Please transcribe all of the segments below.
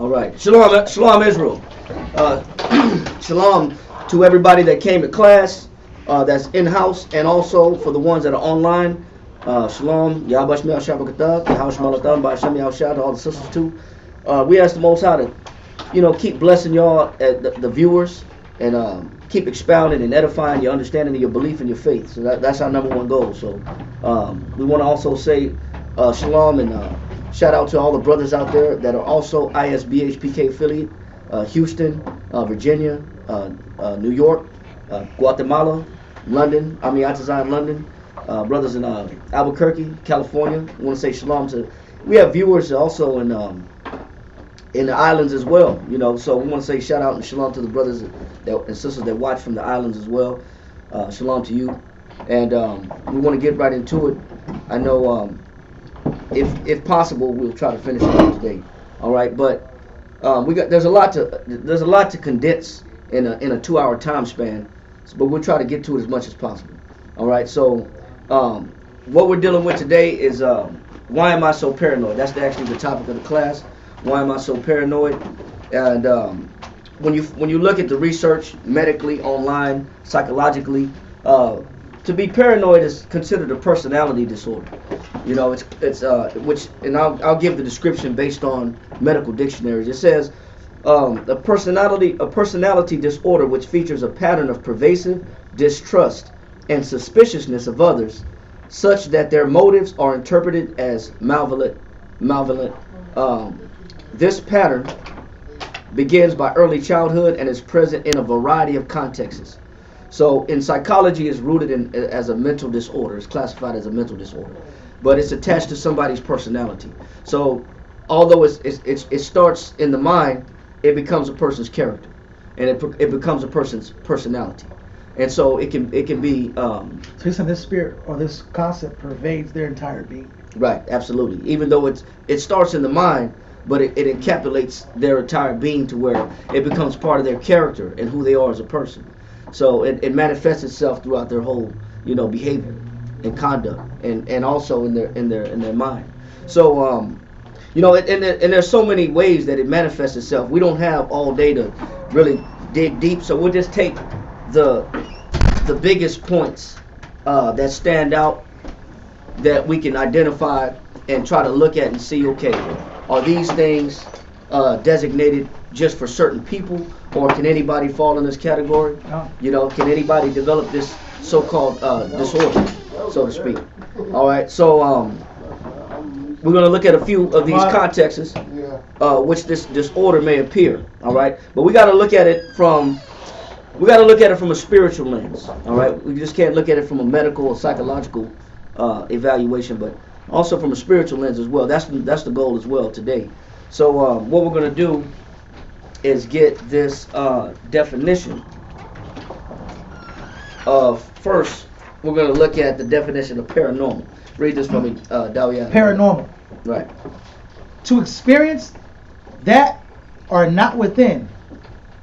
All right. Shalom, shalom, Israel. Shalom to everybody that came to class, that's in-house, and also for the ones that are online. Shalom, Yabash Me'al Shabbat Yahash Malatam, Ba'ashem Yahushua, to all the sisters too. We ask the Most High to, keep blessing y'all, the viewers, and keep expounding and edifying your understanding of your belief and your faith. So that's our number one goal. So we want to also say shalom and shout out to all the brothers out there that are also isbhpk affiliate, Houston, Virginia, New York, Guatemala, London, Atazan, London, brothers in Albuquerque, California. We want to say shalom to. We have viewers also in the islands as well, so we want to say shout out and shalom to the brothers and sisters that watch from the islands as well. Shalom to you. And we want to get right into it. I know if possible we'll try to finish it up today. All right, but there's a lot to condense in a 2-hour time span, but we'll try to get to it as much as possible. All right, so what we're dealing with today is why am I so paranoid? That's actually the topic of the class. Why am I so paranoid? And when you look at the research medically, online, psychologically, to be paranoid is considered a personality disorder. I'll give the description based on medical dictionaries. It says a personality disorder which features a pattern of pervasive distrust and suspiciousness of others, such that their motives are interpreted as malevolent. This pattern begins by early childhood and is present in a variety of contexts. So in psychology, it's rooted as a mental disorder. It's classified as a mental disorder, but it's attached to somebody's personality. So although it starts in the mind, it becomes a person's character, and it becomes a person's personality. And so it can be. So you're saying this spirit or this concept pervades their entire being. Right, absolutely. Even though it starts in the mind, but it encapsulates their entire being to where it becomes part of their character and who they are as a person. So it manifests itself throughout their whole, behavior and conduct, and also in their mind. So and there's so many ways that it manifests itself. We don't have all day to really dig deep, so we'll just take the biggest points that stand out that we can identify and try to look at and see, okay, are these things designated just for certain people, or can anybody fall in this category? No. Can anybody develop this so-called disorder, so to speak? All right, so we're going to look at a few of these contexts which this disorder may appear. All right, but we got to look at it from a spiritual lens. All right, we just can't look at it from a medical or psychological evaluation, but also from a spiritual lens as well. That's the goal as well today. So what we're going to do is get this definition. First, we're going to look at the definition of paranormal. Read this for me, Dawiyah. Paranormal. Right. To experience that are not within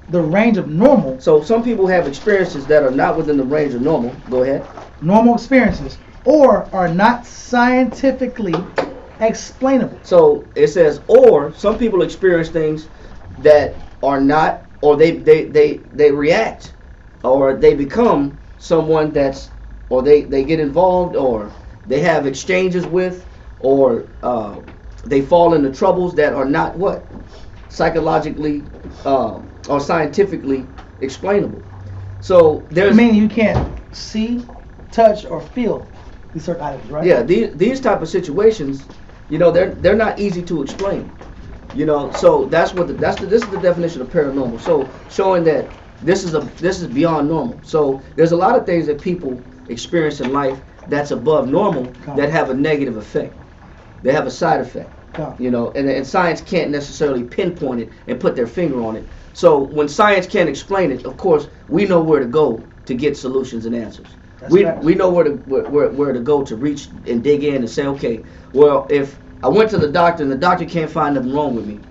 the range of normal. So some people have experiences that are not within the range of normal. Go ahead. Normal experiences, or are not scientifically explainable. So it says, or some people experience things that are not, or they react, or they become someone that's, or they get involved, or they have exchanges with, or they fall into troubles that are not what? Psychologically or scientifically explainable. So there's... Meaning you can't see, touch, or feel these certain items, right? Yeah, these type of situations, they're not easy to explain. So this is the definition of paranormal. So showing that this is beyond normal. So there's a lot of things that people experience in life that's above normal that have a negative effect. They have a side effect. And science can't necessarily pinpoint it and put their finger on it. So when science can't explain it, of course, we know where to go to get solutions and answers. We know where to go to reach and dig in and say, okay, well, if I went to the doctor and the doctor can't find nothing wrong with me,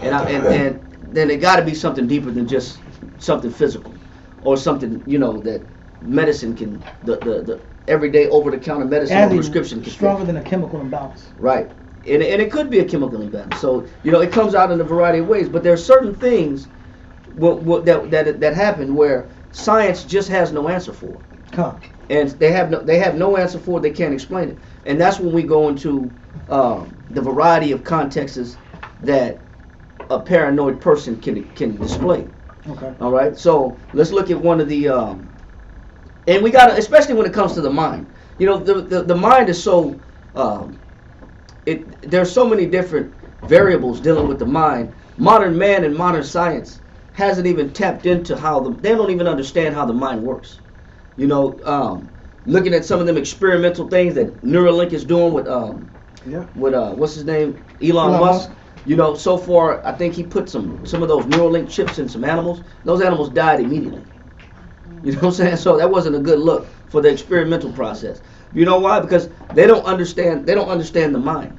and then it got to be something deeper than just something physical, or something that medicine the everyday over-the-counter medicine or prescription can stronger than a chemical imbalance. Right. and it could be a chemical imbalance. So it comes out in a variety of ways. But there are certain things that happen where science just has no answer for, and they have no answer for it. They can't explain it, and that's when we go into the variety of contexts that a paranoid person can display. Okay. All right. So let's look at one of the, and we got, especially when it comes to the mind. The mind is so, there's so many different variables dealing with the mind. Modern man and modern science hasn't even tapped into they don't even understand how the mind works. Looking at some of them experimental things that Neuralink is doing with what's his name, Elon Musk. So far I think he put some of those Neuralink chips in some animals. Those animals died immediately. You know what I'm saying? So that wasn't a good look for the experimental process. You know why? Because they don't understand the mind.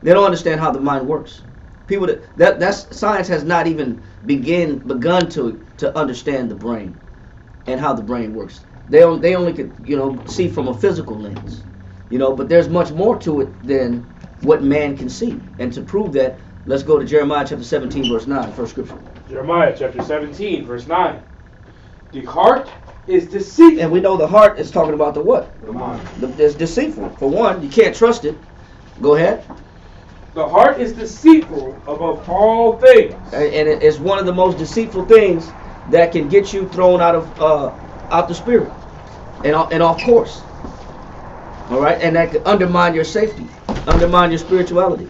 They don't understand how the mind works. People that's science has not even begun to understand the brain and how the brain works. They only could see from a physical lens. But there's much more to it than what man can see. And to prove that, let's go to Jeremiah chapter 17 verse 9, first scripture. Jeremiah chapter 17 verse 9. The heart is deceitful. And we know the heart is talking about the what? The mind. It's deceitful. For one, you can't trust it. Go ahead. The heart is deceitful above all things. And it is one of the most deceitful things that can get you thrown out the spirit and off course. All right, and that could undermine your safety, undermine your spirituality,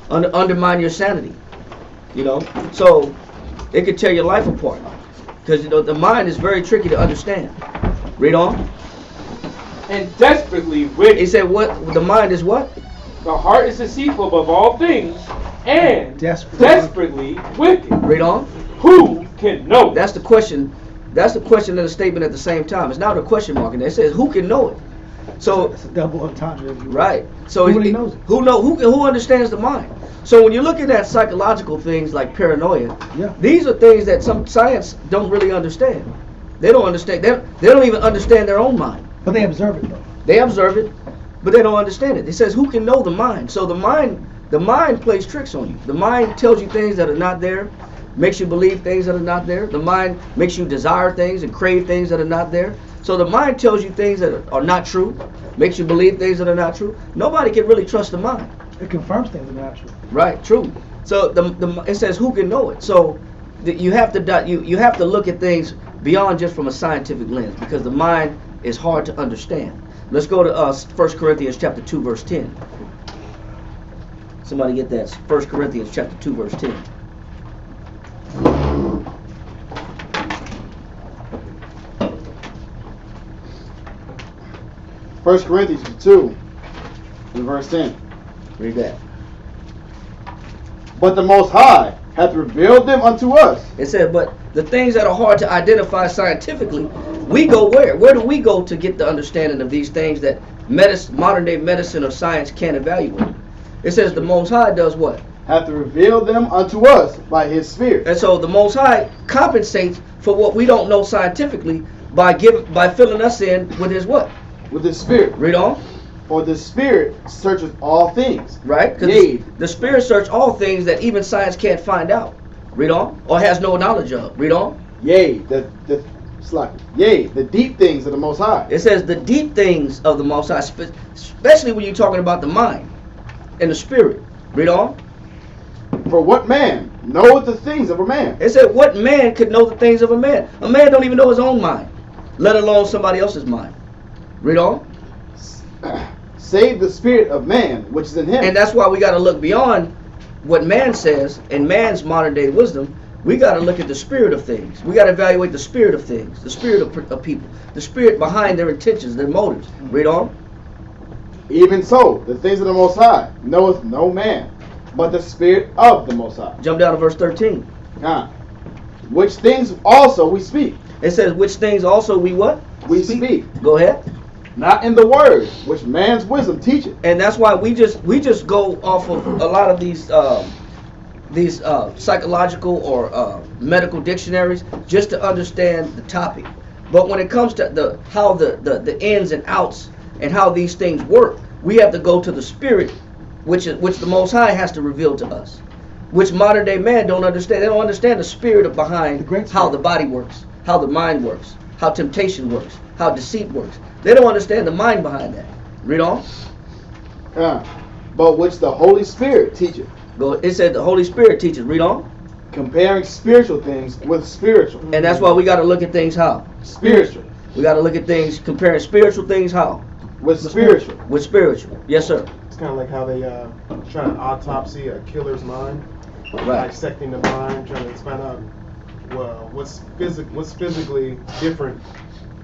undermine your sanity. So it could tear your life apart because the mind is very tricky to understand. Read on. And desperately wicked. He said, "What the mind is what? The heart is deceitful above all things, and desperately wicked." Read on. Who can know? That's the question. That's the question and the statement at the same time. It's not a question mark in there. It says, "Who can know it?" So it's a double entendre. Right. So Nobody knows it. Who understands the mind? So when you're looking at psychological things like paranoia, these are things that some science don't really understand. They don't understand. They don't even understand their own mind. But they observe it though. They observe it, but they don't understand it. It says, "Who can know the mind?" So the mind plays tricks on you. The mind tells you things that are not there, makes you believe things that are not there. The mind makes you desire things and crave things that are not there. So the mind tells you things that are not true, makes you believe things that are not true. Nobody can really trust the mind. It confirms things that are not true. Right, true. So it says, "Who can know it?" So you have to look at things beyond just from a scientific lens, because the mind is hard to understand. Let's go to 1 Corinthians chapter 2 verse 10. Somebody get that. 1 Corinthians chapter 2 verse 10. First Corinthians 2 and verse 10. Read that. But the Most High hath revealed them unto us. It said, but the things that are hard to identify scientifically, we go where? Where do we go to get the understanding of these things that modern day medicine or science can't evaluate? It says the Most High does what? Hath revealed them unto us by His Spirit. And so the Most High compensates for what we don't know scientifically by filling us in with His what? With His Spirit. Read on. For the Spirit searcheth all things. Right? Because the Spirit searches all things that even science can't find out. Read on. Or has no knowledge of. Read on. Yea, the deep things of the Most High. It says the deep things of the Most High, especially when you're talking about the mind and the spirit. Read on. For what man knoweth the things of a man? It said, what man could know the things of a man? A man don't even know his own mind, let alone somebody else's mind. Read on. Save the spirit of man which is in him. And that's why we got to look beyond what man says and man's modern day wisdom. We got to look at the spirit of things. We got to evaluate the spirit of things, the spirit of people, the spirit behind their intentions, their motives. Read on. Even so, the things of the Most High knoweth no man, but the Spirit of the Most High. Jump down to verse 13. Which things also we speak. It says, which things also we what? We speak. Go ahead. Not in the word which man's wisdom teacheth. And that's why we just go off of a lot of these psychological or medical dictionaries just to understand the topic. But when it comes to how the ins and outs and how these things work, we have to go to the spirit which the Most High has to reveal to us, which modern day man don't understand. They don't understand the spirit behind how the body works, how the mind works, how temptation works, how deceit works. They don't understand the mind behind that. Read on. But which the Holy Spirit teacheth. Go. It said the Holy Spirit teaches. Read on. Comparing spiritual things with spiritual. And that's why we got to look at things how? Spiritual. We got to look at things, comparing spiritual things how? With spiritual. With spiritual. Yes, sir. It's kind of like how they try to autopsy a killer's mind, Right. dissecting the mind, trying to find out what's physically different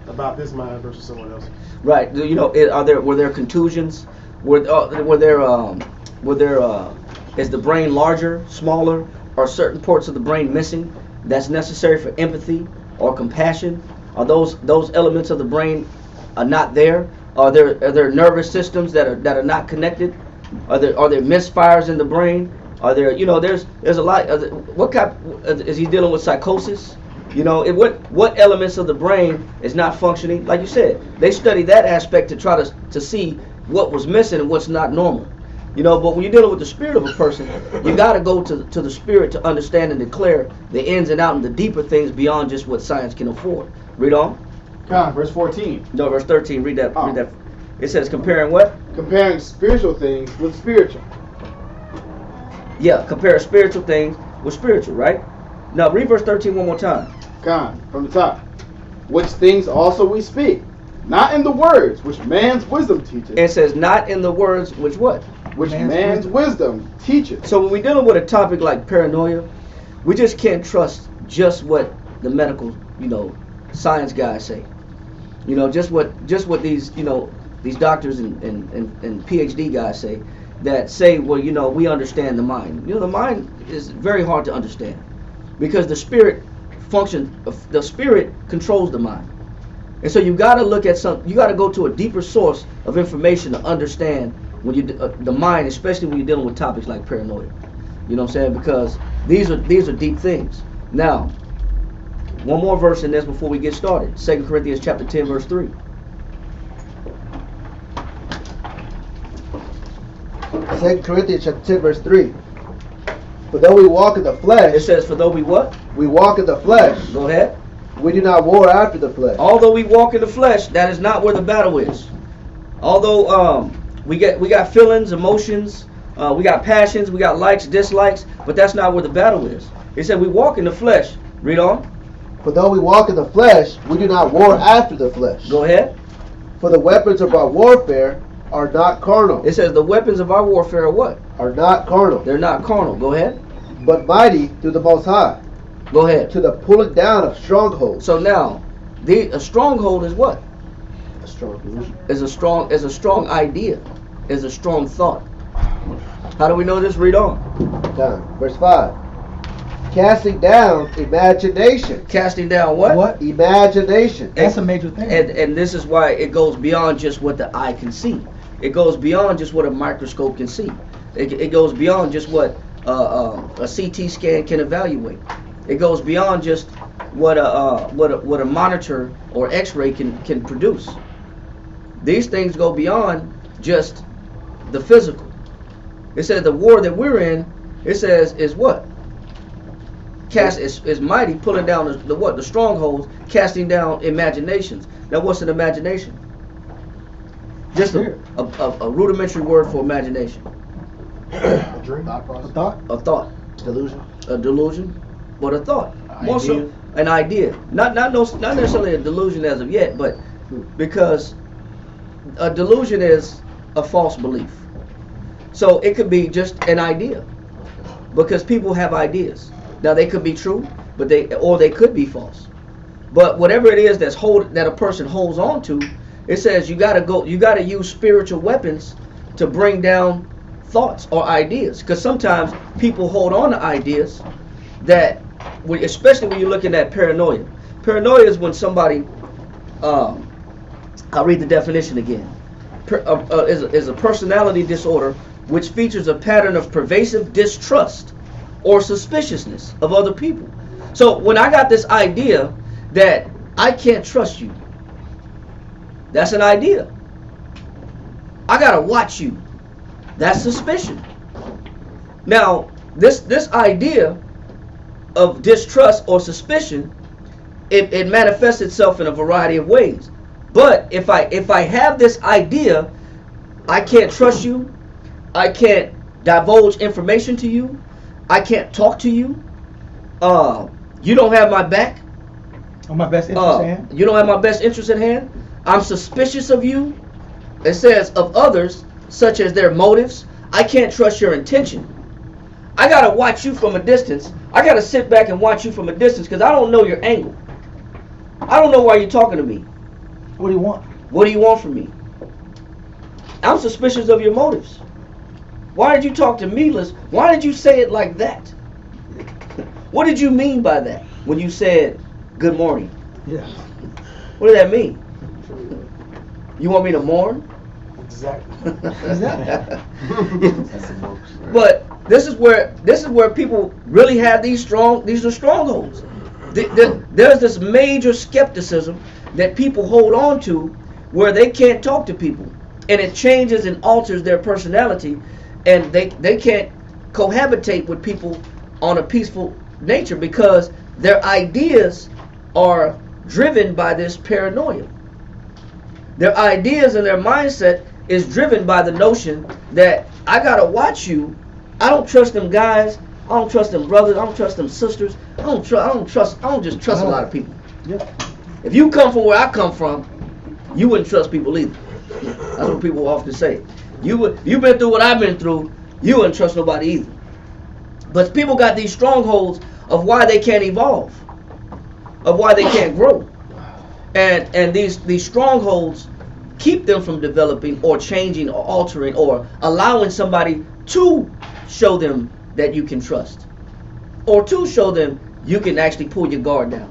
about this mind versus someone else. Right. You know, were there contusions? Is the brain larger, smaller, or certain parts of the brain missing that's necessary for empathy or compassion? Are those elements of the brain are not there? Are there nervous systems that are not connected? Are there misfires in the brain? Are there, there's a lot. What kind is he dealing with psychosis? What elements of the brain is not functioning? Like you said, they study that aspect to try to see what was missing and what's not normal. But when you're dealing with the spirit of a person, you got to go to the spirit to understand and declare the ins and outs and the deeper things beyond just what science can afford. Read on. Verse 14. No, verse 13. Read that. Read that. It says comparing what? Comparing spiritual things with spiritual. Yeah, compare spiritual things with spiritual, right? Now read verse 13 one more time. From the top. Which things also we speak, not in the words which man's wisdom teaches. It says not in the words which what? Which man's wisdom teaches. So when we're dealing with a topic like paranoia, we just can't trust just what the medical, science guys say. Just what these doctors and PhD guys say that say, well, we understand the mind. The mind is very hard to understand because the spirit controls the mind. And so you got to look at you got to go to a deeper source of information to understand when the mind, especially when you're dealing with topics like paranoia. You know what I'm saying? Because these are deep things. Now, one more verse in this before we get started. 2 Corinthians chapter 10, verse 3. 2 Corinthians chapter 10, verse 3. For though we walk in the flesh. It says, for though we what? We walk in the flesh. Go ahead. We do not war after the flesh. Although we walk in the flesh, that is not where the battle is. Although we got feelings, emotions, we got passions, we got likes, dislikes, but that's not where the battle is. It said we walk in the flesh. Read on. For though we walk in the flesh, we do not war after the flesh. Go ahead. For the weapons of our warfare are not carnal. It says the weapons of our warfare are what? Are not carnal. They're not carnal. Go ahead. But mighty through the Most High. Go ahead. To the pulling down of strongholds. So now, a stronghold is what? A strong position. Is a strong idea. Is a strong thought. How do we know this? Read on. Down. Verse 5. Casting down imagination. Casting down what? What? Imagination. That's a major thing. And this is why it goes beyond just what the eye can see. It goes beyond just what a microscope can see. It goes beyond just what a CT scan can evaluate. It goes beyond just what a monitor or X-ray can produce. These things go beyond just the physical. It says the war that we're in, it says is what? Is mighty, pulling down the strongholds, casting down imaginations. Now what's an imagination? Just a rudimentary word for imagination. A dream. A thought. A thought. Delusion. A delusion, but a thought. More so, an idea. Not necessarily a delusion as of yet, but because a delusion is a false belief. So it could be just an idea, because people have ideas. Now they could be true, but they could be false. But whatever it is that a person holds on to, it says you gotta use spiritual weapons to bring down thoughts or ideas. Because sometimes people hold on to ideas that, especially when you're looking at paranoia. Paranoia is when somebody, I'll read the definition again. Is a personality disorder which features a pattern of pervasive distrust or suspiciousness of other people. So when I got this idea that I can't trust you, that's an idea. I gotta watch you. That's suspicion. Now, this idea of distrust or suspicion, it manifests itself in a variety of ways. But if I have this idea, I can't trust you, I can't divulge information to you, I can't talk to you, you don't have my back, On my best interest at hand. you don't have my best interest at hand, I'm suspicious of you. It says of others, such as their motives, I can't trust your intention. I gotta watch you from a distance. I gotta sit back and watch you from a distance because I don't know your angle. I don't know why you're talking to me. What do you want? What do you want from me? I'm suspicious of your motives. Why did you talk to me, Liz? Why did you say it like that? What did you mean by that when you said good morning? Yeah. What did that mean? You want me to mourn? Exactly. Exactly. But this is where people really have these are strongholds. There's this major skepticism that people hold on to where they can't talk to people, and it changes and alters their personality, and they can't cohabitate with people on a peaceful nature because their ideas are driven by this paranoia. Their ideas and their mindset is driven by the notion that I gotta watch you. I don't trust them guys. I don't trust them brothers. I don't trust them sisters. I don't just trust a lot of people. Yep. If you come from where I come from, you wouldn't trust people either. That's what people often say. You've been through what I've been through. You wouldn't trust nobody either. But people got these strongholds of why they can't evolve, of why they can't grow, and these strongholds keep them from developing or changing or altering or allowing somebody to show them that you can trust or to show them you can actually pull your guard down.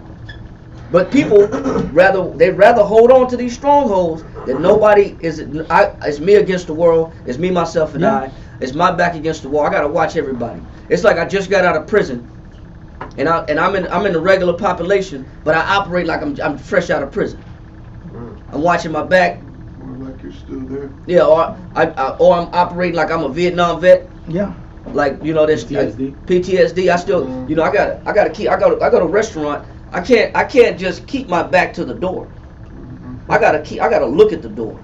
But people rather hold on to these strongholds that nobody it's me against the world, it's me, myself, and I, it's my back against the wall. I gotta watch everybody. It's like I just got out of prison and I'm in the regular population, but I operate like I'm fresh out of prison. I'm watching my back. Like you're still there. Yeah, or I'm operating like I'm a Vietnam vet. Yeah. Like, you know, this PTSD. I still, you know, I go to a restaurant. I can't just keep my back to the door. I gotta look at the door.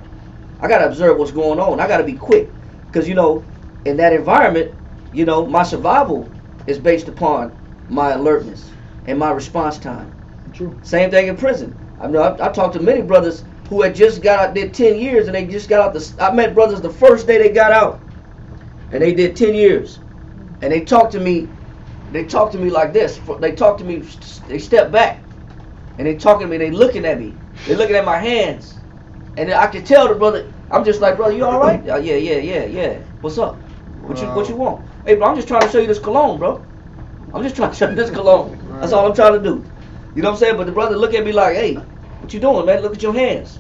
I gotta observe what's going on. I gotta be quick, because you know, in that environment, you know, my survival is based upon my alertness and my response time. True. Same thing in prison. I talked to many brothers who had just got out, did 10 years, and they just got out. I met brothers the first day they got out, and they did 10 years, and they talked to me. They talked to me like this. They talked to me. They step back, and they talking to me. They looking at me. They looking at my hands, and I could tell the brother. I'm just like, brother, you all right? Yeah. What's up? What you want? Hey, bro, I'm just trying to show you this cologne, bro. I'm just trying to show you this cologne. That's all I'm trying to do. You know what I'm saying? But the brother look at me like, hey, what you doing, man? Look at your hands.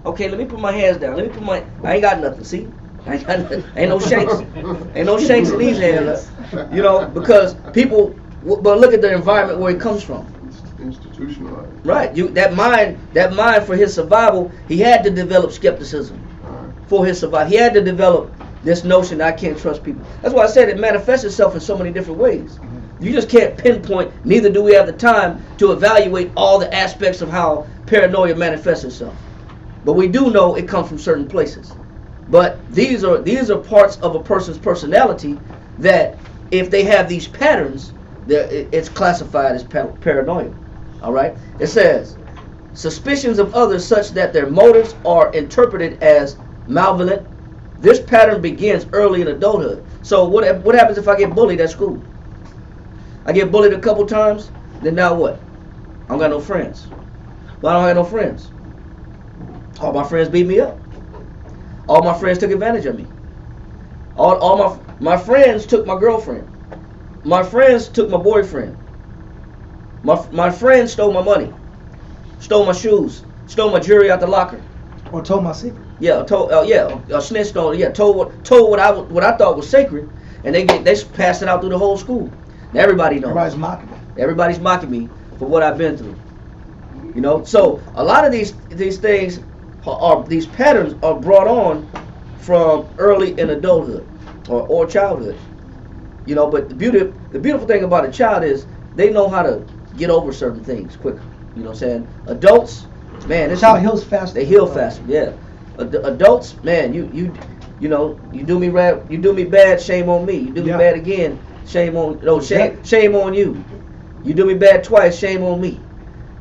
Okay, let me put my hands down. I ain't got nothing, see? I ain't got nothing. Ain't no shanks. Ain't no shanks in these hands. You know, because people, but look at the environment where it comes from. Institutionalized. Right. That mind for his survival, he had to develop skepticism for his survival. He had to develop this notion that I can't trust people. That's why I said it manifests itself in so many different ways. You just can't pinpoint, neither do we have the time to evaluate all the aspects of how paranoia manifests itself. But we do know it comes from certain places. But these are parts of a person's personality that if they have these patterns, it's classified as paranoia. All right? It says, suspicions of others such that their motives are interpreted as malevolent. This pattern begins early in adulthood. So what happens if I get bullied at school? I get bullied a couple times, then now what? I don't got no friends. Well, I don't have no friends. All my friends beat me up. All my friends took advantage of me. All my friends took my girlfriend. My friends took my boyfriend. My friends stole my money, stole my shoes, stole my jewelry out the locker. Or told my secret. Yeah, snitched on. Yeah, told what I thought was sacred, and they passed it out through the whole school. Now everybody knows. Everybody's mocking me. Everybody's mocking me for what I've been through. You know, so a lot of these things these patterns are brought on from early in adulthood. or childhood. You know, but the beautiful thing about a child is they know how to get over certain things quicker. You know what I'm saying? Adults, man, child heals faster. They heal faster. Yeah. Adults, man, you know, you do me bad, shame on me. You do me bad again, shame on shame on you. You do me bad twice, shame on me.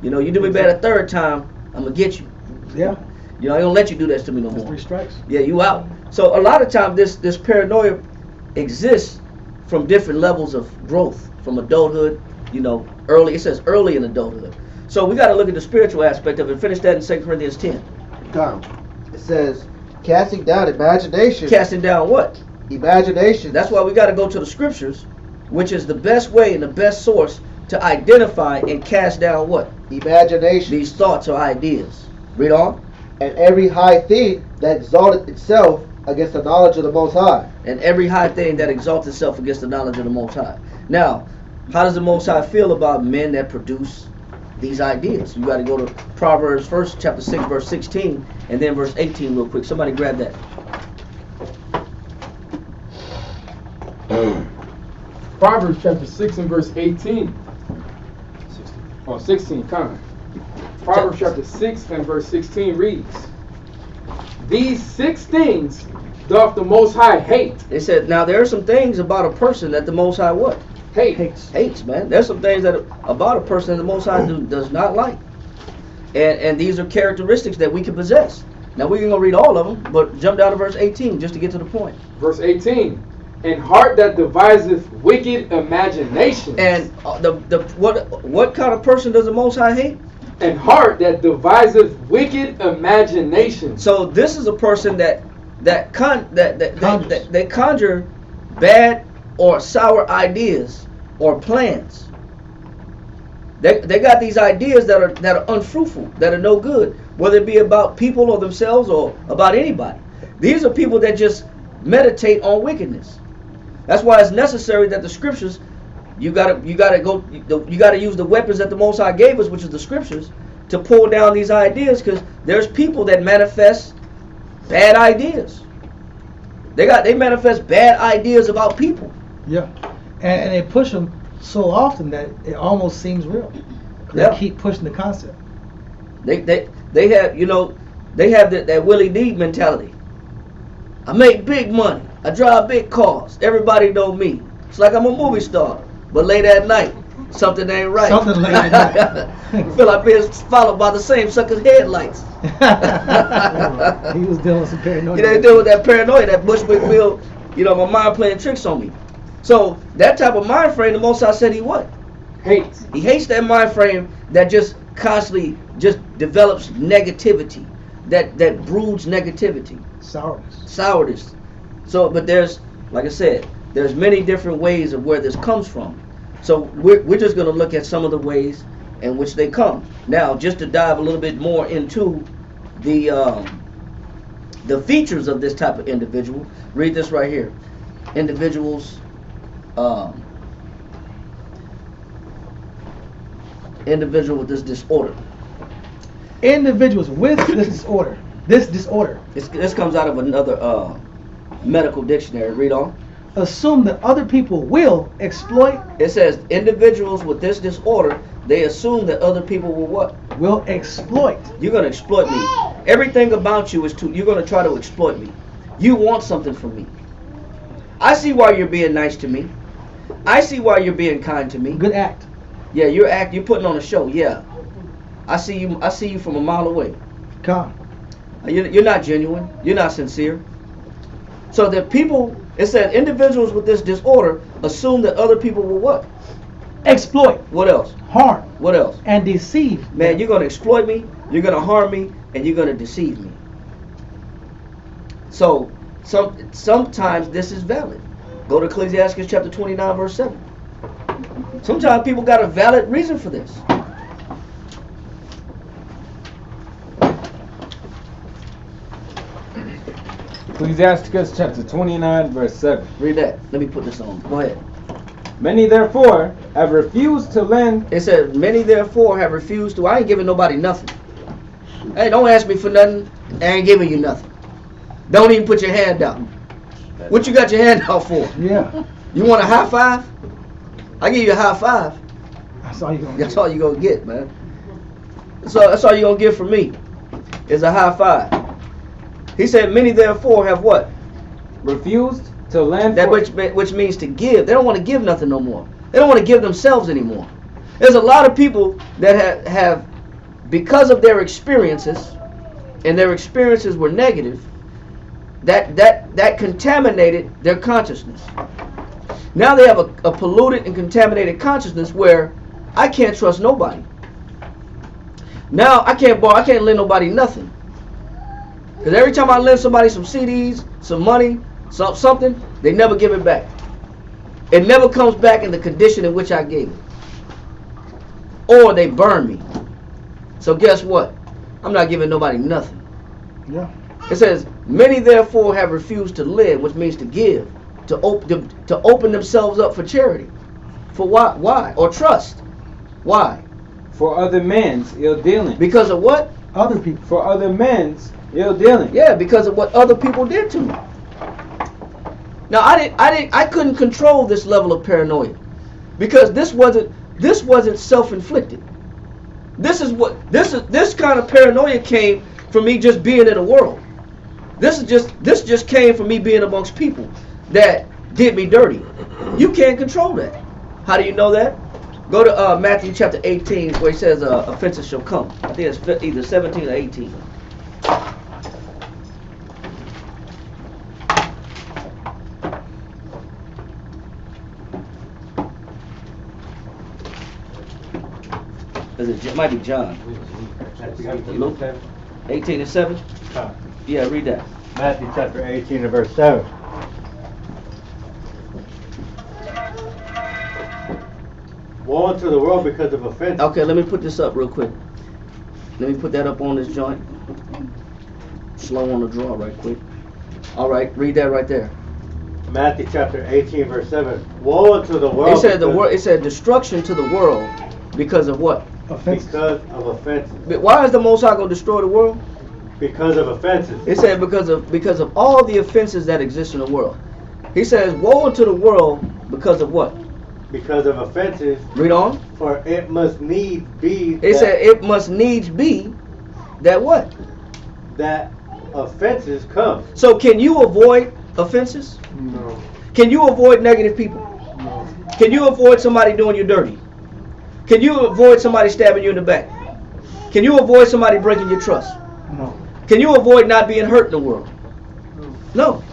You know, you do me bad a third time, I'm gonna get you. Yeah. You know, I don't let you do that to me no more. 3 strikes. Yeah, you out. So a lot of times this paranoia exists from different levels of growth, from adulthood, you know, it says early in adulthood. So we got to look at the spiritual aspect of it. Finish that in 2 Corinthians 10. Come. It says, casting down imagination. Casting down what? Imagination. That's why we got to go to the scriptures, which is the best way and the best source to identify and cast down what? Imagination. These thoughts or ideas. Read on. And every high thing that exalted itself against the knowledge of the Most High. And every high thing that exalts itself against the knowledge of the Most High. Now, how does the Most High feel about men that produce these ideas? You got to go to Proverbs first, chapter 6, verse 16, and then verse 18 real quick. Somebody grab that. Proverbs chapter 6 and verse 18. 16, come. Proverbs chapter 6 and verse 16 reads, these 6 things doth the Most High hate. They said, now there are some things about a person that the Most High what? Hates, man. There's some things that about a person that the Most High does not like. And these are characteristics that we can possess. Now we're going to read all of them, but jump down to verse 18 just to get to the point. Verse 18. And heart that deviseth wicked imaginations. And what kind of person does the Most High hate? And heart that deviseth wicked imaginations. So this is a person that conjure bad or sour ideas or plans. They got these ideas that are unfruitful, that are no good, whether it be about people or themselves or about anybody. These are people that just meditate on wickedness. That's why it's necessary that the scriptures, you gotta use the weapons that the Most High gave us, which is the scriptures, to pull down these ideas, because there's people that manifest bad ideas. They manifest bad ideas about people. Yeah, and they push them so often that it almost seems real. They keep pushing the concept. They have that Willie D mentality. I make big money. I drive big cars. Everybody know me. It's like I'm a movie star. But late at night, something ain't right. Something late at night. Feel like being followed by the same sucker's headlights. He was dealing with some paranoia. You know, dealing with that paranoia, that Bushwick Bill, my mind playing tricks on me. So that type of mind frame, the Most High said he what? Hates. He hates that mind frame that just constantly just develops negativity, that broods negativity. Sourness. So, but there's, like I said, there's many different ways of where this comes from. So we're just going to look at some of the ways in which they come. Now, just to dive a little bit more into the features of this type of individual, read this right here. Individuals with this disorder. Individuals with this disorder. This comes out of another medical dictionary. Read on. Assume that other people will exploit. It says individuals with this disorder, they assume that other people will what? Will exploit. You're going to exploit me. Everything about you you're going to try to exploit me. You want something from me. I see why you're being nice to me. I see why you're being kind to me. Good act. Yeah, you're putting on a show. Yeah. I see you from a mile away. Come. You're not genuine. You're not sincere. So that people, it said individuals with this disorder assume that other people will what? Exploit. What else? Harm. What else? And deceive. Man, you're going to exploit me, you're going to harm me, and you're going to deceive me. So sometimes this is valid. Go to Ecclesiastes chapter 29, verse 7. Sometimes people got a valid reason for this. Ecclesiasticus chapter 29, verse 7. Read that. Let me put this on. Go ahead. Many therefore have refused to lend. It says, many therefore have refused to. I ain't giving nobody nothing. Hey, don't ask me for nothing. I ain't giving you nothing. Don't even put your hand out. What you got your hand out for? Yeah. You want a high five? I give you a high five. That's all you gonna That's get. all you gonna get, man. That's all you gonna get from me is a high five. He said, many therefore have what? Refused to lend That for which means to give. They don't want to give nothing no more. They don't want to give themselves anymore. There's a lot of people that have because of their experiences, and their experiences were negative, that contaminated their consciousness. Now they have a polluted and contaminated consciousness where I can't trust nobody. Now I can't lend nobody nothing. Because every time I lend somebody some CDs, some money, something, they never give it back. It never comes back in the condition in which I gave it. Or they burn me. So guess what? I'm not giving nobody nothing. Yeah. It says, many therefore have refused to live, which means to give, to open themselves up for charity. For what? Why? Or trust. Why? for other men's ill dealing. Because of what? Other people. For other men's ill dealing. Yeah, because of what other people did to me. Now I couldn't control this level of paranoia because this wasn't self-inflicted. This kind of paranoia came from me just being in the world. This just came from me being amongst people that did me dirty. You can't control that. How do you know that? Go to Matthew chapter 18 where he says offenses shall come. I think it's either 17 or 18. It might be John. Luke 18 and 7? Yeah, read that. Matthew chapter 18 and verse 7. Woe unto the world because of offense. Okay, let me put this up real quick. Let me put that up on this joint. Slow on the draw right quick. All right, read that right there. Matthew chapter 18 verse 7. Woe unto the world. It said destruction to the world because of what? Offenses. Because of offenses. But why is the Most High going to destroy the world? Because of offenses. It said because of all the offenses that exist in the world. He says, woe unto the world because of what? Because of offenses. Read on. For it must needs be. It said it must needs be that what? That offenses come. So can you avoid offenses? No. Can you avoid negative people? No. Can you avoid somebody doing you dirty? Can you avoid somebody stabbing you in the back? Can you avoid somebody breaking your trust? No. Can you avoid not being hurt in the world? No.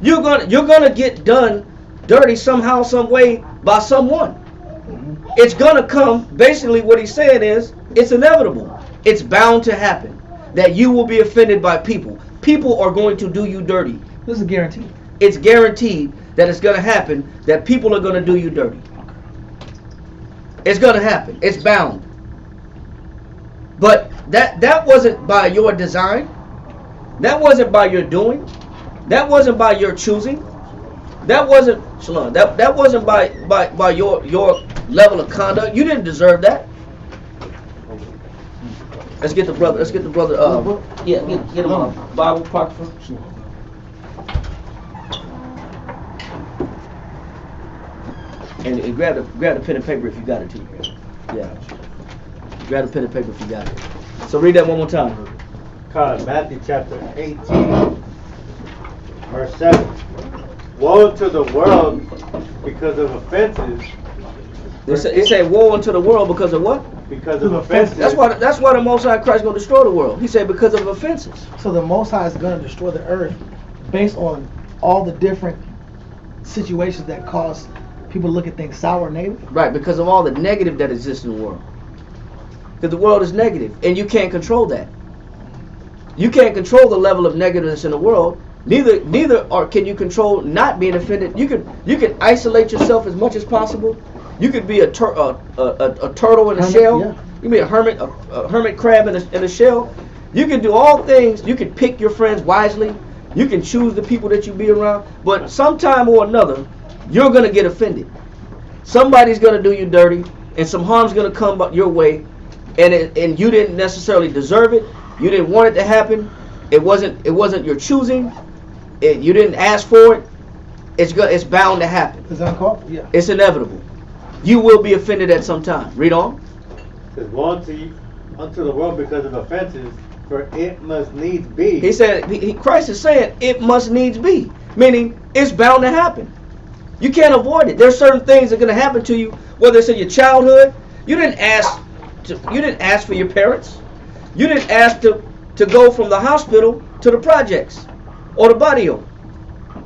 You're gonna get done dirty somehow, some way by someone. It's gonna come. Basically, what he's saying is it's inevitable. It's bound to happen that you will be offended by people. People are going to do you dirty. This is a guarantee. It's guaranteed that it's gonna happen. That people are gonna do you dirty. It's gonna happen. It's bound. But that wasn't by your design. That wasn't by your doing. That wasn't by your choosing. That wasn't Shalom. That wasn't by your level of conduct. You didn't deserve that. Let's get the brother. Yeah, get him a Bible apocrypha. And grab the pen and paper if you got it too. Yeah. Grab the pen and paper if you got it. So read that one more time. Matthew chapter 18 verse 7. Woe to the world because of offenses. It say woe unto the world because of what? Because of offenses. That's why the Most High Christ gonna destroy the world. He said because of offenses. So the Most High is going to destroy the earth based on all the different situations that cause people to look at things sour and negative? Right, because of all the negative that exists in the world. Because the world is negative, and you can't control that. You can't control the level of negativeness in the world. Neither can you control not being offended. You can isolate yourself as much as possible. You could be a turtle in a shell. Yeah. You can be a hermit crab in a shell. You can do all things. You can pick your friends wisely. You can choose the people that you be around. But sometime or another, you're going to get offended. Somebody's going to do you dirty, and some harm's going to come your way, and you didn't necessarily deserve it. You didn't want it to happen. It wasn't your choosing. You didn't ask for it. it's bound to happen. It's uncalled. Yeah. It's inevitable. You will be offended at some time. Read on. It says, woe unto the world because of offenses, for it must needs be. He said, Christ is saying it must needs be, meaning it's bound to happen. You can't avoid it. There's certain things that are going to happen to you, whether it's in your childhood. You didn't ask for your parents. You didn't ask to go from the hospital to the projects or the barrio.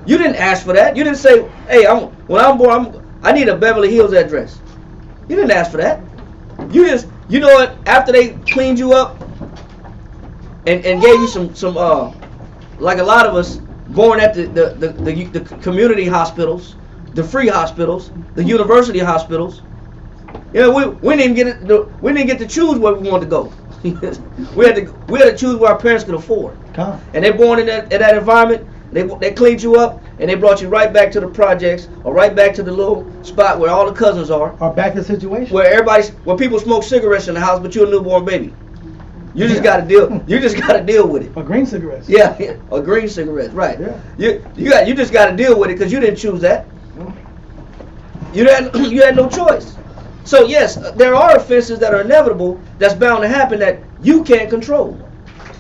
You didn't ask for that. You didn't say, hey, when I'm born, I need a Beverly Hills address. You didn't ask for that. You know what? After they cleaned you up and gave you some like a lot of us born at the community hospitals, the free hospitals, the university hospitals. You know, we didn't get to choose where we wanted to go. we had to choose where our parents could afford. And they born in that environment. They cleaned you up and they brought you right back to the projects or right back to the little spot where all the cousins are. Or back to the situation where people smoke cigarettes in the house, but you're a newborn baby. You just got to deal. You just got to deal with it. Or green cigarettes. Yeah, or green cigarettes, right? Yeah. You just got to deal with it because you didn't choose that. You had no choice. So yes, there are offenses that are inevitable, that's bound to happen that you can't control.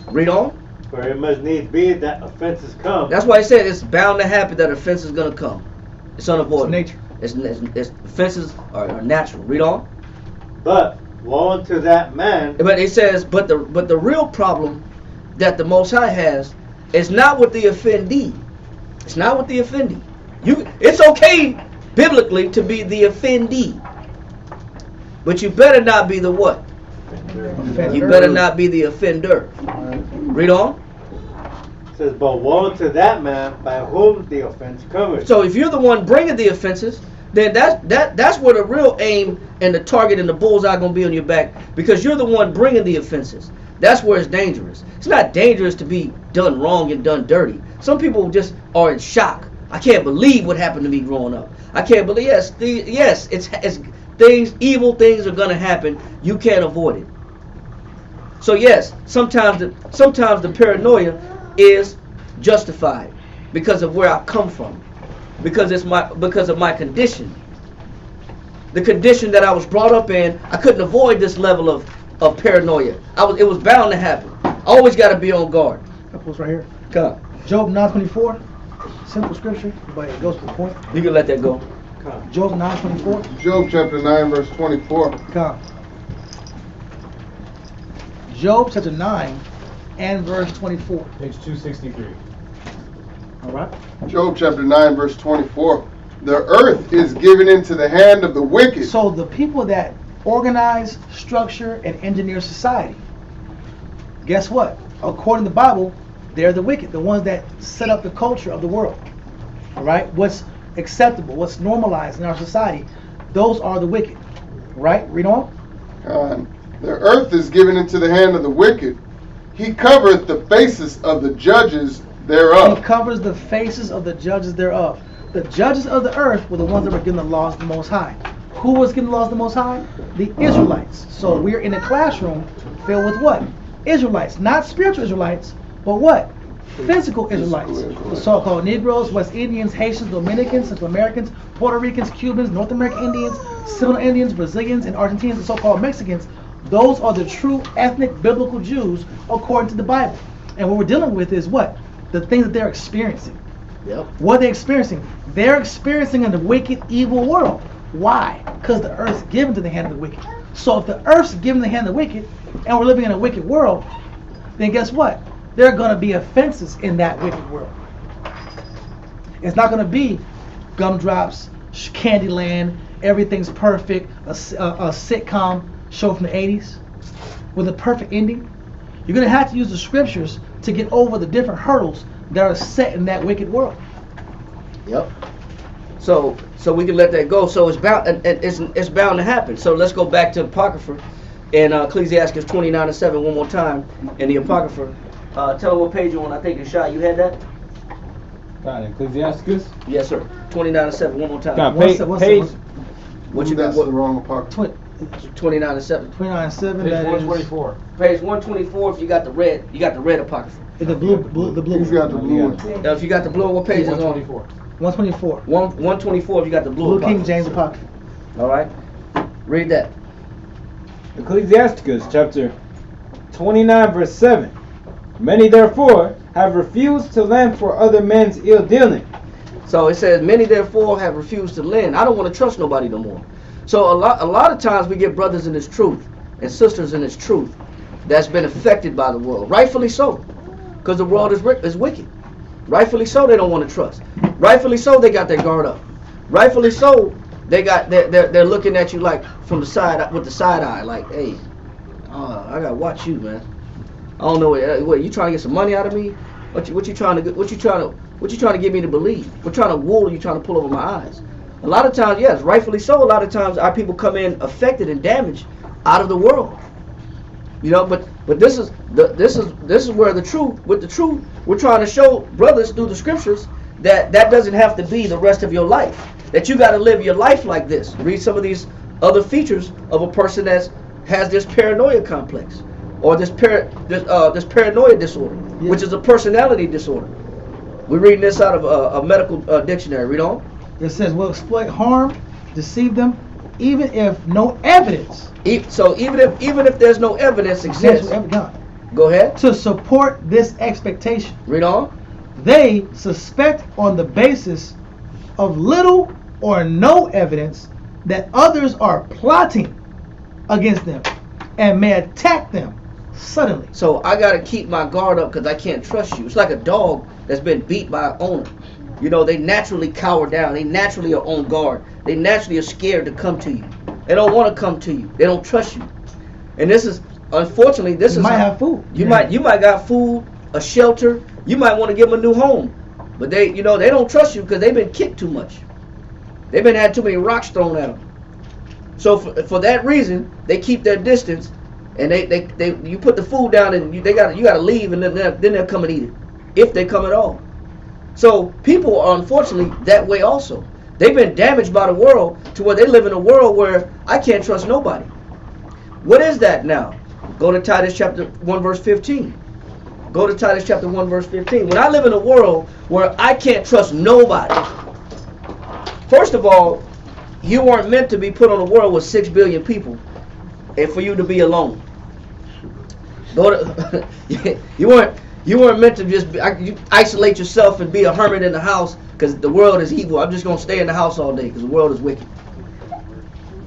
Read on. For it must needs be that offenses come. That's why he said it's bound to happen that offense is going to come. It's unavoidable. It's nature. It's offenses are natural. Read on. But woe unto that man. But he says, but the real problem that the Most High has is not with the offendee. It's not with the offendee. It's okay biblically to be the offendee, but you better not be the what? You better not be the offender. Read on. It says, but woe to that man by whom the offense cometh. So if you're the one bringing the offenses, then that's where the real aim and the target and the bullseye going to be on your back, because you're the one bringing the offenses. That's where it's dangerous. It's not dangerous to be done wrong and done dirty. Some people just are in shock. I can't believe what happened to me growing up. I can't believe. Yes, it's things. Evil things are going to happen. You can't avoid it. So yes, sometimes the paranoia is justified because of where I come from, because of my condition, the condition that I was brought up in. I couldn't avoid this level of paranoia. It was bound to happen. I always got to be on guard. That post right here. Come. Job 9:24. Simple scripture, but it goes to the point. You can let that go. Job 9:24. Job chapter 9 verse 24. Come. Job chapter 9 and verse 24. Page 263. All right. Job chapter 9 verse 24. The earth is given into the hand of the wicked. So the people that organize, structure, and engineer society, guess what? According to the Bible, they're the wicked, the ones that set up the culture of the world. All right? What's acceptable, what's normalized in our society, those are the wicked. Right? Read on. The earth is given into the hand of the wicked. He covereth the faces of the judges thereof. He covers the faces of the judges thereof. The judges of the earth were the ones that were given the laws of the Most High. Who was given the laws of the Most High? The Israelites. So we're in a classroom filled with what? Israelites. Not spiritual Israelites, but what? Physical Israelites. The so-called Negroes, West Indians, Haitians, Dominicans, Central Americans, Puerto Ricans, Cubans, North American Indians, Seminole Indians, Brazilians, and Argentinians, and so-called Mexicans. Those are the true ethnic biblical Jews according to the Bible. And what we're dealing with is what? The things that they're experiencing. Yep. What are they experiencing? They're experiencing in the wicked, evil world. Why? Because the earth's given to the hand of the wicked. So if the earth's given to the hand of the wicked, and we're living in a wicked world, then guess what? There are going to be offenses in that wicked world. It's not going to be gumdrops, Candyland, everything's perfect, a sitcom show from the 80s with a perfect ending. You're going to have to use the scriptures to get over the different hurdles that are set in that wicked world. Yep. So we can let that go. So it's bound to happen. So let's go back to Apocrypha and Ecclesiastes 29:7 one more time in the Apocrypha. Tell her what page you on. I think Shah, you had that? Ecclesiastes? Yes, sir. 29:7 one more time. Page. What you got? That's the wrong Apocrypha. 29:7. 29:7. That Page is 124. Page 124. If you got the red, Apocrypha. the blue. He's got the blue one. If you got the blue, what page is on? 124. 124. 124 if you got the blue. Blue King Apocrypha. James Apocrypha. All right. Read that. Ecclesiasticus chapter 29 verse 7. Many therefore have refused to lend for other men's ill dealing. So it says, many therefore have refused to lend. I don't want to trust nobody no more. So a lot of times we get brothers in this truth and sisters in this truth that's been affected by the world. Rightfully so. Because the world is wicked. Rightfully so, they don't want to trust. Rightfully so, they got their guard up. Rightfully so, they're looking at you like from the side with the side eye, like, hey, I gotta watch you, man. I don't know what you trying to get some money out of me? What you trying to get me to believe? What kind of wool are you trying to pull over my eyes? A lot of times, yes, rightfully so. A lot of times, our people come in affected and damaged out of the world. You know, but this is where the truth, we're trying to show brothers through the scriptures that doesn't have to be the rest of your life. That you got to live your life like this. Read some of these other features of a person that has this paranoia complex or this paranoia disorder, which is a personality disorder. We're reading this out of a medical dictionary. Read on. It says, will exploit harm, deceive them, even if no evidence. So even if there's no evidence exists, go ahead. To support this expectation. Read on. They suspect on the basis of little or no evidence that others are plotting against them and may attack them suddenly. So I gotta keep my guard up because I can't trust you. It's like a dog that's been beat by an owner. You know, they naturally cower down. They naturally are on guard. They naturally are scared to come to you. They don't want to come to you. They don't trust you. And this is, unfortunately, you might have food. You might got food, a shelter. You might want to give them a new home, but they don't trust you because they've been kicked too much. They've been had too many rocks thrown at them. So for that reason, they keep their distance, and you put the food down and you gotta leave, and then they'll come and eat it, if they come at all. So people are unfortunately that way also. They've been damaged by the world to where they live in a world where I can't trust nobody. What is that now? Go to Titus chapter 1 verse 15. Go to Titus chapter 1 verse 15. When I live in a world where I can't trust nobody, first of all, you weren't meant to be put on a world with 6 billion people and for you to be alone. You weren't meant to just isolate yourself and be a hermit in the house because the world is evil. I'm just going to stay in the house all day because the world is wicked.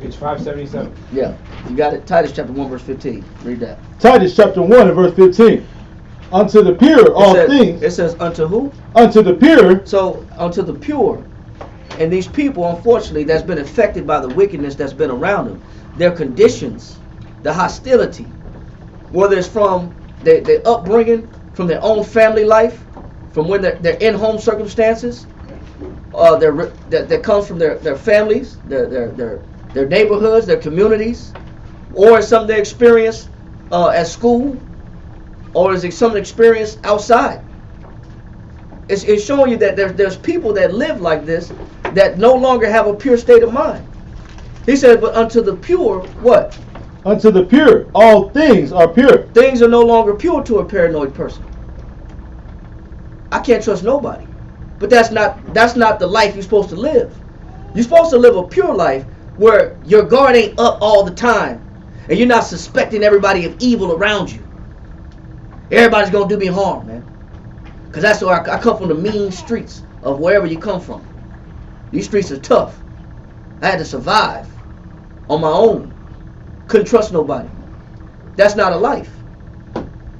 Page 577. Yeah, you got it. Titus chapter 1 verse 15. Read that. Titus chapter 1 and verse 15. Unto the pure all things. It says unto who? Unto the pure. So unto the pure. And these people, unfortunately, that's been affected by the wickedness that's been around them, their conditions, the hostility, whether it's from their upbringing, from their own family life, from when they're in home circumstances, that comes from their families, their neighborhoods, their communities, or it's something they experience at school, or is it something experienced outside? It's showing you that there's people that live like this that no longer have a pure state of mind. He said, but unto the pure, what? Unto the pure, all things are pure. Things are no longer pure to a paranoid person. I can't trust nobody. But that's not the life you're supposed to live. You're supposed to live a pure life where your guard ain't up all the time and you're not suspecting everybody of evil around you. Everybody's gonna do me harm, man. Because that's where I come from, the mean streets of wherever you come from. These streets are tough. I had to survive on my own. Couldn't trust nobody. That's not a life.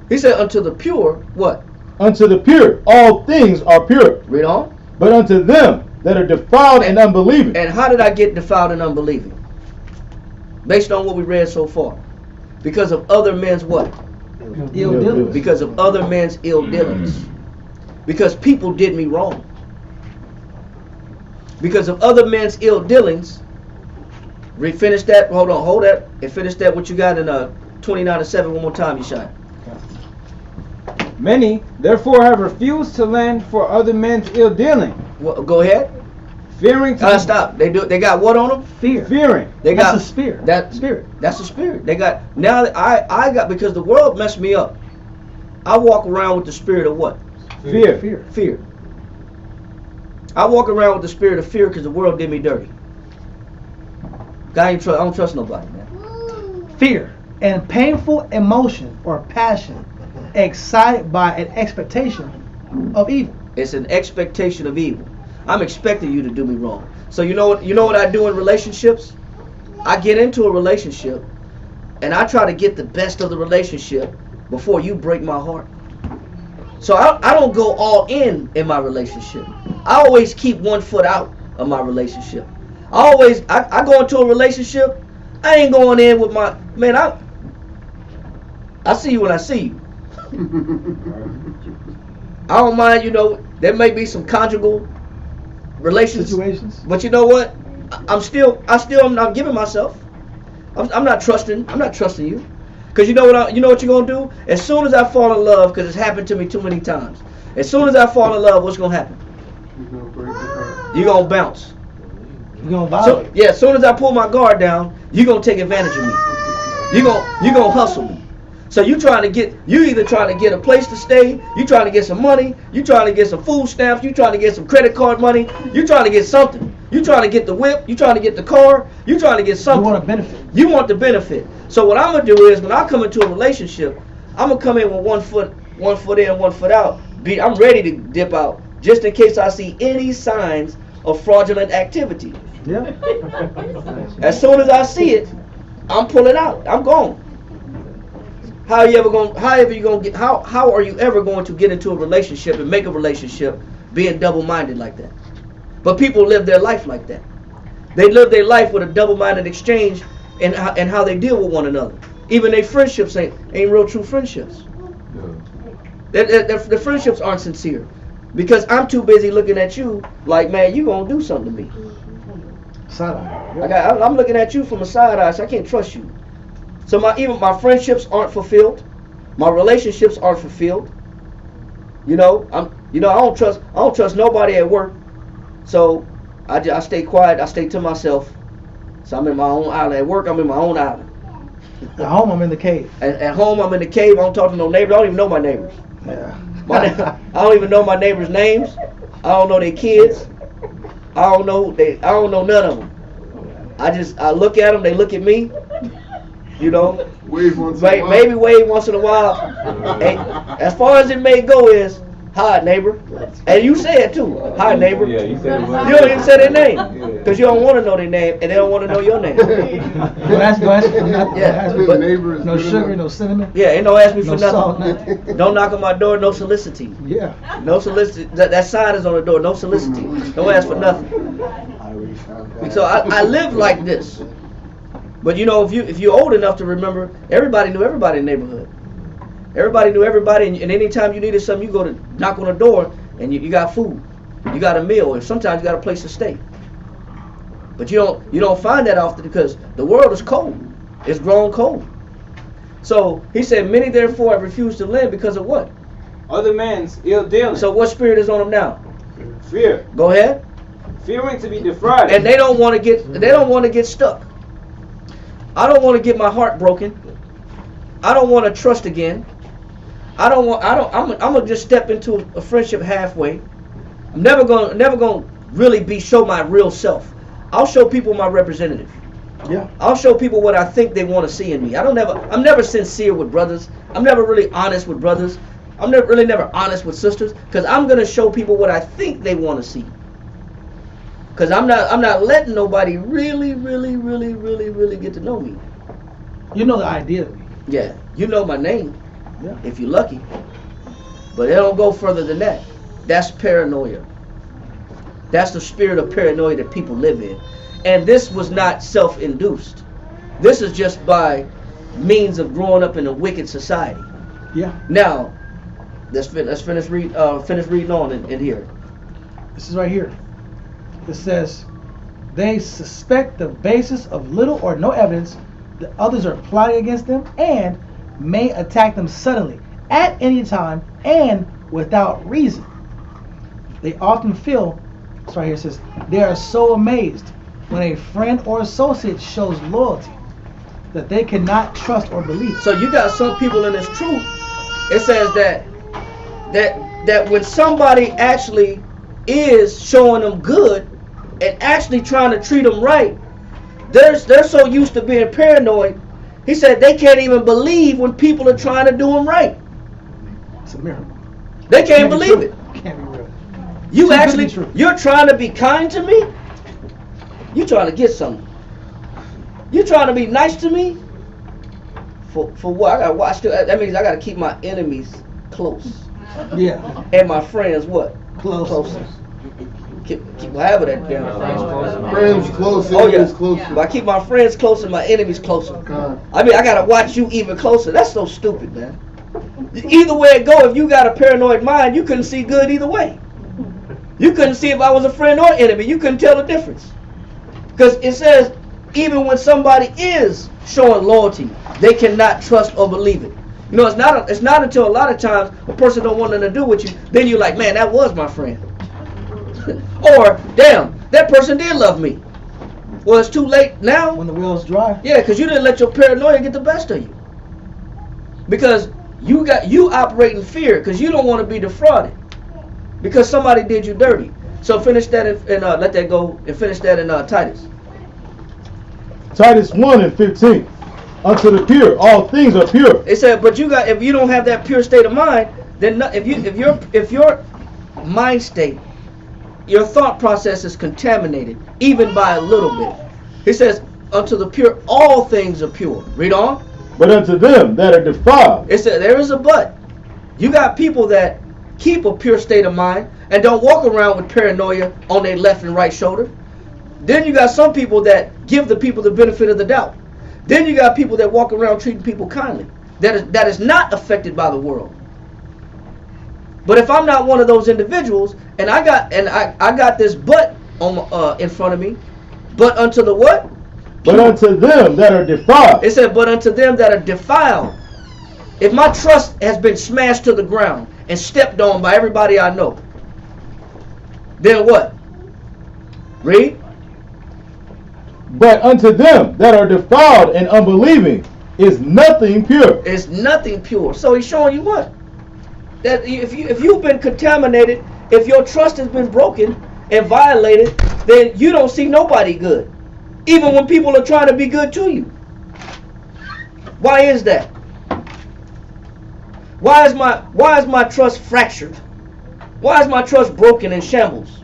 He said, unto the pure, what? Unto the pure, all things are pure. Read on. But unto them that are defiled and unbelieving. And how did I get defiled and unbelieving? Based on what we read so far. Because of other men's what? Ill dealings. Because of other men's ill dealings. Because people did me wrong. Because of other men's ill dealings. Finish that. Hold that. And finish that what you got in 29:7 one more time, Yeshai. Many, therefore, have refused to lend for other men's ill dealing. Well, go ahead. Fearing to stop. They got what on them? Fear. Fearing. That's a spirit. Spirit. That's a spirit. They got now. I got, because the world messed me up. I walk around with the spirit of what? Fear. Fear. I walk around with the spirit of fear because the world did me dirty. I don't trust nobody, man. Fear, and painful emotion or passion excited by an expectation of evil. It's an expectation of evil. I'm expecting you to do me wrong. So you know what I do in relationships? I get into a relationship and I try to get the best of the relationship before you break my heart. So I don't go all in my relationship. I always keep 1 foot out of my relationship. I go into a relationship, I ain't going in with my, man, I see you when I see you. I don't mind, there may be some conjugal relations, situations, but you know what? I'm not giving myself. I'm not trusting you, because you know what you're gonna do? As soon as I fall in love, because it's happened to me too many times. As soon as I fall in love, what's gonna happen? You're gonna bounce. You're gonna violate. So, as soon as I pull my guard down, you're gonna take advantage of me. You're gonna hustle me. So you either trying to get a place to stay, you trying to get some money, you trying to get some food stamps, you trying to get some credit card money, you trying to get something. You trying to get the whip, you trying to get the car, you trying to get something. You want a benefit. You want the benefit. So what I'm gonna do is, when I come into a relationship, I'm gonna come in with 1 foot in, 1 foot out. I'm ready to dip out, just in case I see any signs of fraudulent activity. Yeah. As soon as I see it, I'm pulling out. I'm gone. How are you ever going to get into a relationship and make a relationship being double-minded like that? But people live their life like that. They live their life with a double-minded exchange and how they deal with one another. Even their friendships ain't real true friendships. The friendships aren't sincere, because I'm too busy looking at you like, man, you gonna do something to me. Side eye. I'm looking at you from a side eye, so I can't trust you. So even my friendships aren't fulfilled. My relationships aren't fulfilled. I don't trust nobody at work. So I stay quiet. I stay to myself. So I'm in my own island. At work, I'm in my own island. At home, I'm in the cave. At home, I'm in the cave. I don't talk to no neighbors. I don't even know my neighbors. Yeah. I don't even know my neighbors' names. I don't know their kids. I don't know none of them. I look at them. They look at me. Wave once in a while. Maybe wave once in a while. Hey, as far as it may go is, hi neighbor. And you say it too. Hi neighbor. Yeah, you said it. You don't even say their name, because you don't want to know their name, and they don't want to know your name. No sugar, no cinnamon. Yeah, ain't no ask me for No salt, nothing. Don't knock on my door, no soliciting. Yeah. No soliciting. That sign is on the door, no soliciting. Don't ask for nothing. So I live like this. But if you're old enough to remember, everybody knew everybody in the neighborhood. Everybody knew everybody, and anytime you needed something, you go to knock on the door, and you got food, you got a meal, and sometimes you got a place to stay. But you don't find that often, because the world is cold. It's grown cold. So he said, many therefore have refused to lend because of what? Other men's ill dealing. So what spirit is on them now? Fear. Go ahead. Fearing to be defrauded. And they don't want to get stuck. I don't want to get my heart broken. I don't want to trust again. I'm gonna just step into a friendship halfway. I'm never gonna really show my real self. I'll show people my representative. Yeah. I'll show people what I think they want to see in me. I'm never sincere with brothers. I'm never really honest with brothers. I'm never honest with sisters, because I'm gonna show people what I think they want to see. Because I'm not letting nobody really get to know me. You know the idea of me. Yeah, you know my name. Yeah. If you're lucky. But it don't go further than that. That's paranoia. That's the spirit of paranoia that people live in. And this was not self-induced. This is just by means of growing up in a wicked society. Yeah. Now, let's finish reading on in here. This is right here. It says, they suspect the basis of little or no evidence that others are plotting against them, and may attack them suddenly, at any time, and without reason. They often feel, it's right here, it says, they are so amazed when a friend or associate shows loyalty that they cannot trust or believe. So you got some people in this truth. It says that when somebody actually is showing them good and actually trying to treat them right, they're so used to being paranoid. He said they can't even believe when people are trying to do them right. It's a miracle. They can't believe it. Can't be real. You actually, you're trying to be kind to me? You trying to get something? You trying to be nice to me? For what? I gotta watch. That means I gotta keep my enemies close. Yeah. And my friends what? Closer. Keep however that damn Friends close, oh yeah. enemies closer. But I keep my friends closer and my enemies closer. I mean, I gotta watch you even closer. That's so stupid, man. Either way it go, if you got a paranoid mind, you couldn't see good either way. You couldn't see if I was a friend or enemy. You couldn't tell the difference. Because it says, even when somebody is showing loyalty, they cannot trust or believe it. You know, it's not until a lot of times a person don't want nothing to do with you, then you're like, man, that was my friend. Or, damn, that person did love me. Well, it's too late now. When the wheels dry. Yeah, because you didn't let your paranoia get the best of you. Because you operate in fear because you don't want to be defrauded. Because somebody did you dirty. So finish that and let that go and finish that in Titus. Titus 1:15. Unto the pure, all things are pure. It said, but if you don't have that pure state of mind, then if your mind state, your thought process is contaminated, even by a little bit. He says, unto the pure, all things are pure. Read on. But unto them that are defiled. It said, there is a but. You got people that keep a pure state of mind and don't walk around with paranoia on their left and right shoulder. Then you got some people that give the people the benefit of the doubt. Then you got people that walk around treating people kindly. That is not affected by the world. But if I'm not one of those individuals, and I got this but on in front of me, but unto the what? But unto them that are defiled. It said, but unto them that are defiled. If my trust has been smashed to the ground and stepped on by everybody I know, then what? Read. But unto them that are defiled and unbelieving is nothing pure. It's nothing pure. So he's showing you what? That if you've been contaminated, if your trust has been broken and violated, then you don't see nobody good. Even when people are trying to be good to you. Why is that? Why is my trust fractured? Why is my trust broken in shambles?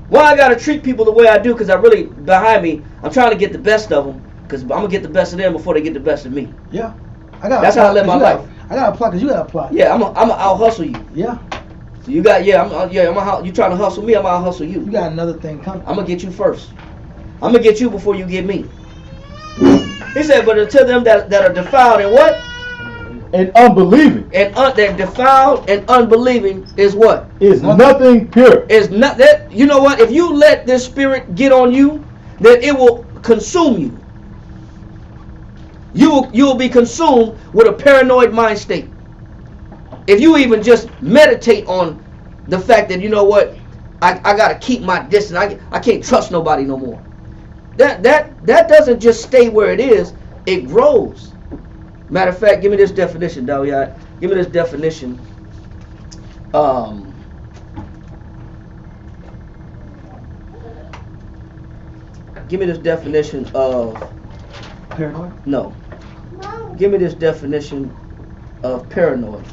Why I gotta treat people the way I do? Because I really, behind me, I'm trying to get the best of them. Because I'm gonna get the best of them before they get the best of me. Yeah. That's how I live my life. I gotta apply because you gotta apply. Yeah, I'm gonna out hustle you. Yeah. So you got you trying to hustle me, I'm gonna out hustle you. You got another thing coming. I'm gonna get you first. I'm gonna get you before you get me. He said, but unto them that are defiled and what? And unbelieving. And they're defiled and unbelieving is what? Is nothing pure. Is not that. You know what? If you let this spirit get on you, then it will consume you. You will be consumed with a paranoid mind state. If you even just meditate on the fact that, you know what, I gotta keep my distance. I can't trust nobody no more. That doesn't just stay where it is. It grows. Matter of fact, give me this definition, Dawiyat. Give me this definition. Give me this definition of paranoid. No. Give me this definition of paranoid.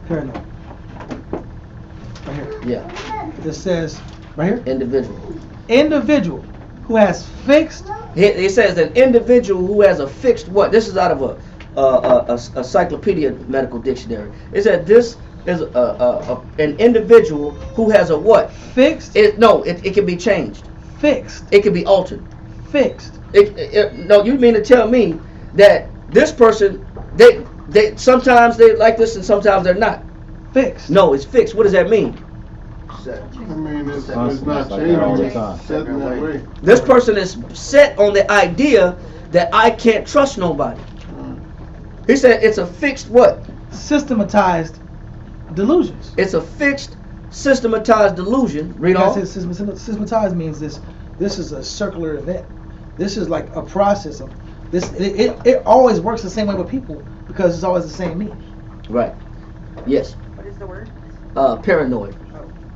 Paranoid. Right here. Yeah. It says right here. Individual. Individual who has fixed. It says an individual who has a fixed what? This is out of a encyclopedia medical dictionary. It said this is an individual who has a what? Fixed. It can be changed. Fixed. It can be altered. Fixed. No, you mean to tell me that this person, they sometimes they're like this and sometimes they're not? Fixed. No, it's fixed. What does that mean? I mean, it's not changing. It's set in that way. This person is set on the idea that I can't trust nobody. He said it's a fixed what? Systematized delusions. It's a fixed, systematized delusion. Read on. Systematized means this is a circular event. This is like a process of this. It always works the same way with people because it's always the same me. Right. Yes. What is the word? Paranoid.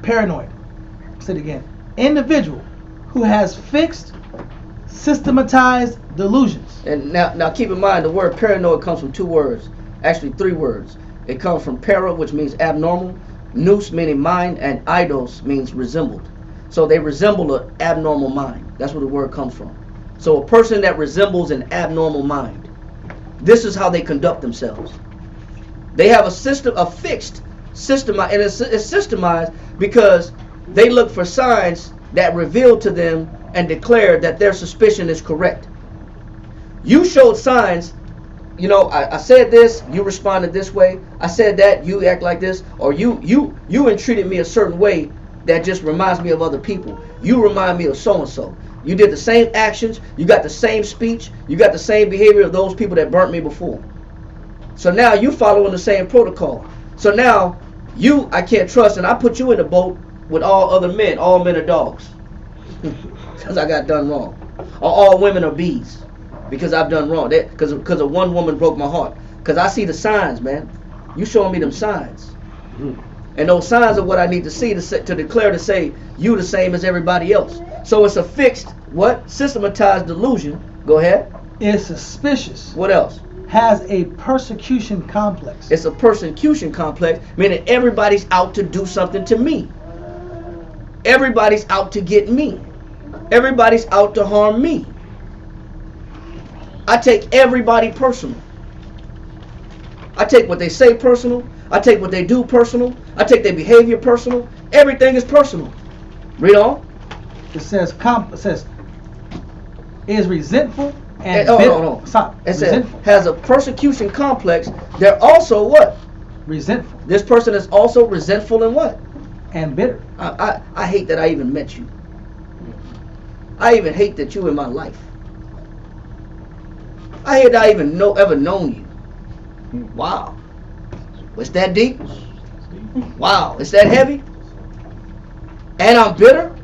paranoid. Say it again. Individual who has fixed, systematized delusions. And now keep in mind the word paranoid comes from two words, actually three words. It comes from para, which means abnormal, nous meaning mind, and eidos means resembled. So they resemble an abnormal mind. That's where the word comes from. So a person that resembles an abnormal mind, this is how they conduct themselves. They have a system, a fixed system, and it's systemized because they look for signs that reveal to them and declare that their suspicion is correct. You showed signs, you know, I said this, you responded this way. I said that, you act like this, or you entreated me a certain way that just reminds me of other people. You remind me of so-and-so. You did the same actions, you got the same speech, you got the same behavior of those people that burnt me before. So now you following the same protocol. So now you, I can't trust, and I put you in the boat with all other men. All men are dogs because I got done wrong. Or all women are bees because I've done wrong. Because of one woman broke my heart. Because I see the signs, man. You showing me them signs. And those signs are what I need to see to declare to say you the same as everybody else. So it's a fixed, what? Systematized delusion. Go ahead. Is suspicious. What else? Has a persecution complex. It's a persecution complex, meaning everybody's out to do something to me. Everybody's out to get me. Everybody's out to harm me. I take everybody personal. I take what they say personal. I take what they do personal. I take their behavior personal. Everything is personal. Read on. It says is resentful and no. Stop. It says has a persecution complex. They're also what? Resentful. This person is also resentful and what? And bitter. I hate that I even met you. I even hate that you in my life. I hate that I even ever known you. Wow. Was that deep? Wow. Is that heavy? And I'm bitter?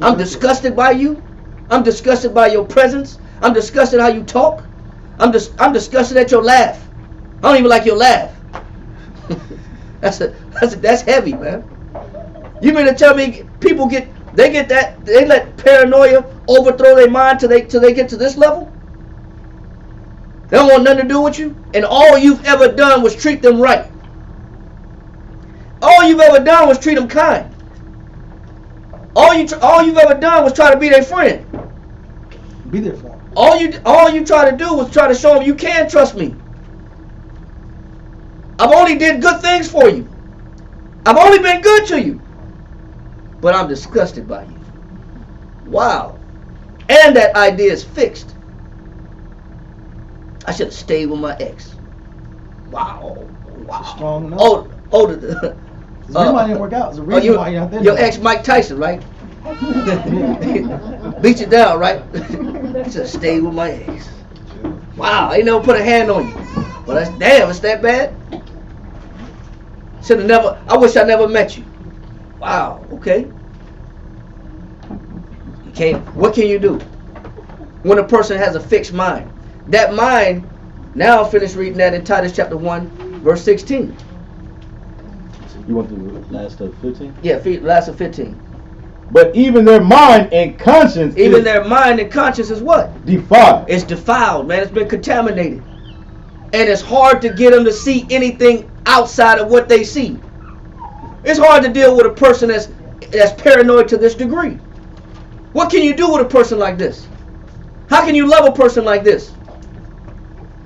I'm disgusted by you. I'm disgusted by your presence. I'm disgusted how you talk. I'm disgusted at your laugh. I don't even like your laugh. That's heavy, man. You mean to tell me people they let paranoia overthrow their mind till they get to this level? They don't want nothing to do with you, and all you've ever done was treat them right. All you've ever done was treat them kind. All you've ever done was try to be their friend. Be there for them. All you try to do was try to show them you can trust me. I've only did good things for you. I've only been good to you. But I'm disgusted by you. Wow. And that idea is fixed. I should have stayed with my ex. Wow. Strong enough. The reason why it didn't work out. There's a reason why you're not there. Your ex Mike Tyson, right? Beat you down, right? Should have stayed with my ex. Wow, he never put a hand on you. Well, it's that bad? I wish I never met you. Wow, okay. What can you do? When a person has a fixed mind. That mind, now I'll finish reading that in Titus chapter 1, verse 16. You want the last of 15? Yeah, last of 15. But even their mind and conscience their mind and conscience is what? Defiled. It's defiled, man. It's been contaminated. And it's hard to get them to see anything outside of what they see. It's hard to deal with a person that's paranoid to this degree. What can you do with a person like this? How can you love a person like this?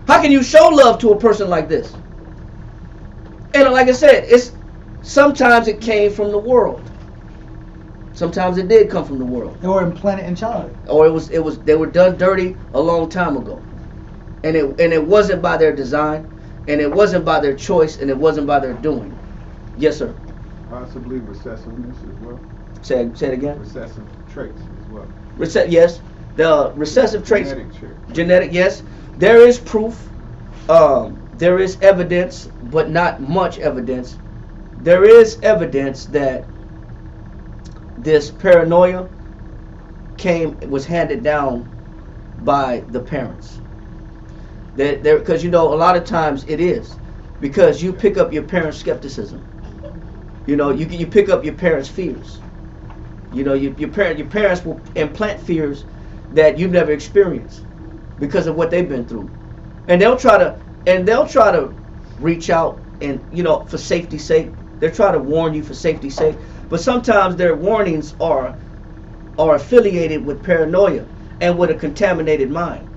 How can you show love to a person like this? And like I said, sometimes it came from the world. Sometimes it did come from the world. They were implanted in childhood. Or they were done dirty a long time ago. And it wasn't by their design, and it wasn't by their choice, and it wasn't by their doing. Yes, sir. Possibly recessiveness as well. Say it again. Recessive traits as well. Yes. The recessive traits. Genetic. Yes. There is proof. There is evidence, but not much evidence. There is evidence that this paranoia was handed down by the parents. Because a lot of times it is because you pick up your parents' skepticism. You know, you pick up your parents' fears. You know, your parents will implant fears that you've never experienced because of what they've been through, and they'll try to reach out and, you know, for safety's sake. They'll try to warn you for safety's sake, but sometimes their warnings are affiliated with paranoia and with a contaminated mind.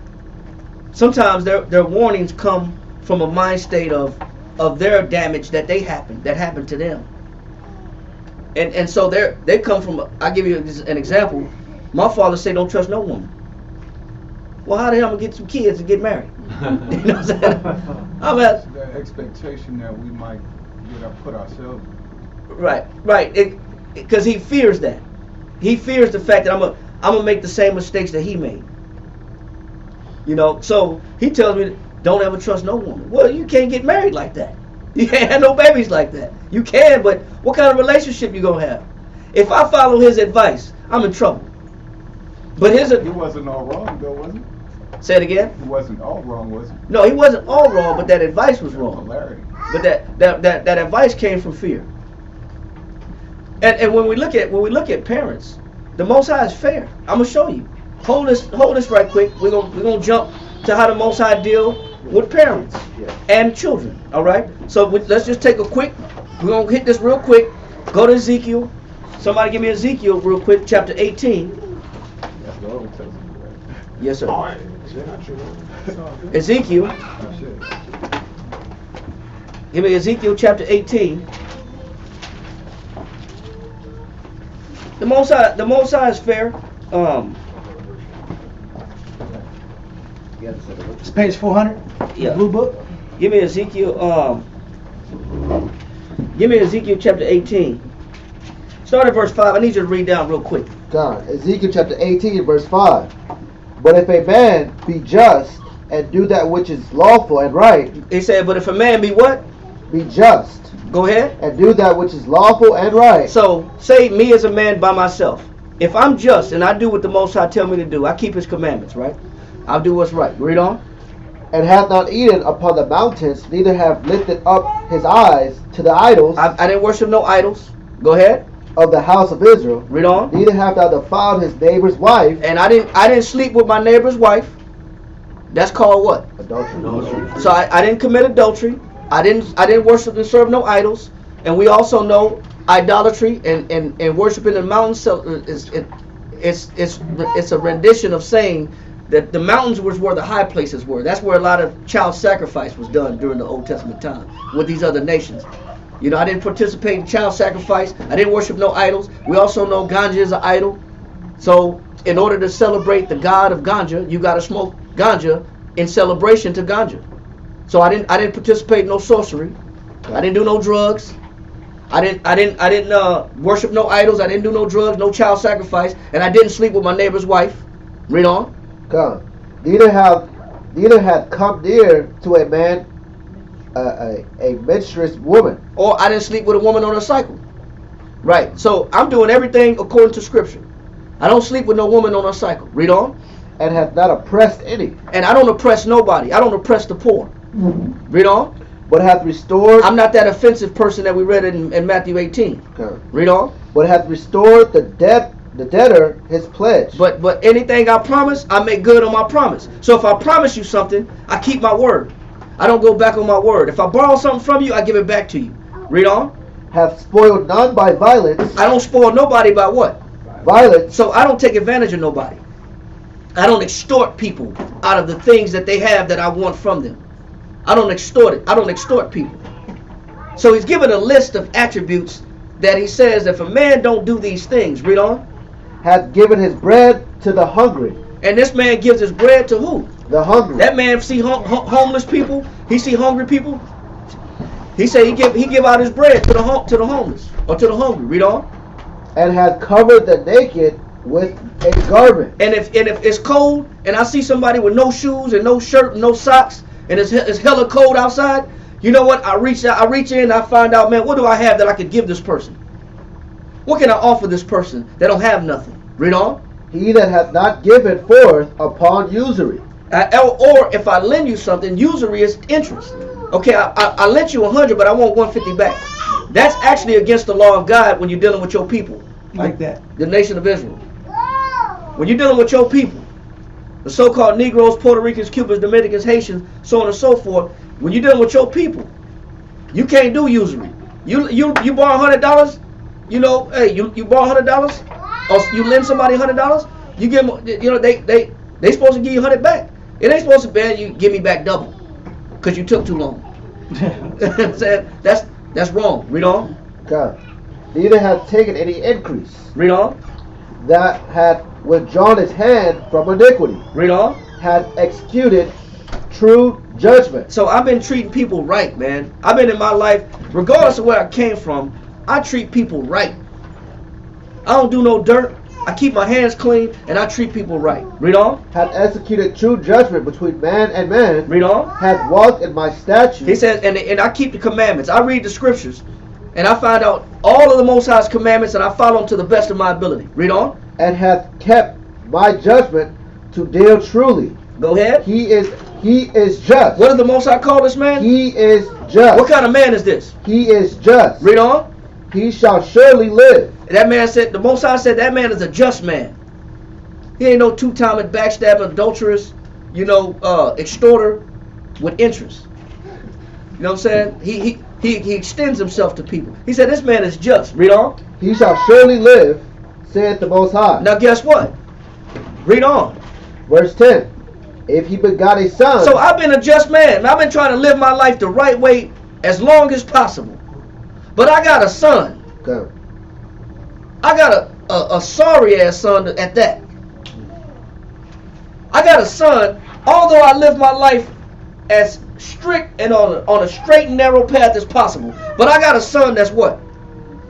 Sometimes their warnings come from a mind state of their damage that happened to them. And so they come from, I'll give you an example. My father said, don't trust no woman. Well, how the hell am I going to get some kids and get married? You know what I'm saying? The expectation that we might put ourselves in. Right. Because he fears that. He fears the fact that I'm gonna make the same mistakes that he made. You know, so he tells me, don't ever trust no woman. Well, you can't get married like that. You can't have no babies like that. You can, but what kind of relationship you gonna have? If I follow his advice, I'm in trouble. But he wasn't all wrong though, was he? Say it again? He wasn't all wrong, was he? No, he wasn't all wrong, but that advice was wrong. Polarity. But that advice came from fear. And when we look at parents, the Most High is fair. I'm gonna show you. Hold this right quick. We're gonna jump to how the Most High deal with parents and children. All right. So let's just take a quick. We're gonna hit this real quick. Go to Ezekiel. Somebody give me Ezekiel real quick, chapter 18. That's the Old Testament, right? Yes, sir. Ezekiel. Give me Ezekiel chapter 18. The Most High is fair. It's page 400. Yeah. Blue book. Give me Ezekiel. Give me Ezekiel chapter 18. Start at verse 5. I need you to read down real quick. God, Ezekiel chapter 18, verse 5. But if a man be just and do that which is lawful and right. He said, but if a man be what? Be just. Go ahead. And do that which is lawful and right. So, say me as a man by myself. If I'm just and I do what the Most High tell me to do, I keep His commandments, right? I'll do what's right. Read on. And hath not eaten upon the mountains, neither have lifted up his eyes to the idols. I didn't worship no idols. Go ahead. Of the house of Israel. Read on. Neither have thou defiled his neighbor's wife. And I didn't sleep with my neighbor's wife. That's called what? Adultery. So I didn't commit adultery. I didn't worship and serve no idols. And we also know idolatry and worshiping the mountains it's a rendition of saying that the mountains was where the high places were. That's where a lot of child sacrifice was done during the Old Testament time with these other nations. You know, I didn't participate in child sacrifice. I didn't worship no idols. We also know ganja is an idol. So in order to celebrate the god of ganja, you got to smoke ganja in celebration to ganja. So I didn't participate in no sorcery. I didn't do no drugs. I didn't worship no idols. I didn't do no drugs, no child sacrifice, and I didn't sleep with my neighbor's wife. Read on. Come. Neither had come near to a man a menstruous woman. Or I didn't sleep with a woman on her cycle. Right. So I'm doing everything according to Scripture. I don't sleep with no woman on her cycle. Read on. And hath not oppressed any. And I don't oppress nobody. I don't oppress the poor. Read on. But hath restored. I'm not that offensive person that we read in Matthew 18. Okay. Read on. But hath restored the debtor his pledge. But anything I promise, I make good on my promise. So if I promise you something, I keep my word. I don't go back on my word. If I borrow something from you, I give it back to you. Read on. Hath spoiled none by violence. I don't spoil nobody by what? Violence. So I don't take advantage of nobody. I don't extort people out of the things that they have that I want from them. I don't extort it. I don't extort people. So he's given a list of attributes that he says if a man don't do these things, read on. Hath given his bread to the hungry. And this man gives his bread to who? The hungry. That man see homeless people. He see hungry people. He say he give out his bread to the homeless or to the hungry. Read on. And hath covered the naked with a garment. And if it's cold and I see somebody with no shoes and no shirt and no socks and it's hella cold outside, you know what? I reach in and I find out, man, what do I have that I could give this person? What can I offer this person that don't have nothing? Read on. He that hath not given forth upon usury. Or if I lend you something, usury is interest. Okay, I lent you 100, but I want 150 back. That's actually against the law of God when you're dealing with your people. Like that. The nation of Israel. When you're dealing with your people, the so-called Negroes, Puerto Ricans, Cubans, Dominicans, Haitians, so on and so forth, when you're dealing with your people, you can't do usury. You borrow $100, you know, hey, you borrow $100, or you lend somebody $100, you give them, you know, they supposed to give you 100 back. It ain't supposed to be you give me back double, because you took too long. That's wrong. Read on. God. Neither hath taken any increase. Read on. That had withdrawn his hand from iniquity. Read on. Had executed true judgment. So I've been treating people right, man. I've been in my life, regardless of where I came from, I treat people right. I don't do no dirt. I keep my hands clean and I treat people right. Read on. Hath executed true judgment between man and man. Read on. Hath walked in my statutes. He says, and I keep the commandments. I read the scriptures and I find out all of the Most High's commandments and I follow them to the best of my ability. Read on. And hath kept my judgment to deal truly. Go ahead. He is just. What does the Most High call this man? He is just. What kind of man is this? He is just. Read on. He shall surely live. That man said, the Most High said that man is a just man. He ain't no two-timing, backstabbing, adulterous, you know, extorter with interest. You know what I'm saying? He extends himself to people. He said this man is just. Read on. He shall surely live, saith the Most High. Now guess what? Read on. Verse 10. If he begot a son. So I've been a just man. I've been trying to live my life the right way as long as possible. But I got a son. Okay. I got a sorry ass son at that. I got a son, although I live my life as strict and on a straight and narrow path as possible. But I got a son that's what?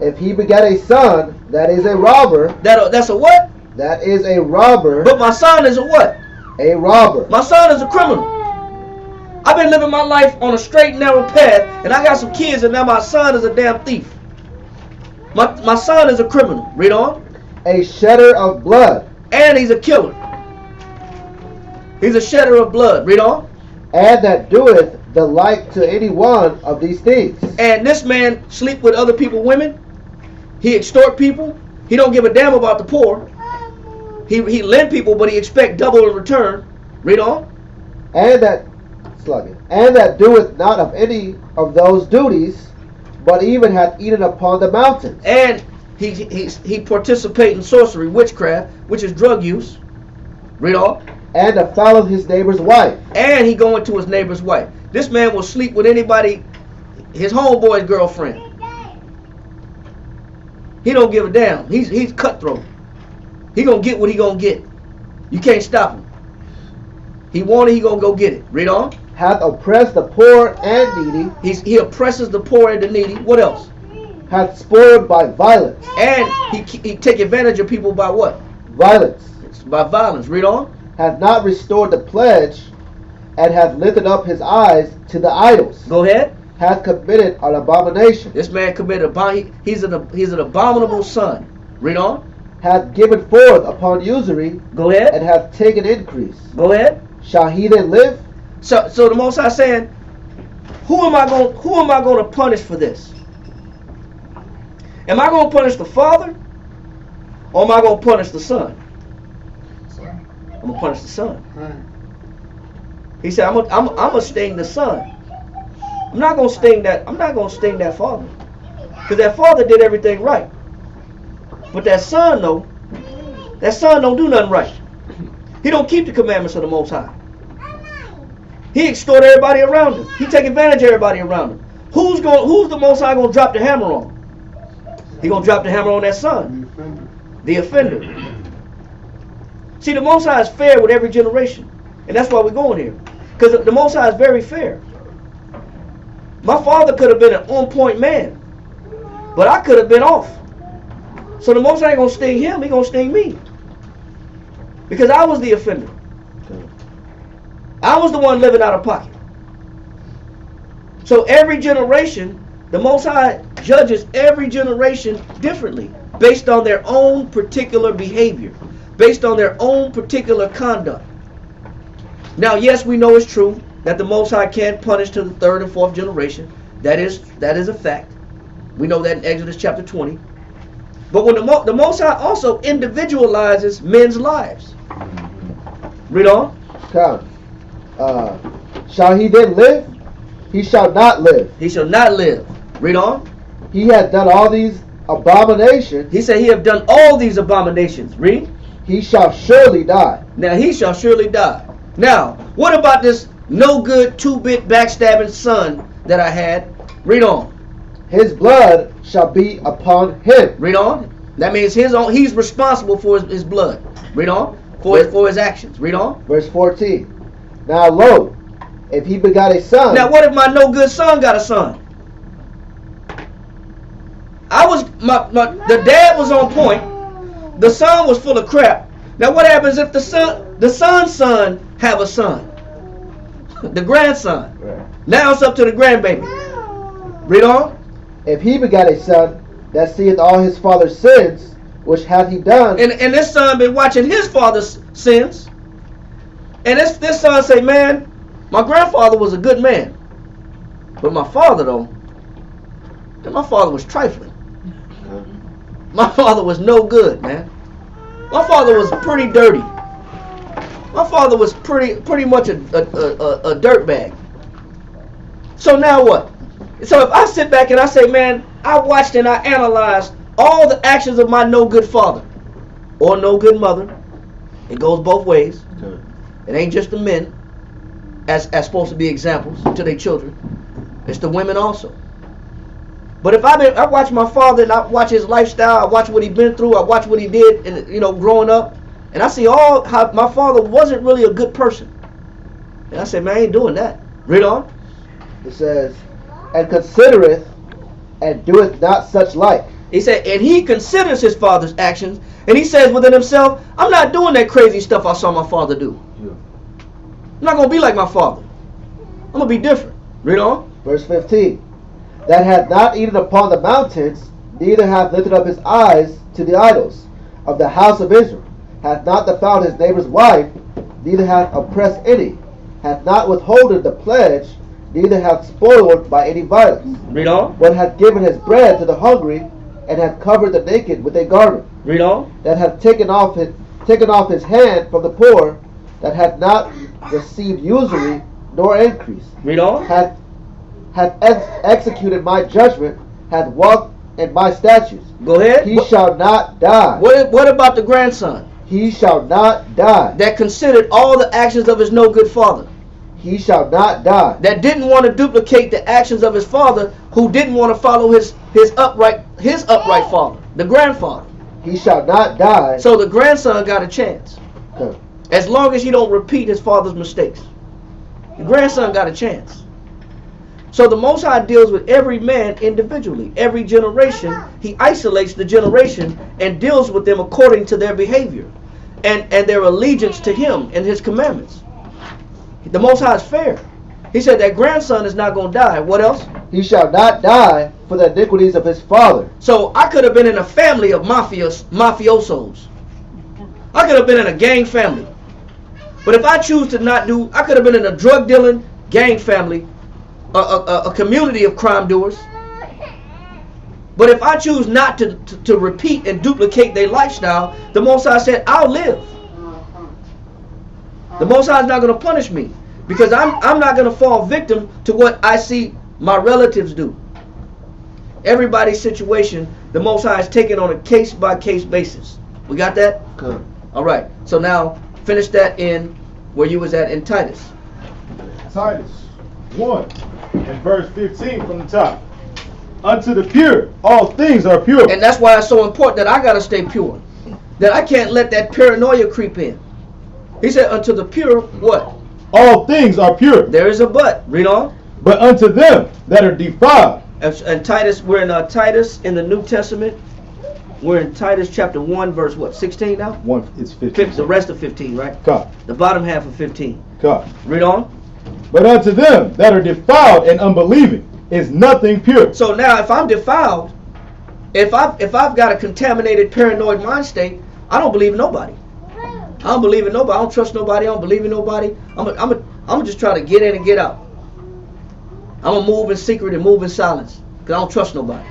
If he begat a son, that is a robber. That's a what? That is a robber. But my son is a what? A robber. My son is a criminal. I've been living my life on a straight and narrow path, and I got some kids, and now my son is a damn thief. My son is a criminal. Read on. A shedder of blood. And he's a killer. He's a shedder of blood. Read on. And that doeth the like to any one of these things. And this man sleep with other people, women. He extort people. He don't give a damn about the poor. He lend people, but he expect double in return. Read on. And that doeth not of any of those duties, but even hath eaten upon the mountains. And he participate in sorcery, witchcraft, which is drug use. Read on. And defileth his neighbor's wife. And he going to his neighbor's wife. This man will sleep with anybody, his homeboy's girlfriend. He don't give a damn. He's cutthroat. He gonna get what he gonna get. You can't stop him. He want it, he gonna go get it. Read on. Hath oppressed the poor and needy. He oppresses the poor and the needy. What else? Hath spoiled by violence. And he take advantage of people by what? Violence. It's by violence. Read on. Hath not restored the pledge, and hath lifted up his eyes to the idols. Go ahead. Hath committed an abomination. This man committed he's an abominable son. Read on. Hath given forth upon usury. Go ahead. And hath taken increase. Go ahead. Shall he then live? So the Most High saying, who am I going to punish for this? Am I going to punish the father, or am I going to punish the son? I'm gonna punish the son. He said, I'm gonna sting the son. I'm not gonna sting that father, because that father did everything right. But that son don't do nothing right. He don't keep the commandments of the Most High. He extort everybody around him. He take advantage of everybody around him. Who's the Most High gonna drop the hammer on? He gonna drop the hammer on that son, the offender. See, the Most High is fair with every generation. And that's why we're going here. Because the Most High is very fair. My father could have been an on-point man. But I could have been off. So the Most High ain't going to sting him. He's going to sting me. Because I was the offender. I was the one living out of pocket. So every generation, the Most High judges every generation differently. Based on their own particular behavior. Based on their own particular conduct. Now, yes, we know it's true that the Most High can't punish to the third and fourth generation. That is a fact. We know that in Exodus chapter 20. But when the Most High also individualizes men's lives. Read on. Come. Shall he then live? He shall not live. He shall not live. Read on. He hath done all these abominations. He said he have done all these abominations. Read. He shall surely die. Now he shall surely die. Now, what about this no good 2-bit backstabbing son that I had? Read on. His blood shall be upon him. Read on. That means he's responsible for his blood. Read on. For his actions. Read on. Verse 14. Now lo, if he begot a son. Now what if my no good son got a son? The dad was on point. The son was full of crap. Now what happens if the son's son have a son? The grandson. Right. Now it's up to the grandbaby. Read on. If he begot a son that seeth all his father's sins, which hath he done. And this son been watching his father's sins. And this son say, man, my grandfather was a good man. But my father though, my father was trifling. My father was no good, man. My father was pretty dirty. My father was pretty much a dirtbag. So now what? So if I sit back and I say, man, I watched and I analyzed all the actions of my no good father or no good mother. It goes both ways. It ain't just the men as supposed to be examples to their children. It's the women also. But if I watch my father and I watch his lifestyle, I watch what he been through, I watch what he did, and growing up, and I see how my father wasn't really a good person. And I say, man, I ain't doing that. Read on. It says, and considereth and doeth not such like. He said, and he considers his father's actions, and he says within himself, I'm not doing that crazy stuff I saw my father do. Yeah. I'm not going to be like my father. I'm going to be different. Read on. Verse 15. That hath not eaten upon the mountains, neither hath lifted up his eyes to the idols of the house of Israel, hath not defiled his neighbor's wife, neither hath oppressed any, hath not withholden the pledge, neither hath spoiled by any violence. Read on. But hath given his bread to the hungry, and hath covered the naked with a garment. Read on. That hath taken off his hand from the poor, that hath not received usury nor increase. Read on. Hath executed my judgment, hath walked in my statutes. Go ahead. He shall not die. What about the grandson? He shall not die. That considered all the actions of his no good father. He shall not die. That didn't want to duplicate the actions of his father, who didn't want to follow his upright father, the grandfather. He shall not die. So the grandson got a chance. Okay. As long as he don't repeat his father's mistakes. The grandson got a chance. So the Most High deals with every man individually. Every generation, he isolates the generation and deals with them according to their behavior and their allegiance to him and his commandments. The Most High is fair. He said that grandson is not going to die. What else? He shall not die for the iniquities of his father. So I could have been in a family of mafiosos. I could have been in a gang family. But if I choose to not do, I could have been in a drug dealing gang family, a community of crime doers. But if I choose not to repeat and duplicate their lifestyle, the Most High said, I'll live. The Most High is not going to punish me because I'm not going to fall victim to what I see my relatives do. Everybody's situation, the Most High is taken on a case-by-case basis. We got that? Good. All right. So now finish that in where you was at in Titus. Titus 1 and verse 15 from the top. Unto the pure, all things are pure. And that's why it's so important that I got to stay pure. That I can't let that paranoia creep in. He said, unto the pure, what? All things are pure. There is a but. Read on. But unto them that are defiled. And Titus, we're in Titus in the New Testament. We're in Titus chapter 1, verse what? 16 now? 1, it's 15. The rest of 15, right? God. The bottom half of 15. God. Read on. But unto them that are defiled and unbelieving is nothing pure. So now if I'm defiled, if I've got a contaminated paranoid mind state, I don't believe in nobody. I don't believe in nobody. I don't trust nobody. I don't believe in nobody. I'm just trying to get in and get out. I'm going to move in secret and move in silence because I don't trust nobody.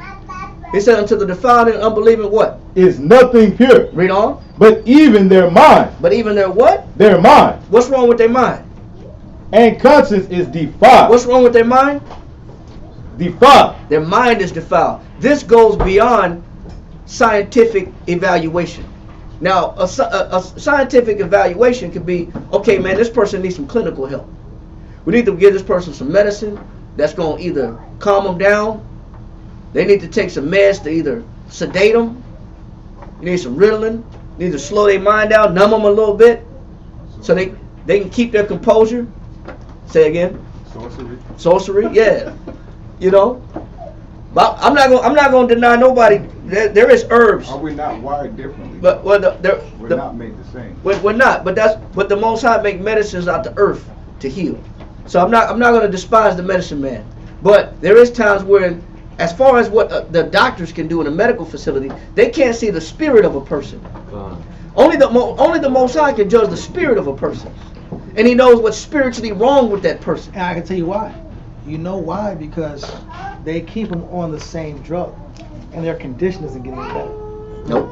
He said, unto the defiled and unbelieving what? Is nothing pure. Read on. But even their mind. But even their what? Their mind. What's wrong with their mind? And conscience is defiled. What's wrong with their mind? Defiled. Their mind is defiled. This goes beyond scientific evaluation. Now, a scientific evaluation could be, okay, man, this person needs some clinical help. We need to give this person some medicine that's going to either calm them down. They need to take some meds to either sedate them. You need some Ritalin. You need to slow their mind down, numb them a little bit, so they can keep their composure. Say again. Sorcery, yeah. You know, but I'm not going to deny nobody. There is herbs. Are we not wired differently? But we're not made the same. We're not. But the Most High make medicines out the earth to heal. So I'm not going to despise the medicine man. But there is times where, as far as what the doctors can do in a medical facility, they can't see the spirit of a person. Only the Most High can judge the spirit of a person, and He knows what's spiritually wrong with that person. And I can tell you why. You know why? Because they keep them on the same drug, and their condition isn't getting better. Nope.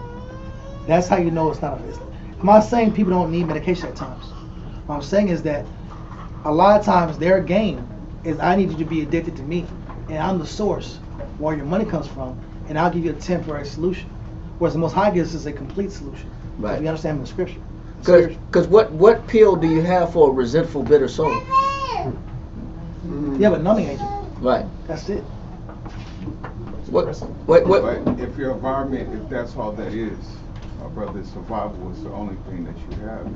That's how you know it's not a business. I'm not saying people don't need medication at times. What I'm saying is that a lot of times their game is, I need you to be addicted to me, and I'm the source where your money comes from, and I'll give you a temporary solution. Whereas the Most High gives us a complete solution. Right. So we understand in the Scripture. Because what pill do you have for a resentful, bitter soul? Yeah, but numbing agent. Right. That's it. What? But if your environment, if that's all that is, brother, survival is the only thing that you have.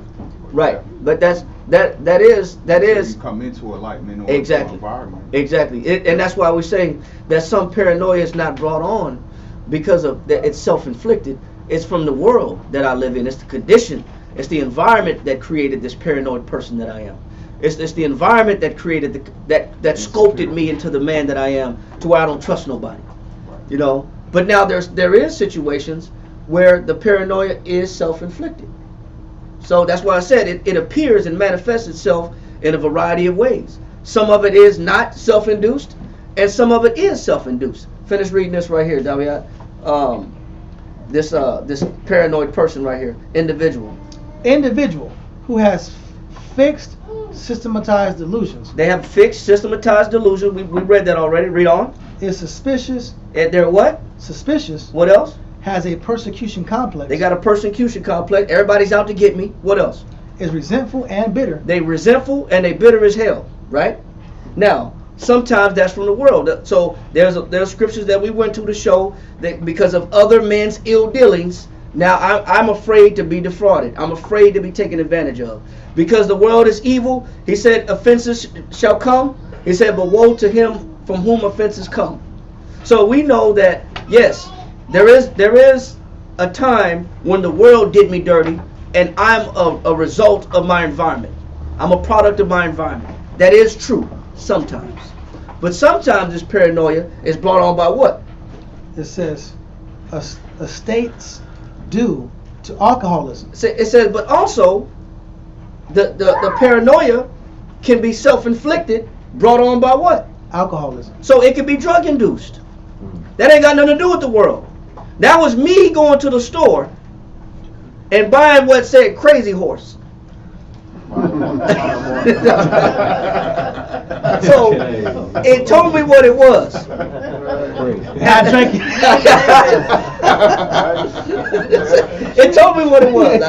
Right. But that is. You come into enlightenment or environment. Exactly. And that's why we say that some paranoia is not brought on because of that it's self-inflicted. It's from the world that I live in. It's the condition. It's the environment that created this paranoid person that I am. It's the environment that created that sculpted me into the man that I am, to where I don't trust nobody. You know. But now there is situations where the paranoia is self-inflicted. So that's why I said it appears and manifests itself in a variety of ways. Some of it is not self-induced, and some of it is self-induced. Finish reading this right here, Daviat. This paranoid person right here, individual who has fixed, systematized delusions. They have fixed, systematized delusions. We read that already. Read on. Is suspicious. And they're what? Suspicious. What else? Has a persecution complex. They got a persecution complex. Everybody's out to get me. What else? Is resentful and bitter. They resentful and they bitter as hell. Right? Now, sometimes that's from the world. So there's scriptures that we went to show that because of other men's ill dealings, now I'm afraid to be defrauded. I'm afraid to be taken advantage of. Because the world is evil, he said, offenses shall come. He said, but woe to him from whom offenses come. So we know that, yes, there is a time when the world did me dirty, and I'm a result of my environment. I'm a product of my environment. That is true sometimes. But sometimes this paranoia is brought on by what? It says, estates due to alcoholism. It says, but also, the paranoia can be self-inflicted, brought on by what? Alcoholism. So it can be drug-induced. That ain't got nothing to do with the world. That was me going to the store and buying what said Crazy Horse. So it told me what it was. I drank it. It told me what it was.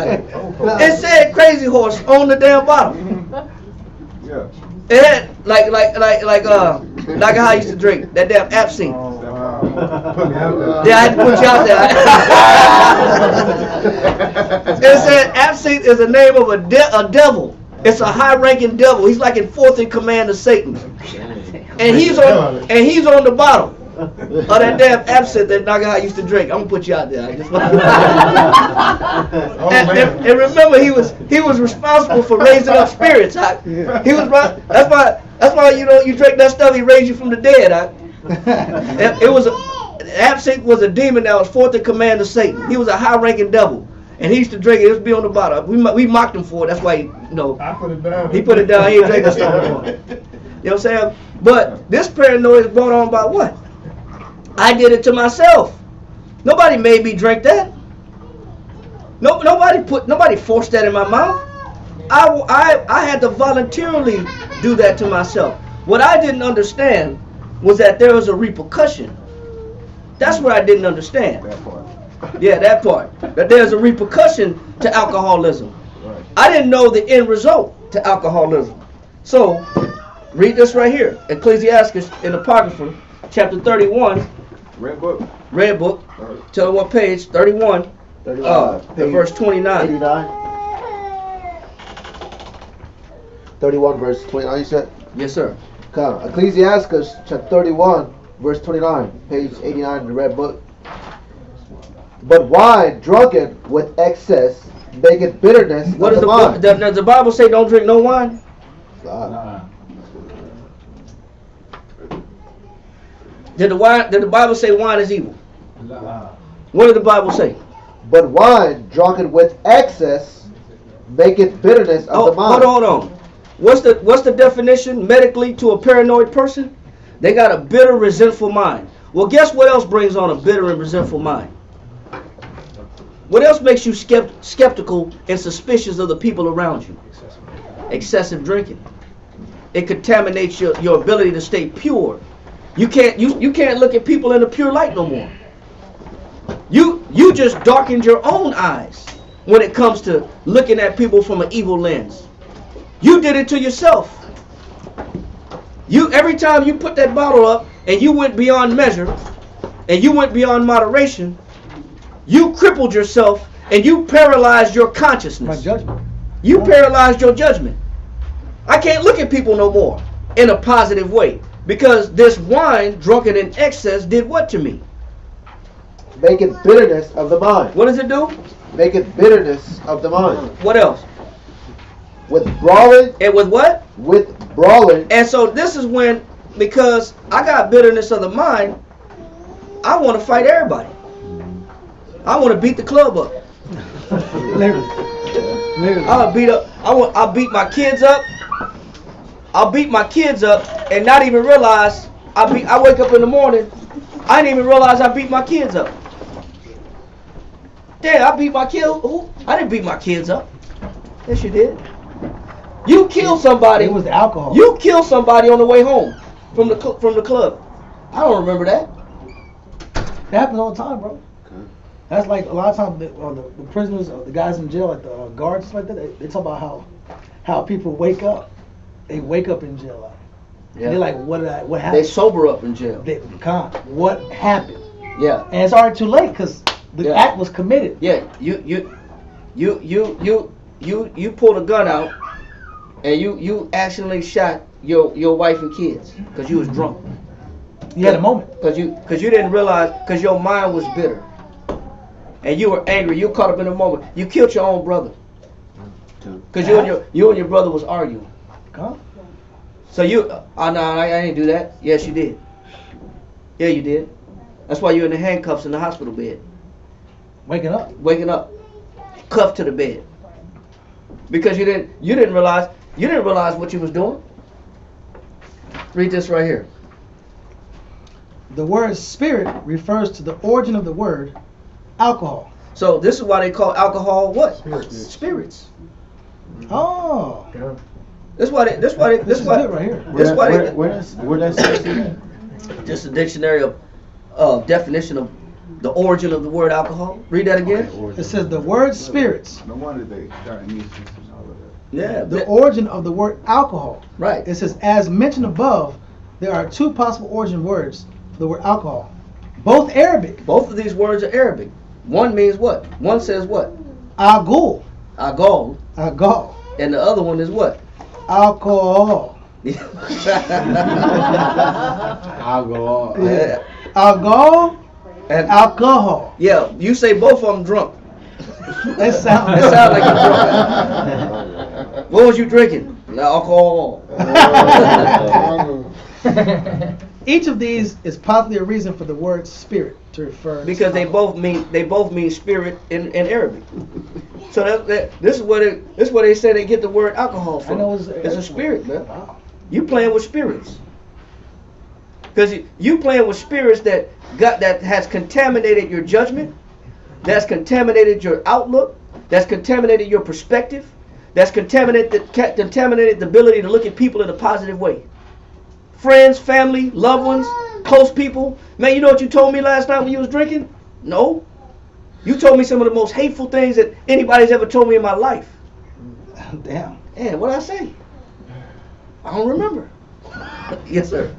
It said Crazy Horse on the damn bottom. Yeah. It had like how I used to drink that damn absinthe. Yeah, I had to put you out there. It said absinthe is the name of a devil. It's a high-ranking devil. He's like in fourth in command of Satan, and he's on the bottom of that damn absinthe that Naga used to drink. I'm gonna put you out there. And remember, he was responsible for raising up spirits. He was right. That's why you drink that stuff. He raised you from the dead. Absinthe was a demon that was fourth in command of Satan. He was a high-ranking devil, and he used to drink it. It would be on the bottom. We mocked him for it. That's why I put it down. He put it down. He didn't drink that stuff anymore. You know what I'm saying? But this paranoia is brought on by what? I did it to myself. Nobody made me drink that. No, nobody forced that in my mouth. I had to voluntarily do that to myself. What I didn't understand was that there was a repercussion. That's what I didn't understand. That part. Yeah, that part. That there's a repercussion to alcoholism. Right. I didn't know the end result to alcoholism. So, read this right here. Ecclesiastes in Apocrypha, chapter 31. Red book. Red book. Tell me what page. 31. 35. Page Verse 29. 89. 31 verse 29 you said? Yes, sir. Come. Ecclesiastes chapter 31 verse 29. Page 89 in the red book. But wine drunken with excess maketh bitterness What of does the mind. does the Bible say don't drink no wine? Did the Bible say wine is evil? What did the Bible say? But wine drunken with excess maketh bitterness of the mind. Hold on. What's the definition medically to a paranoid person? They got a bitter, resentful mind. Well, guess what else brings on a bitter and resentful mind? What else makes you skeptical and suspicious of the people around you? Excessive drinking. It contaminates your ability to stay pure. You can't look at people in a pure light no more. You just darkened your own eyes when it comes to looking at people from an evil lens. You did it to yourself. Every time you put that bottle up and you went beyond measure and you went beyond moderation, you crippled yourself and you paralyzed your consciousness. My judgment. You paralyzed your judgment. I can't look at people no more in a positive way because this wine drunken in excess did what to me? Maketh bitterness of the mind. What does it do? Maketh bitterness of the mind. What else? With brawling. And with what? With brawling. And so this is when, because I got bitterness of the mind, I want to fight everybody. I want to beat the club up. Literally. I'll beat my kids up. I'll beat my kids up and not even realize I wake up in the morning, I didn't even realize I beat my kids up. Damn, I beat my kids. Who? I didn't beat my kids up. Yes, you did. You killed somebody. It was the alcohol. You killed somebody on the way home from the club. I don't remember that. That happens all the time, bro. That's like a lot of times the prisoners, the guys in jail, like the guards, like that. They talk about how people wake up. They wake up in jail. Yeah. They're like, what happened? They sober up in jail. What happened? Yeah. And it's already too late because the act was committed. Yeah. You pulled a gun out and you accidentally shot your wife and kids because you was drunk. You had a moment. Because you didn't realize, because your mind was bitter. And you were angry. You caught up in a moment. You killed your own brother. Because you and your brother was arguing. Huh? So no, I didn't do that. Yes, you did. Yeah, you did. That's why you're in the handcuffs in the hospital bed. Waking up. Cuffed to the bed. Because you didn't realize what you was doing. Read this right here. The word spirit refers to the origin of the word alcohol. So this is why they call alcohol what? Spirits. Oh. Yeah. This why This is it right here. Where that says Just a dictionary of definition of the origin of the word alcohol. Read that again. It says the word spirits. No wonder they Chinese and all of that. Yeah. The origin of the word alcohol. Right. It says, as mentioned above, there are two possible origin words for the word alcohol. Both Arabic. Both of these words are Arabic. One means what? One says what? Agul. Agol. Agol. And the other one is what? Alcohol. Alcohol. Yeah. Alcohol And alcohol. yeah, you say both of them drunk. That sounds like you're drunk. What was you drinking? Alcohol. Each of these is possibly a reason for the word spirit to refer Because to they both mean spirit in Arabic. So this is where they say they get the word alcohol from. I know it's a spirit, man. Wow. You playing with spirits. Because you playing with spirits that that has contaminated your judgment, that's contaminated your outlook, that's contaminated your perspective, that's contaminated the ability to look at people in a positive way. Friends, family, loved ones, close people. Man, you know what you told me last night when you was drinking? No. You told me some of the most hateful things that anybody's ever told me in my life. Damn. Man, what did I say? I don't remember. Yes, sir.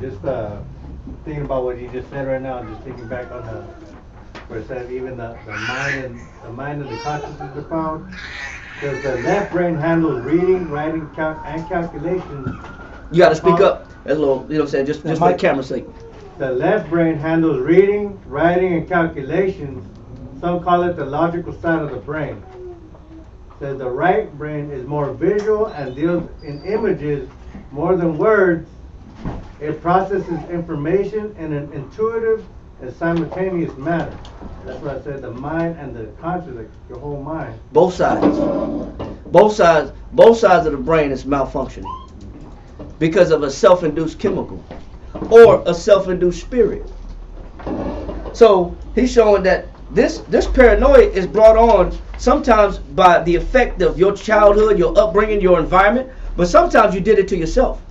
Just thinking about what you just said right now, just thinking back on where it says even the mind and the consciousness are found. Because the left brain handles reading, writing, and calculations. You got to speak up. That's a little, you know what I'm saying, just for the camera's sake. The left brain handles reading, writing, and calculations. Some call it the logical side of the brain. Says the right brain is more visual and deals in images more than words. It processes information in an intuitive and simultaneous manner. That's what I said, the mind and the consciousness, your whole mind. Both sides. Both sides of the brain is malfunctioning because of a self-induced chemical or a self-induced spirit. So he's showing that this paranoia is brought on sometimes by the effect of your childhood, your upbringing, your environment, but sometimes you did it to yourself.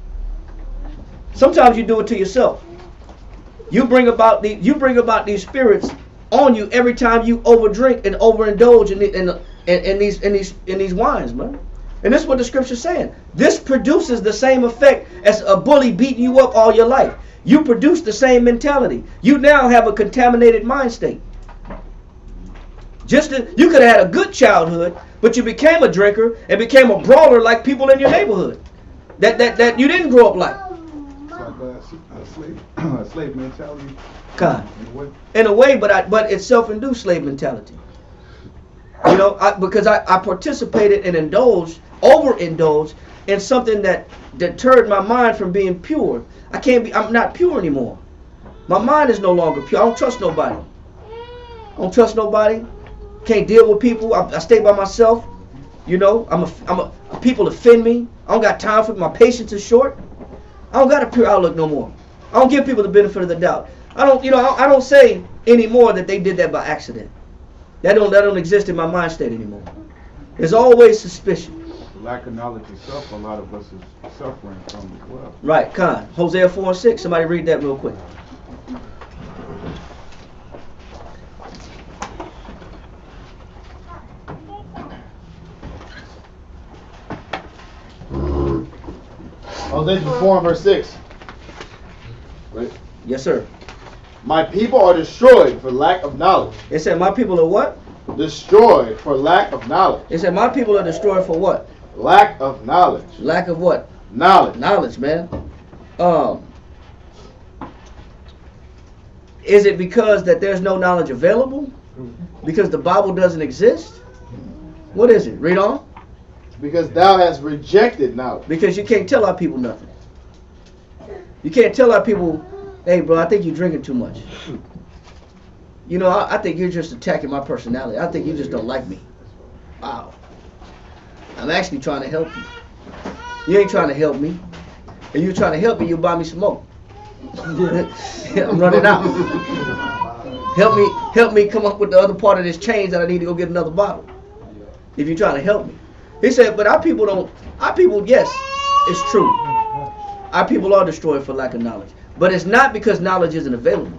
Sometimes you do it to yourself. You bring about these spirits on you every time you overdrink and overindulge in these wines, man. And this is what the scripture's saying. This produces the same effect as a bully beating you up all your life. You produce the same mentality. You now have a contaminated mind state. You could have had a good childhood, but you became a drinker and became a brawler like people in your neighborhood that you didn't grow up like. A slave mentality. God. In a way, but it's self-induced slave mentality. You know, because I participated and overindulged in something that deterred my mind from being pure. I'm not pure anymore. My mind is no longer pure. I don't trust nobody. Can't deal with people. I stay by myself. You know, people offend me. I don't got time for it. My patience is short. I don't got a pure outlook no more. I don't give people the benefit of the doubt. I don't say anymore that they did that by accident. That don't exist in my mind state anymore. There's always suspicion. The lack of knowledge itself, a lot of us is suffering from as well. Right, Con. Hosea 4:6. Somebody read that real quick. Hosea 4 verse 6. Right? Yes, sir. My people are destroyed for lack of knowledge. It said my people are what? Destroyed for lack of knowledge. It said my people are destroyed for what? Lack of knowledge. Lack of what? Knowledge. Knowledge, man. Is it because that there's no knowledge available? Because the Bible doesn't exist? What is it? Read on. Because thou hast rejected knowledge. Because you can't tell our people nothing. You can't tell our people, hey, bro, I think you're drinking too much. You know, I think you're just attacking my personality. I think you just don't like me. Wow. I'm actually trying to help you. You ain't trying to help me. If you're trying to help me, you'll buy me some more. I'm running out. Help me come up with the other part of this change that I need to go get another bottle. If you're trying to help me. He said, but our people, yes, it's true. Our people are destroyed for lack of knowledge. But it's not because knowledge isn't available.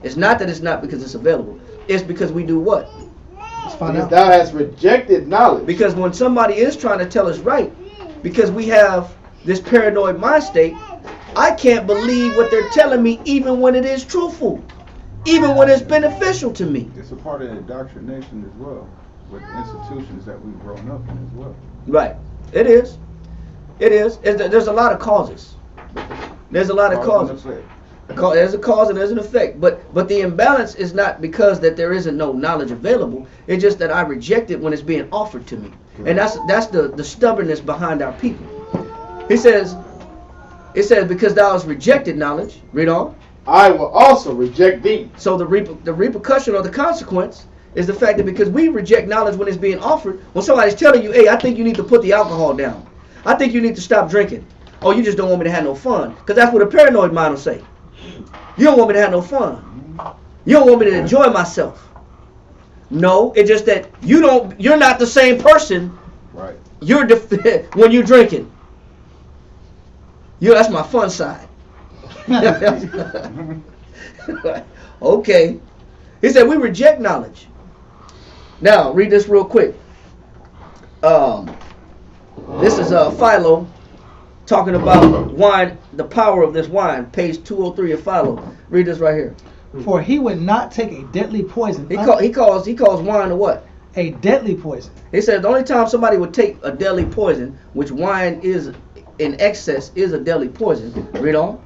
It's not that it's not because it's available. It's because we do what? Because thou hast rejected knowledge. Because when somebody is trying to tell us right, because we have this paranoid mind state, I can't believe what they're telling me even when it is truthful. Even when it's beneficial to me. It's a part of indoctrination as well, with institutions that we've grown up in as well. Right. It is. There's a lot of causes. There's a lot of causes. There's a cause and there's an effect. But the imbalance is not because that there isn't no knowledge available. It's just that I reject it when it's being offered to me. And that's the stubbornness behind our people. It says because thou hast rejected knowledge. Read on. I will also reject thee. So the repercussion or the consequence is the fact that because we reject knowledge when it's being offered, when somebody's telling you, hey, I think you need to put the alcohol down. I think you need to stop drinking. Oh, you just don't want me to have no fun. Because that's what a paranoid mind will say. You don't want me to have no fun. You don't want me to enjoy myself. No, it's just that you're not the same person. Right. When you're drinking. That's my fun side. Okay. He said we reject knowledge. Now, read this real quick. This is Philo talking about wine, the power of this wine, page 203 of Philo. Read this right here. For he would not take a deadly poison. He calls wine a what? A deadly poison. He said the only time somebody would take a deadly poison, which wine is in excess, is a deadly poison. Read on.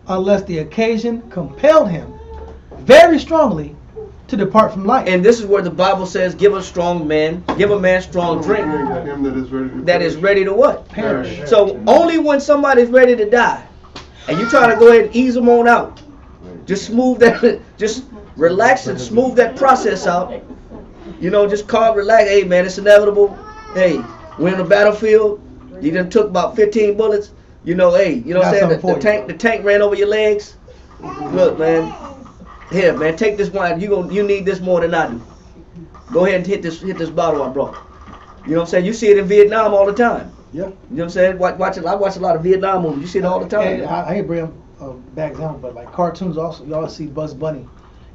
Unless the occasion compelled him very strongly to depart from life. And this is where the Bible says, give a man strong drink. Him that is ready to what? Perish. So only when somebody's ready to die, and you try to go ahead and ease them on out, just relax and smooth that process out. Just calm, relax. Hey man, it's inevitable. Hey, we're in the battlefield. You done took about 15 bullets. Hey, what I'm saying? The tank ran over your legs. Look, man. Here, man, take this wine. You need this more than I do. Go ahead and hit this bottle I brought. You know what I'm saying? You see it in Vietnam all the time. Yeah. You know what I'm saying? I watch a lot of Vietnam movies. You see it all the time. I hate bring a bad example, but like cartoons also, you always see Bugs Bunny.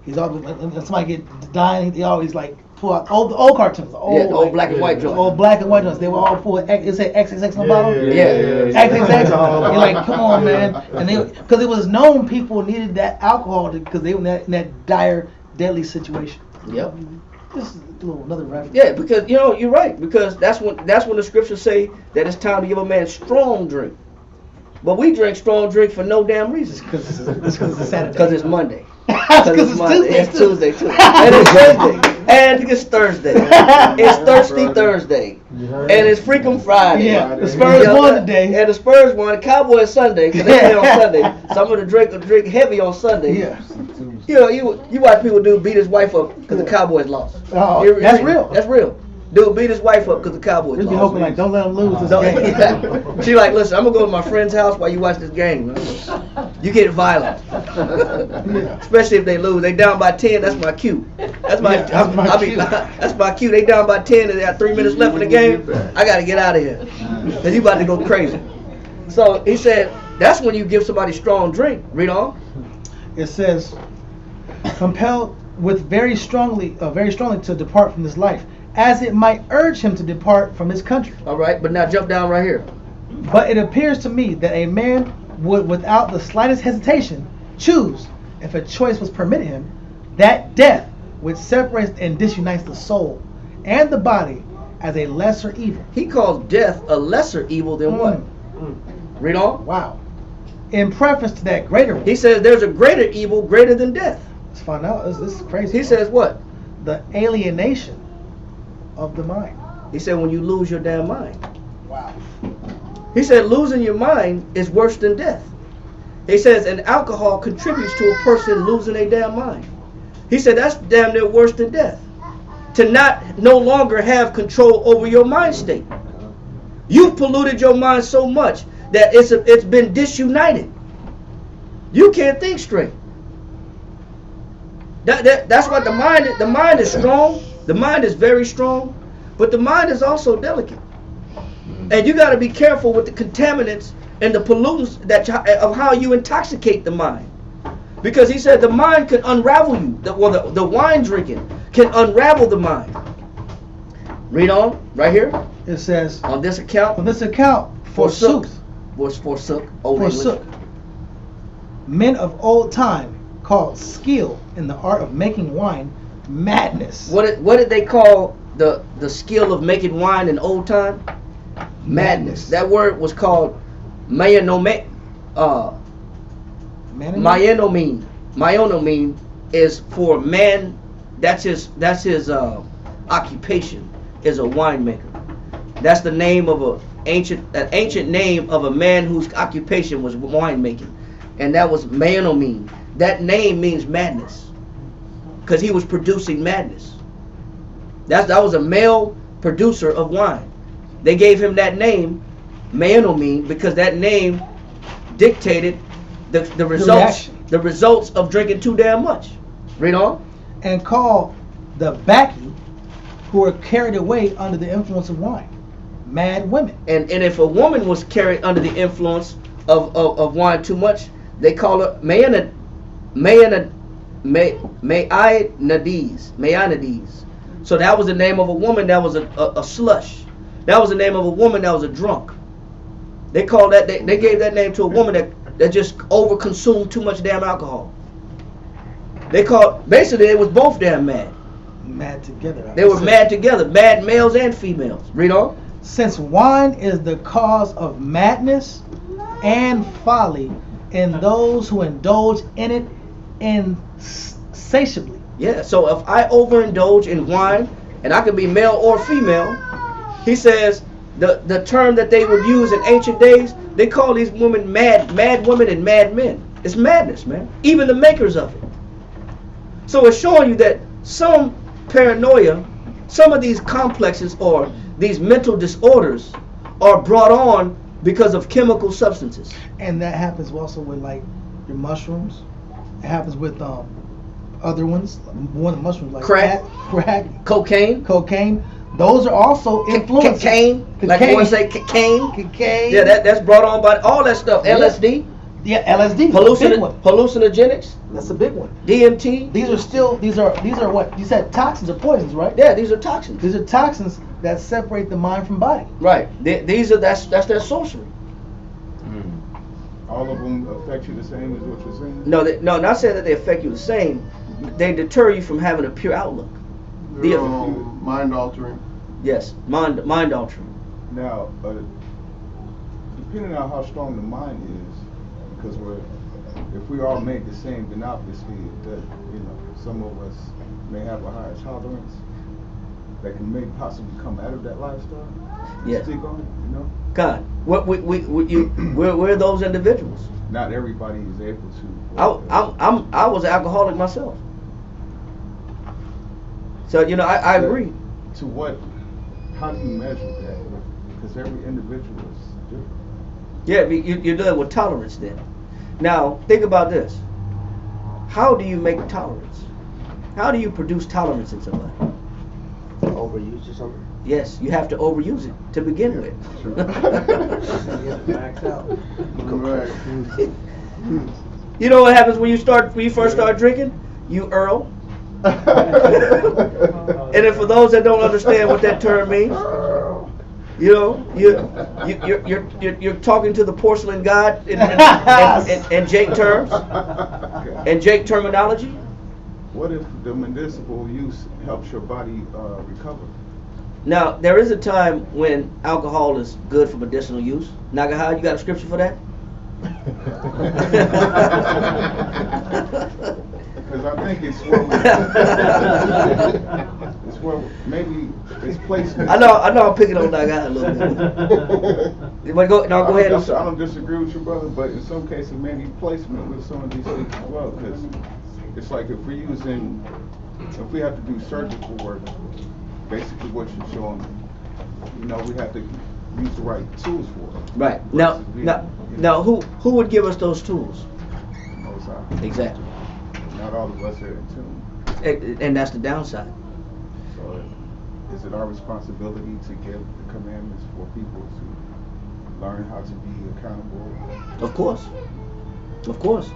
He's always when somebody get dying, they always like pull out the old cartoons, the old black and white joints. Old black and white joints. They will all pull it say XXX on the bottom. Yeah. XXX. You're like, come on, man. And because it was known people needed that alcohol because they were in that dire, deadly situation. Yep. This is another reference. Yeah, because you're right, because that's when the scriptures say that it's time to give a man strong drink. But we drink strong drink for no damn reason. Because it's Saturday. Because it's Monday. Because it's Tuesday. It's Tuesday too. And it's Wednesday. And it's Thursday. It's Thirsty Thursday. And it's Freakum Friday. Yeah. The Spurs won today. And the Spurs won. Cowboys Sunday. Because they play on Sunday. So I'm going to drink heavy on Sunday. Yeah. You watch people beat his wife up because the Cowboys lost. Oh, that's real. That's real. Dude beat his wife up because the Cowboys Really lost. hoping like, don't let them lose this game. She like, listen, I'm going to go to my friend's house while you watch this game. You get violent. Especially if they lose. They down by 10, that's my cue. That's my cue. They down by 10 and they got 3 minutes left in the game. I got to get out of here. Because you about to go crazy. So he said, that's when you give somebody strong drink. Read on. It says, compelled with very strongly to depart from this life, as it might urge him to depart from his country. All right, but now jump down right here. But it appears to me that a man would, without the slightest hesitation, choose, if a choice was permitted him, that death which separates and disunites the soul and the body as a lesser evil. He calls death a lesser evil than what? Read on. Wow. In preference to that greater one. He says there's a greater evil greater than death. Let's find out. This is crazy. He says what? The alienation of the mind. He said when you lose your damn mind. Wow. He said losing your mind is worse than death. He says and alcohol contributes to a person losing their damn mind. He said that's damn near worse than death. To no longer have control over your mind state. You've polluted your mind so much that it's been disunited. You can't think straight. That's what the mind is strong. The mind is very strong, but the mind is also delicate. And you got to be careful with the contaminants and the pollutants of how you intoxicate the mind. Because he said the mind can unravel you. The wine drinking can unravel the mind. Read on, right here. It says, on this account, forsook. Old forsook. Men of old time called skill in the art of making wine madness. What did they call the skill of making wine in old time? Madness. That word was called myonomine. Myonomine is for man. That's his occupation is a winemaker. That's the name of an ancient name of a man whose occupation was winemaking, and that was myonomine. That name means madness, because he was producing madness. That was a male producer of wine. They gave him that name, myonomine, because that name dictated the results the results of drinking too damn much. Read on. And call the Baki, who are carried away under the influence of wine, mad women. And if a woman was carried under the influence of wine too much, they call her Mayanides. So that was the name of a woman that was a slush. That was the name of a woman that was a drunk. They called that, they gave that name to a woman that just overconsumed too much damn alcohol. They called, basically it was both damn mad. Mad together. They were mad together, mad males and females. Read on. Since wine is the cause of madness and folly in those who indulge in it insatiably. Yeah, so if I overindulge in wine, and I could be male or female, he says the term that they would use in ancient days, they call these women mad women and mad men. It's madness, man. Even the makers of it. So it's showing you that some paranoia, some of these complexes or these mental disorders are brought on because of chemical substances. And that happens also with like your mushrooms. It happens with other ones. One of the mushrooms like crack, cocaine. Those are also influences. Cocaine. Like you want to say cocaine. Yeah, that's brought on by all that stuff. LSD. Yeah, LSD. Hallucinogenics. That's a big one. DMT. These are what you said, toxins or poisons, right? Yeah, these are toxins. These are toxins that separate the mind from body. Right. That's their sorcery. All of them affect you the same as what you're saying? No, not saying that they affect you the same. They deter you from having a pure outlook. They're mind altering. Yes, mind altering. Now, depending on how strong the mind is, because if we all made the same, then obviously that some of us may have a higher tolerance that can maybe possibly come out of that lifestyle. Yeah. Stick on it, God, we're those individuals. Not everybody is able to. I was an alcoholic myself. So I agree. To what? How do you measure that? Because every individual is different. Yeah, you're dealing with tolerance then. Now think about this. How do you make tolerance? How do you produce tolerance in somebody? Overuse or something? Yes, you have to overuse it to begin with. Max out. You know what happens when you first start drinking? You Earl. And then for those that don't understand what that term means, you're talking to the porcelain god in Jake terms and Jake terminology. What if the medicinal use helps your body recover? Now, there is a time when alcohol is good for medicinal use. Nagaha, you got a scripture for that? Because I think it's where maybe it's placement. I know I'm picking on Nagaha a little bit. But go ahead. I don't disagree with you, brother, but in some cases maybe placement with some of these things as well. Because it's like if we have to do surgical work, basically what you're showing, we have to use the right tools for it. Right. Now, who would give us those tools? Most High. Exactly. Not all of us are in tune. And that's the downside. So, is it our responsibility to give the commandments for people to learn how to be accountable? Of course.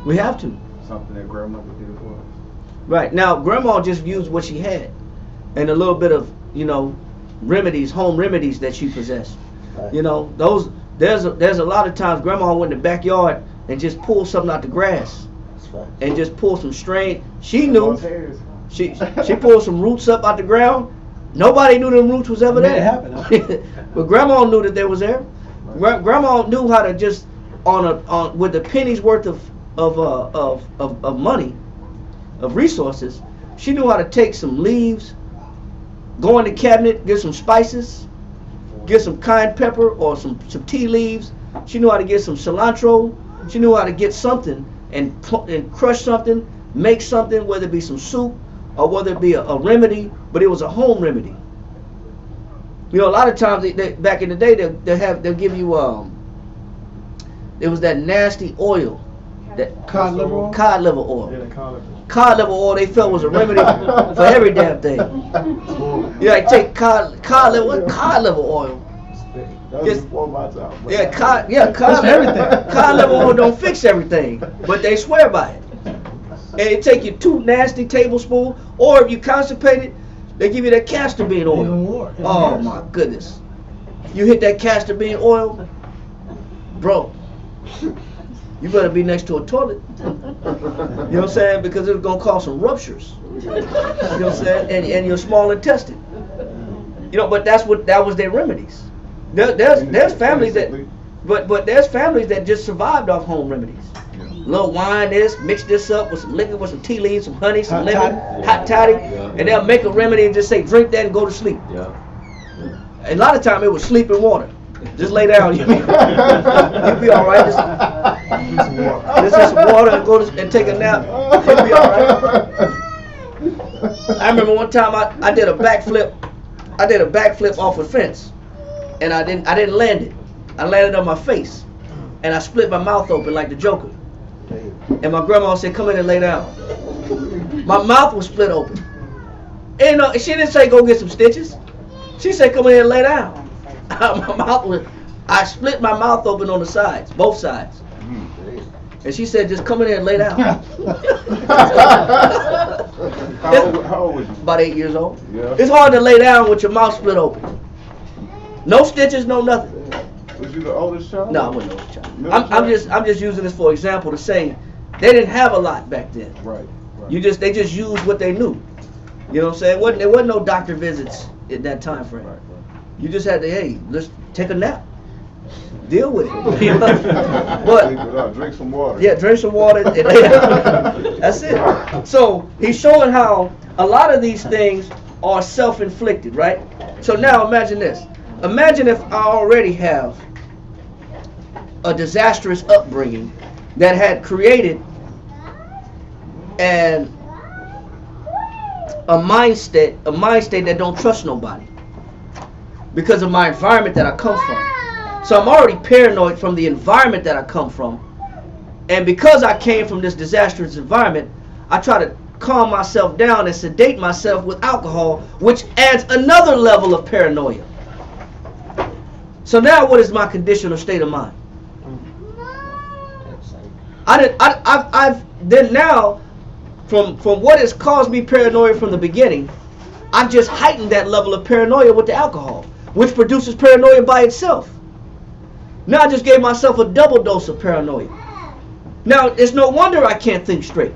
We have to. Something that grandmother did for us. Right. Now, grandma just used what she had and a little bit of, remedies, home remedies that she possessed. Right. There's a lot of times grandma went in the backyard and just pulled something out the grass. Right. And just pulled some strain. She knew. She pulled some roots up out the ground. Nobody knew them roots was ever there. It happened, huh? But grandma knew that they was there. Right. Grandma knew how to just with a penny's worth of money, of resources. She knew how to take some leaves, go in the cabinet, get some spices, get some cayenne pepper or some tea leaves. She knew how to get some cilantro. She knew how to get something and crush something, make something, whether it be some soup or whether it be a remedy, but it was a home remedy. A lot of times they back in the day they'll give you it was that nasty oil That Cod liver oil? cod liver oil. Yeah, they call it. Cod liver oil they felt was a remedy for every damn thing. You like take cod liver, what cod liver oil? That was before my time. Yeah, cod That's everything. Cod liver oil don't fix everything, but they swear by it. And it take you 2 nasty tablespoons, or if you constipate it, they give you that castor bean oil. Even more. Even Oh worse. my goodness. You hit that castor bean oil, bro, you better be next to a toilet. You know what I'm saying? Because it's gonna cause some ruptures. You know what I'm saying? And your small intestine. You know, but that was their remedies. There's families that, but there's families that just survived off home remedies. Little wine, mix this up with some liquor, with some tea leaves, some honey, some lemon, hot toddy, and they'll make a remedy and just say, drink that and go to sleep. A lot of time it was sleeping water. Just lay down, you'll be all right. Just drink some water and go and take a nap. You'll be all right. I remember one time I did a backflip. I did a backflip off a fence, and I didn't land it. I landed on my face, and I split my mouth open like the Joker. And my grandma said, "Come in and lay down." My mouth was split open. And she didn't say go get some stitches. She said, "Come in and lay down." I split my mouth open on the sides, both sides. And she said, "Just come in here and lay down." How old was you? About 8 years old. Yeah. It's hard to lay down with your mouth split open. No stitches, no nothing. Was you the oldest child? No, I wasn't the oldest child. Middle I'm just using this for example to say they didn't have a lot back then. Right. They just used what they knew. You know what I'm saying? There wasn't no doctor visits in that time frame. Right. You just had to, hey, let's take a nap. Deal with it. You know? But Drink some water. yeah, drink some water. And that's it. So he's showing how a lot of these things are self-inflicted, right? So now imagine this. Imagine if I already have a disastrous upbringing that had created a mindset that don't trust nobody because of my environment that I come from. So I'm already paranoid from the environment that I come from. And because I came from this disastrous environment, I try to calm myself down and sedate myself with alcohol, which adds another level of paranoia. So now what is my condition or state of mind? From what has caused me paranoia from the beginning, I've just heightened that level of paranoia with the alcohol, which produces paranoia by itself. Now I just gave myself a double dose of paranoia. Now it's no wonder I can't think straight.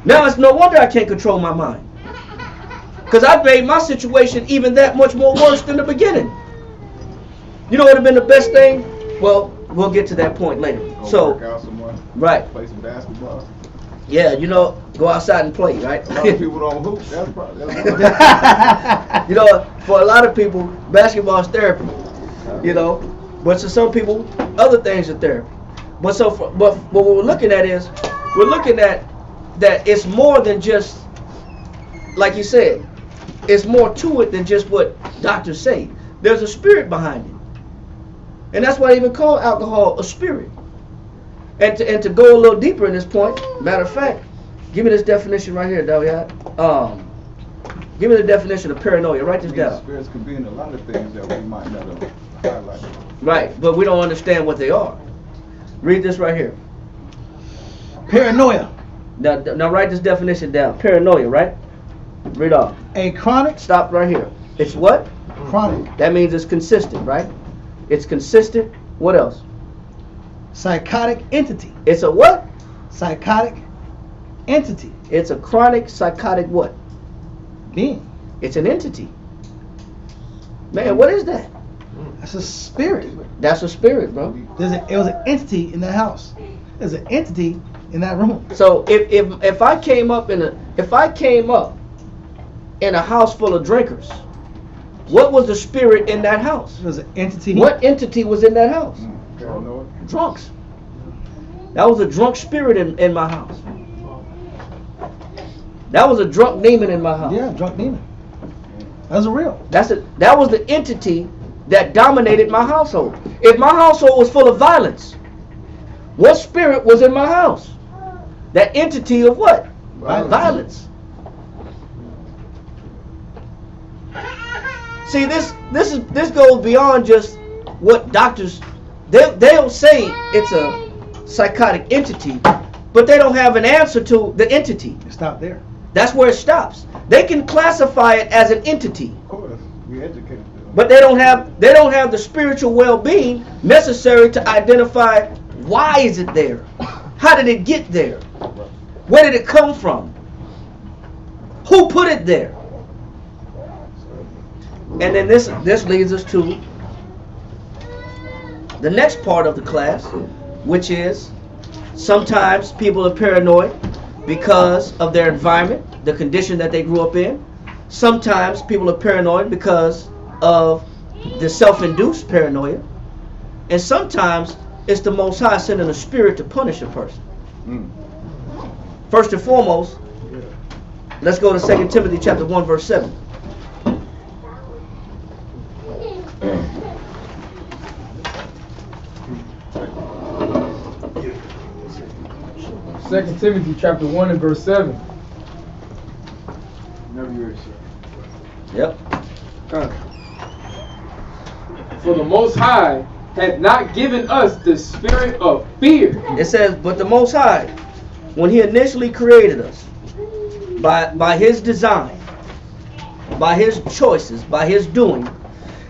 Now it's no wonder I can't control my mind. Because I've made my situation even that much more worse than the beginning. You know what would have been the best thing? Well, we'll get to that point later. Go work out somewhere. Right. Play some basketball. Yeah, go outside and play, right? A lot of people don't hoop. That's probably. For a lot of people, basketball is therapy. But to some people, other things are therapy. But what we're looking at is, that it's more than just, like you said, it's more to it than just what doctors say. There's a spirit behind it. And that's why they even call alcohol a spirit. And to go a little deeper in this point, matter of fact, give me this definition right here, Daviad. Give me the definition of paranoia. Write this down. Spirits could be in a lot of things that we might not have highlighted. Right, but we don't understand what they are. Read this right here. Paranoia. Now write this definition down. Paranoia, right? Read off. A chronic. Stop right here. It's what? Chronic. That means it's consistent, right? It's consistent. What else? Psychotic entity. It's a what? Psychotic entity. It's a chronic psychotic what? Being. It's an entity. Man, what is that? That's a spirit. That's a spirit, bro. It was an entity in that house. There's an entity in that room. So if I came up in a house full of drinkers, what was the spirit in that house? There's an entity. What entity was in that house? Paranoid. Drunks. That was a drunk spirit in my house. That was a drunk demon in my house. Yeah, drunk demon. That's real. That was the entity that dominated my household. If my household was full of violence, What spirit was in my house? That entity of what? Violence. See, this goes beyond just what doctors. They'll say it's a psychotic entity, but they don't have an answer to the entity. Stop there. That's where it stops. They can classify it as an entity. Of course, we educated them. But they don't have the spiritual well-being necessary to identify why is it there? How did it get there? Where did it come from? Who put it there? And then this leads us to the next part of the class, which is sometimes people are paranoid because of their environment, the condition that they grew up in. Sometimes people are paranoid because of the self-induced paranoia. And sometimes it's the Most High sending a spirit to punish a person. First and foremost, let's go to 2 Timothy chapter 1 verse 7. Second Timothy chapter 1 and verse 7. Never yours, sir. Yep. For the Most High hath not given us the spirit of fear. It says, but the Most High, when He initially created us, by His design, by His choices, by His doing,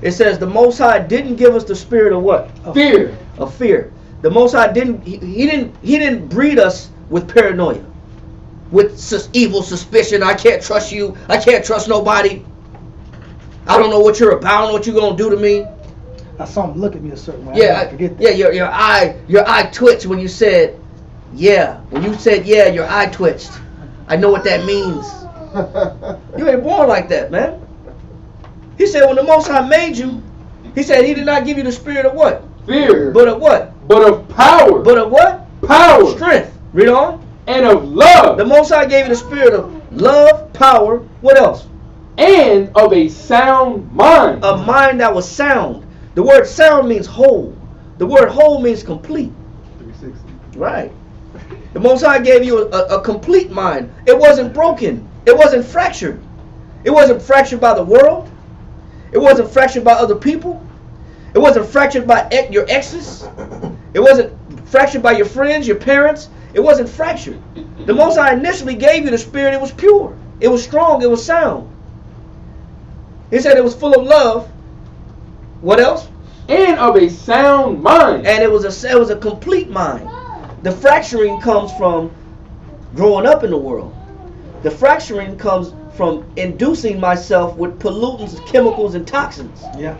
it says the Most High didn't give us the spirit of what? Fear. Of fear. The Most High didn't. He didn't breed us with paranoia, with evil suspicion. I can't trust you. I can't trust nobody. I don't know what you're about. I don't know what you're gonna do to me. I saw him look at me a certain way. Yeah, your eye twitched when you said, yeah. When you said, yeah, your eye twitched. I know what that means. You ain't born like that, man. He said when the Most High made you, He said He did not give you the spirit of what? Fear. But of what? But of power. But of what? Power. Strength. Read on. And of love. The Most High gave you the spirit of love, power, what else? And of a sound mind. A mind that was sound. The word sound means whole. The word whole means complete. 360. Right. The Most High gave you a complete mind. It wasn't broken. It wasn't fractured. It wasn't fractured by the world. It wasn't fractured by other people. It wasn't fractured by your exes. It wasn't fractured by your friends, your parents. It wasn't fractured. The Most High initially gave you the spirit. It was pure. It was strong. It was sound. He said it was full of love. What else? And of a sound mind. And it was a complete mind. The fracturing comes from growing up in the world. The fracturing comes from inducing myself with pollutants, chemicals, and toxins. Yeah.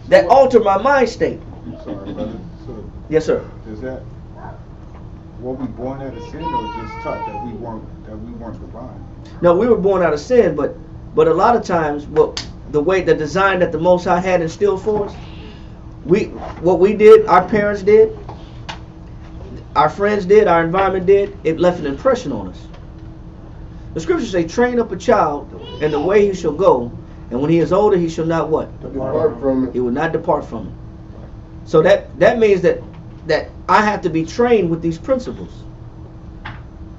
That alter my mind state. I'm sorry, brother. So, Yes, sir. is that were we born out of sin, or just taught that we weren't divine? No, we were born out of sin, but a lot of times, the design that the Most High had instilled for us, what we did, our parents did, our friends did, our environment did, it left an impression on us. The scriptures say, train up a child in the way he shall go, and when he is older, he shall not what? Depart from it. He will not depart from it. So that means that I have to be trained with these principles.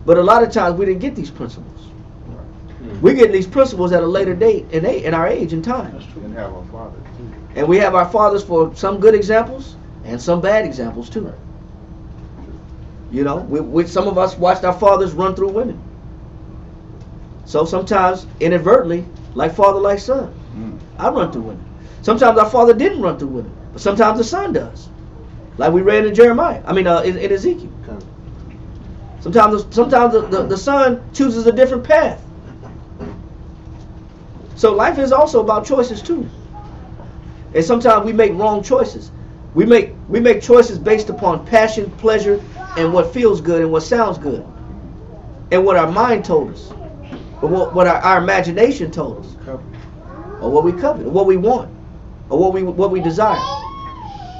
But a lot of times we didn't get these principles. We get these principles at a later date in our age and time. And have our father too. And we have our fathers for some good examples and some bad examples too. You know, some of us watched our fathers run through women. So sometimes inadvertently, like father, like son, I run through women. Sometimes our father didn't run through women, but sometimes the son does. Like we read in Jeremiah. In Ezekiel. Sometimes the son chooses a different path. So life is also about choices too. And sometimes we make wrong choices. We make choices based upon passion, pleasure, and what feels good and what sounds good, and what our mind told us, or what our imagination told us, or what we covet, or what we want, or what we desire.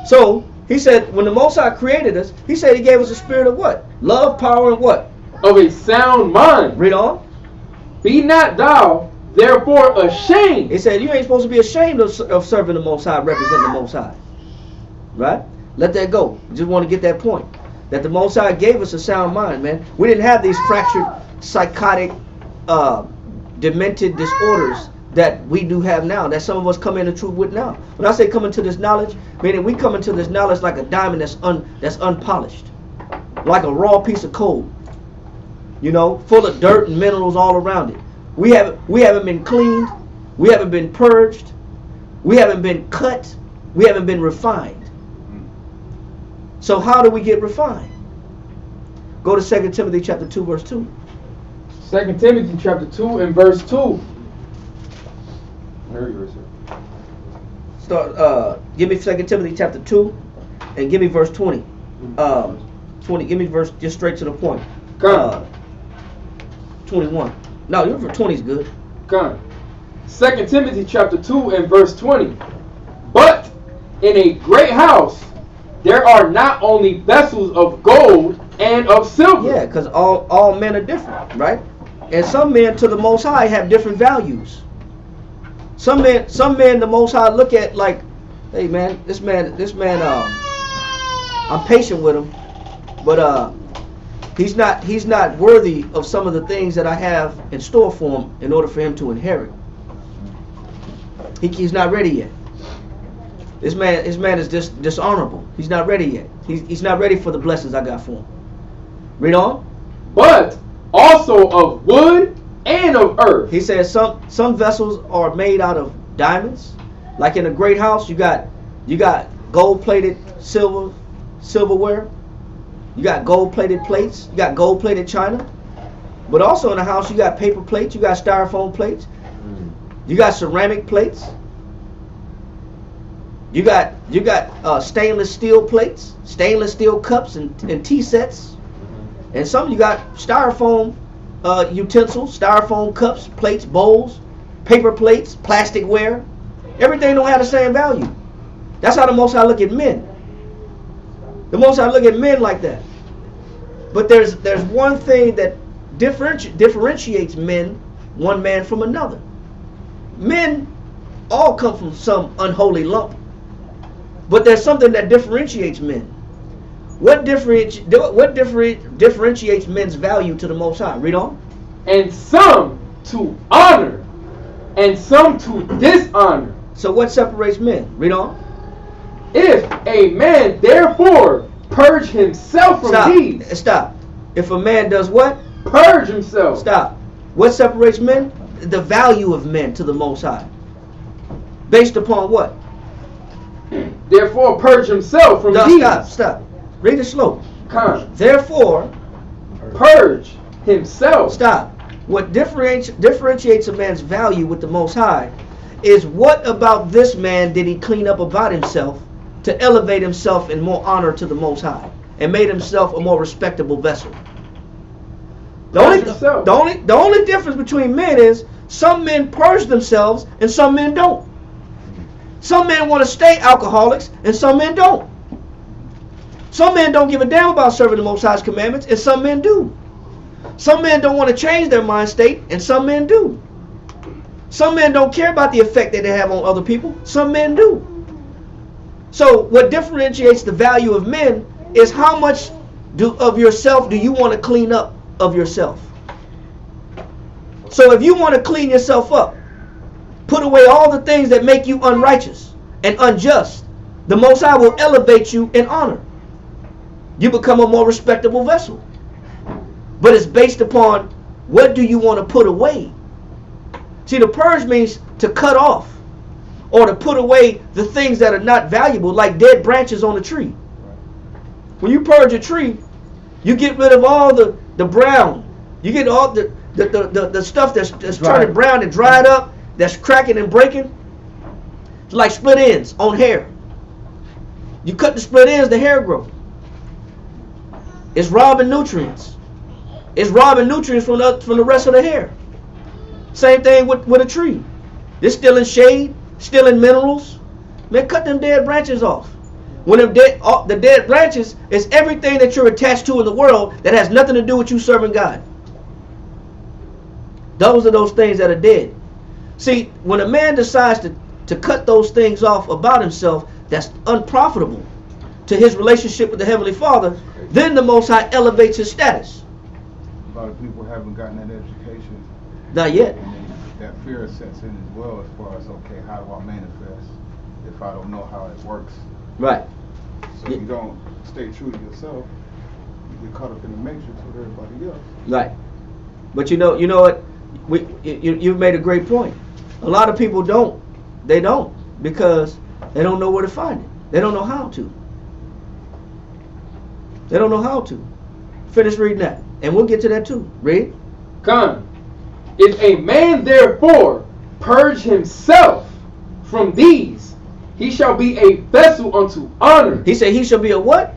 So he said, when the Most High created us, he said he gave us a spirit of what? Love, power, and what? Of a sound mind. Read on. Be not thou therefore ashamed. He said you ain't supposed to be ashamed of serving the Most High, representing the Most High. Right? Let that go. Just want to get that point. That the Most High gave us a sound mind, man. We didn't have these fractured, psychotic, demented disorders that we do have now, that some of us come into truth with now. When I say come into this knowledge, meaning we come into this knowledge like a diamond that's unpolished, like a raw piece of coal, you know, full of dirt and minerals all around it. We haven't been cleaned, we haven't been purged, we haven't been cut, we haven't been refined. So how do we get refined? Go to 2 Timothy chapter 2, verse 2. 2 Timothy chapter 2 and verse 2. There you Start. Give me 2 Timothy chapter 2, and give me verse 20. 20. Give me verse just straight to the point. 21. No, your verse 20 is good. Come. 2 Timothy chapter 2 and verse 20. But in a great house there are not only vessels of gold and of silver. Yeah, because all men are different, right? And some men to the Most High have different values. Some men the Most High look at like, hey man, this man, I'm patient with him, but he's not worthy of some of the things that I have in store for him in order for him to inherit. He's not ready yet. This man is dishonorable. He's not ready yet. He's not ready for the blessings I got for him. Read on. But also of wood and of earth. He says some vessels are made out of diamonds. Like in a great house, you got gold-plated silverware. You got gold-plated plates. You got gold-plated china. But also in a house, you got paper plates. You got styrofoam plates. You got ceramic plates. You got stainless steel plates, stainless steel cups and tea sets. And some you got styrofoam utensils, styrofoam cups, plates, bowls, paper plates, plasticware. Everything don't have the same value. That's how the Most High look at men. The Most High look at men like that. But there's one thing that differentiates men, one man from another. Men all come from some unholy lump. But there's something that differentiates men. What differentiates men's value to the Most High? Read on. And some to honor, and some to dishonor. So what separates men? Read on. If a man therefore purge himself from these. Stop. If a man does what? Purge himself. Stop. What separates men? The value of men to the Most High. Based upon what? Therefore purge himself from these. Stop. Read it slow. Come. Therefore purge himself. Stop. What differentiates a man's value with the Most High is what about this man did he clean up about himself to elevate himself in more honor to the Most High and made himself a more respectable vessel. The only difference between men is some men purge themselves and some men don't. Some men want to stay alcoholics and some men don't. Some men don't give a damn about serving the Most High's commandments and some men do. Some men don't want to change their mind state and some men do. Some men don't care about the effect that they have on other people. Some men do. So what differentiates the value of men is how much of yourself do you want to clean up of yourself. So if you want to clean yourself up, put away all the things that make you unrighteous and unjust, the Most High will elevate you in honor. You become a more respectable vessel. But it's based upon what do you want to put away. See, the purge means to cut off or to put away the things that are not valuable, like dead branches on a tree. When you purge a tree, you get rid of all the brown. You get all the stuff that's turning brown and dried up, that's cracking and breaking. It's like split ends on hair. You cut the split ends, the hair grows. It's robbing nutrients. It's robbing nutrients from the rest of the hair. Same thing with a tree. It's still in shade, still in minerals. Man, cut them dead branches off. When the dead branches is everything that you're attached to in the world that has nothing to do with you serving God. Those are those things that are dead. See, when a man decides to cut those things off about himself, that's unprofitable. to his relationship with the Heavenly Father, then the Most High elevates his status. A lot of people haven't gotten that education. Not yet. And that fear sets in as well as far as, okay, how do I manifest if I don't know how it works? Right. So if you don't stay true to yourself, you get caught up in the matrix with everybody else. Right. But you know what? You've made a great point. A lot of people don't. They don't, because they don't know where to find it. They don't know how to. They don't know how to. Finish reading that, and we'll get to that too. Read. Come. If a man therefore purge himself from these, he shall be a vessel unto honor. He said he shall be a what?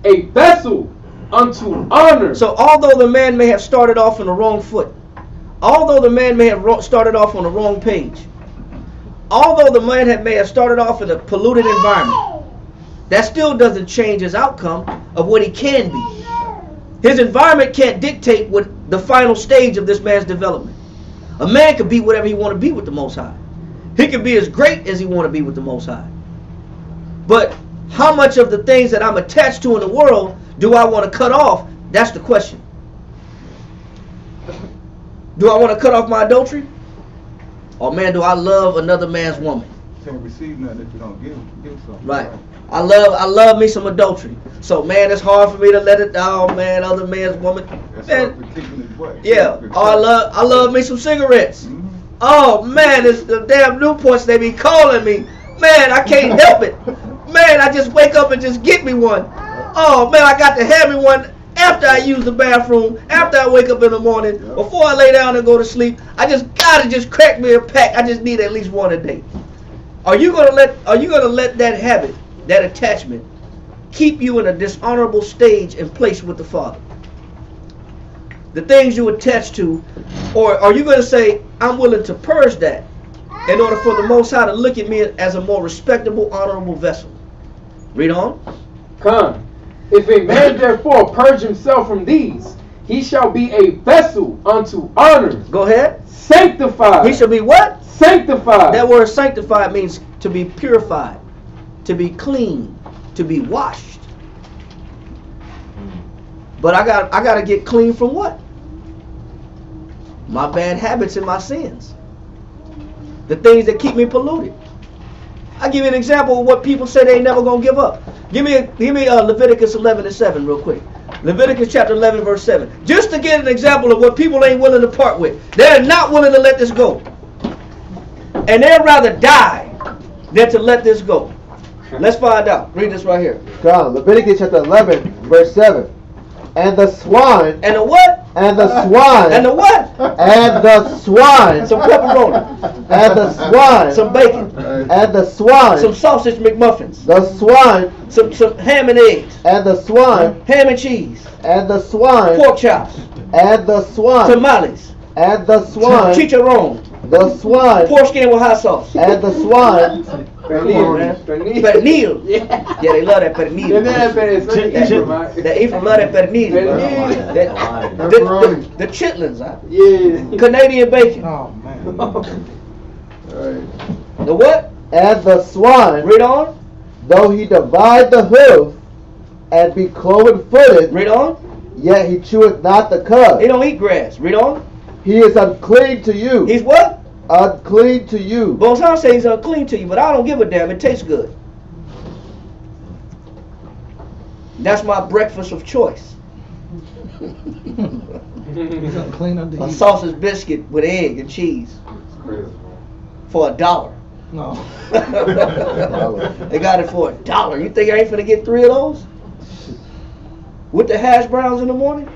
A vessel unto honor. So although the man may have started off on the wrong foot, although the man may have started off on the wrong page, although the man may have started off in a polluted environment, that still doesn't change his outcome of what he can be. His environment can't dictate what the final stage of this man's development. A man could be whatever he want to be with the Most High. He can be as great as he want to be with the Most High. But how much of the things that I'm attached to in the world do I want to cut off? That's the question. Do I want to cut off my adultery? Or man, do I love another man's woman? You can't receive nothing if you don't give something. Right. I love me some adultery. So man, it's hard for me to let it down, man, other man's woman. That's Man, hard for kicking his butt. yeah. Oh, I love me some cigarettes. Mhm. Oh man, it's the damn Newports, they be calling me. Man, I can't help it. Man, I just wake up and just get me one. Oh man, I got to have me one after I use the bathroom, after I wake up in the morning, before I lay down and go to sleep. I just gotta just crack me a pack. I just need at least one a day. Are you gonna let that habit, that attachment, keep you in a dishonorable stage and place with the Father? The things you attach to, or are you gonna say, I'm willing to purge that in order for the Most High to look at me as a more respectable, honorable vessel? Read on. Come. If a man therefore purge himself from these, he shall be a vessel unto honor. Go ahead. Sanctified. He shall be what? Sanctified. That word sanctified means to be purified, to be clean, to be washed. But I got to get clean from what? My bad habits and my sins. The things that keep me polluted. I'll give you an example of what people say they ain't never going to give up. Give me Leviticus 11:7 real quick. Leviticus chapter 11 verse 7. Just to get an example of what people ain't willing to part with. They're not willing to let this go. And they'd rather die than to let this go. Let's find out. Read this right here. God, Leviticus chapter 11, verse 7. And the swine. And the what? And the swine. And the what? And the swine. Some pepperoni. And the swine. Some bacon. And the swine. Some sausage McMuffins. The swine. Some ham and eggs. And the swine. Ham and cheese. And the swine. Pork chops. And the swine. Tamales. And the swine. Chicharron. The swine. Pork skin with hot sauce. And the swine. Pernil, man. Pernil. Yeah, they love that pernil. That Ephraim love that pernil. The chitlins, huh? Yeah. Canadian bacon. Oh man. The what? And the swine. Read on. Though he divide the hoof and be cloven-footed, Read on. yet he cheweth not the cud. He don't eat grass. Read on. He is unclean to you. He's what? Unclean to you. Most High says he's unclean to you, but I don't give a damn. It tastes good. That's my breakfast of choice. He's unclean unto A you. sausage biscuit with egg and cheese for $1. No. They got it for $1. You think I ain't finna get 3 of those? With the hash browns in the morning?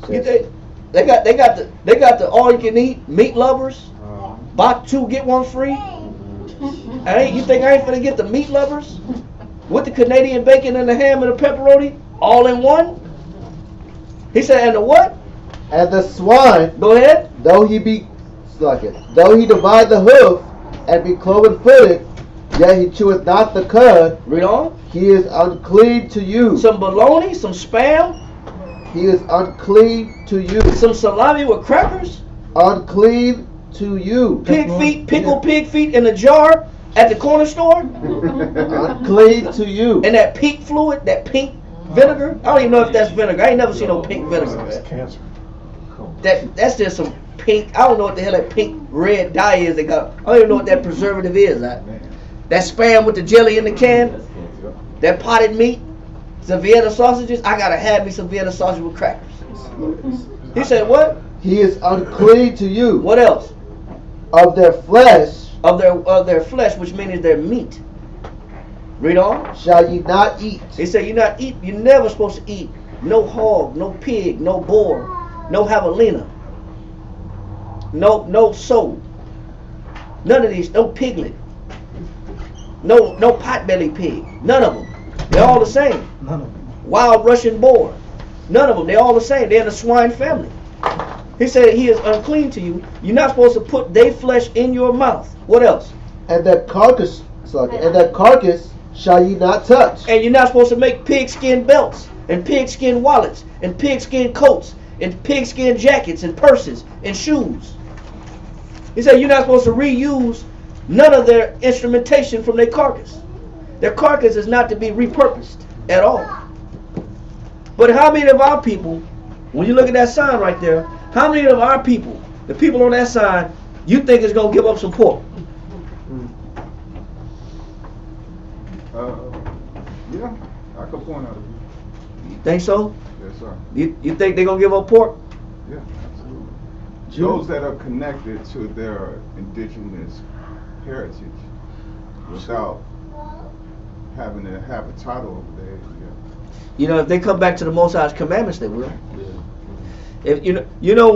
You think they got the all you can eat meat lovers? Buy 2 get 1 free? You think I ain't finna get the meat lovers? With the Canadian bacon and the ham and the pepperoni? All in one? He said, and the what? And the swine, Go ahead. though he divide the hoof and be cloven-footed, yet he cheweth not the cud. Read on. He is unclean to you. Some bologna, some spam, He is unclean to you. some salami with crackers, Unclean to you. pig feet, pickled pig feet in a jar, at the corner store? Unclean to you. And that pink fluid, that pink vinegar? I don't even know if that's vinegar. I ain't never seen no pink vinegar. That's cancer. That's just some pink. I don't know what the hell that pink red dye is. They got. I don't even know what that preservative is. That spam with the jelly in the can. That potted meat. Some Vienna sausages. I gotta have me some Vienna sausage with crackers. He said what? He is unclean to you. What else? Of their flesh. Of their flesh, which means their meat. Read on. Shall ye not eat? He said you're never supposed to eat no hog, no pig, no boar, no javelina, no sow, none of these, no piglet, no potbelly pig, none of them. They're all the same. None of them. Wild Russian boar, none of them. They're all the same. They're in the swine family. He said he is unclean to you. You're not supposed to put their flesh in your mouth. What else? And that carcass shall ye not touch. And you're not supposed to make pigskin belts and pigskin wallets and pigskin coats and pigskin jackets and purses and shoes. He said you're not supposed to reuse none of their instrumentation from their carcass. Their carcass is not to be repurposed at all. But how many of our people, when you look at that sign right there, how many of our people, the people on that sign, you think is going to give up some pork? Yeah, I could point out a few. Think so? Yes, sir. You think they're going to give up pork? Yeah, absolutely. Those that are connected to their indigenous heritage without having to have a title over there, yeah. You know, if they come back to the Most High's commandments, they will. If you know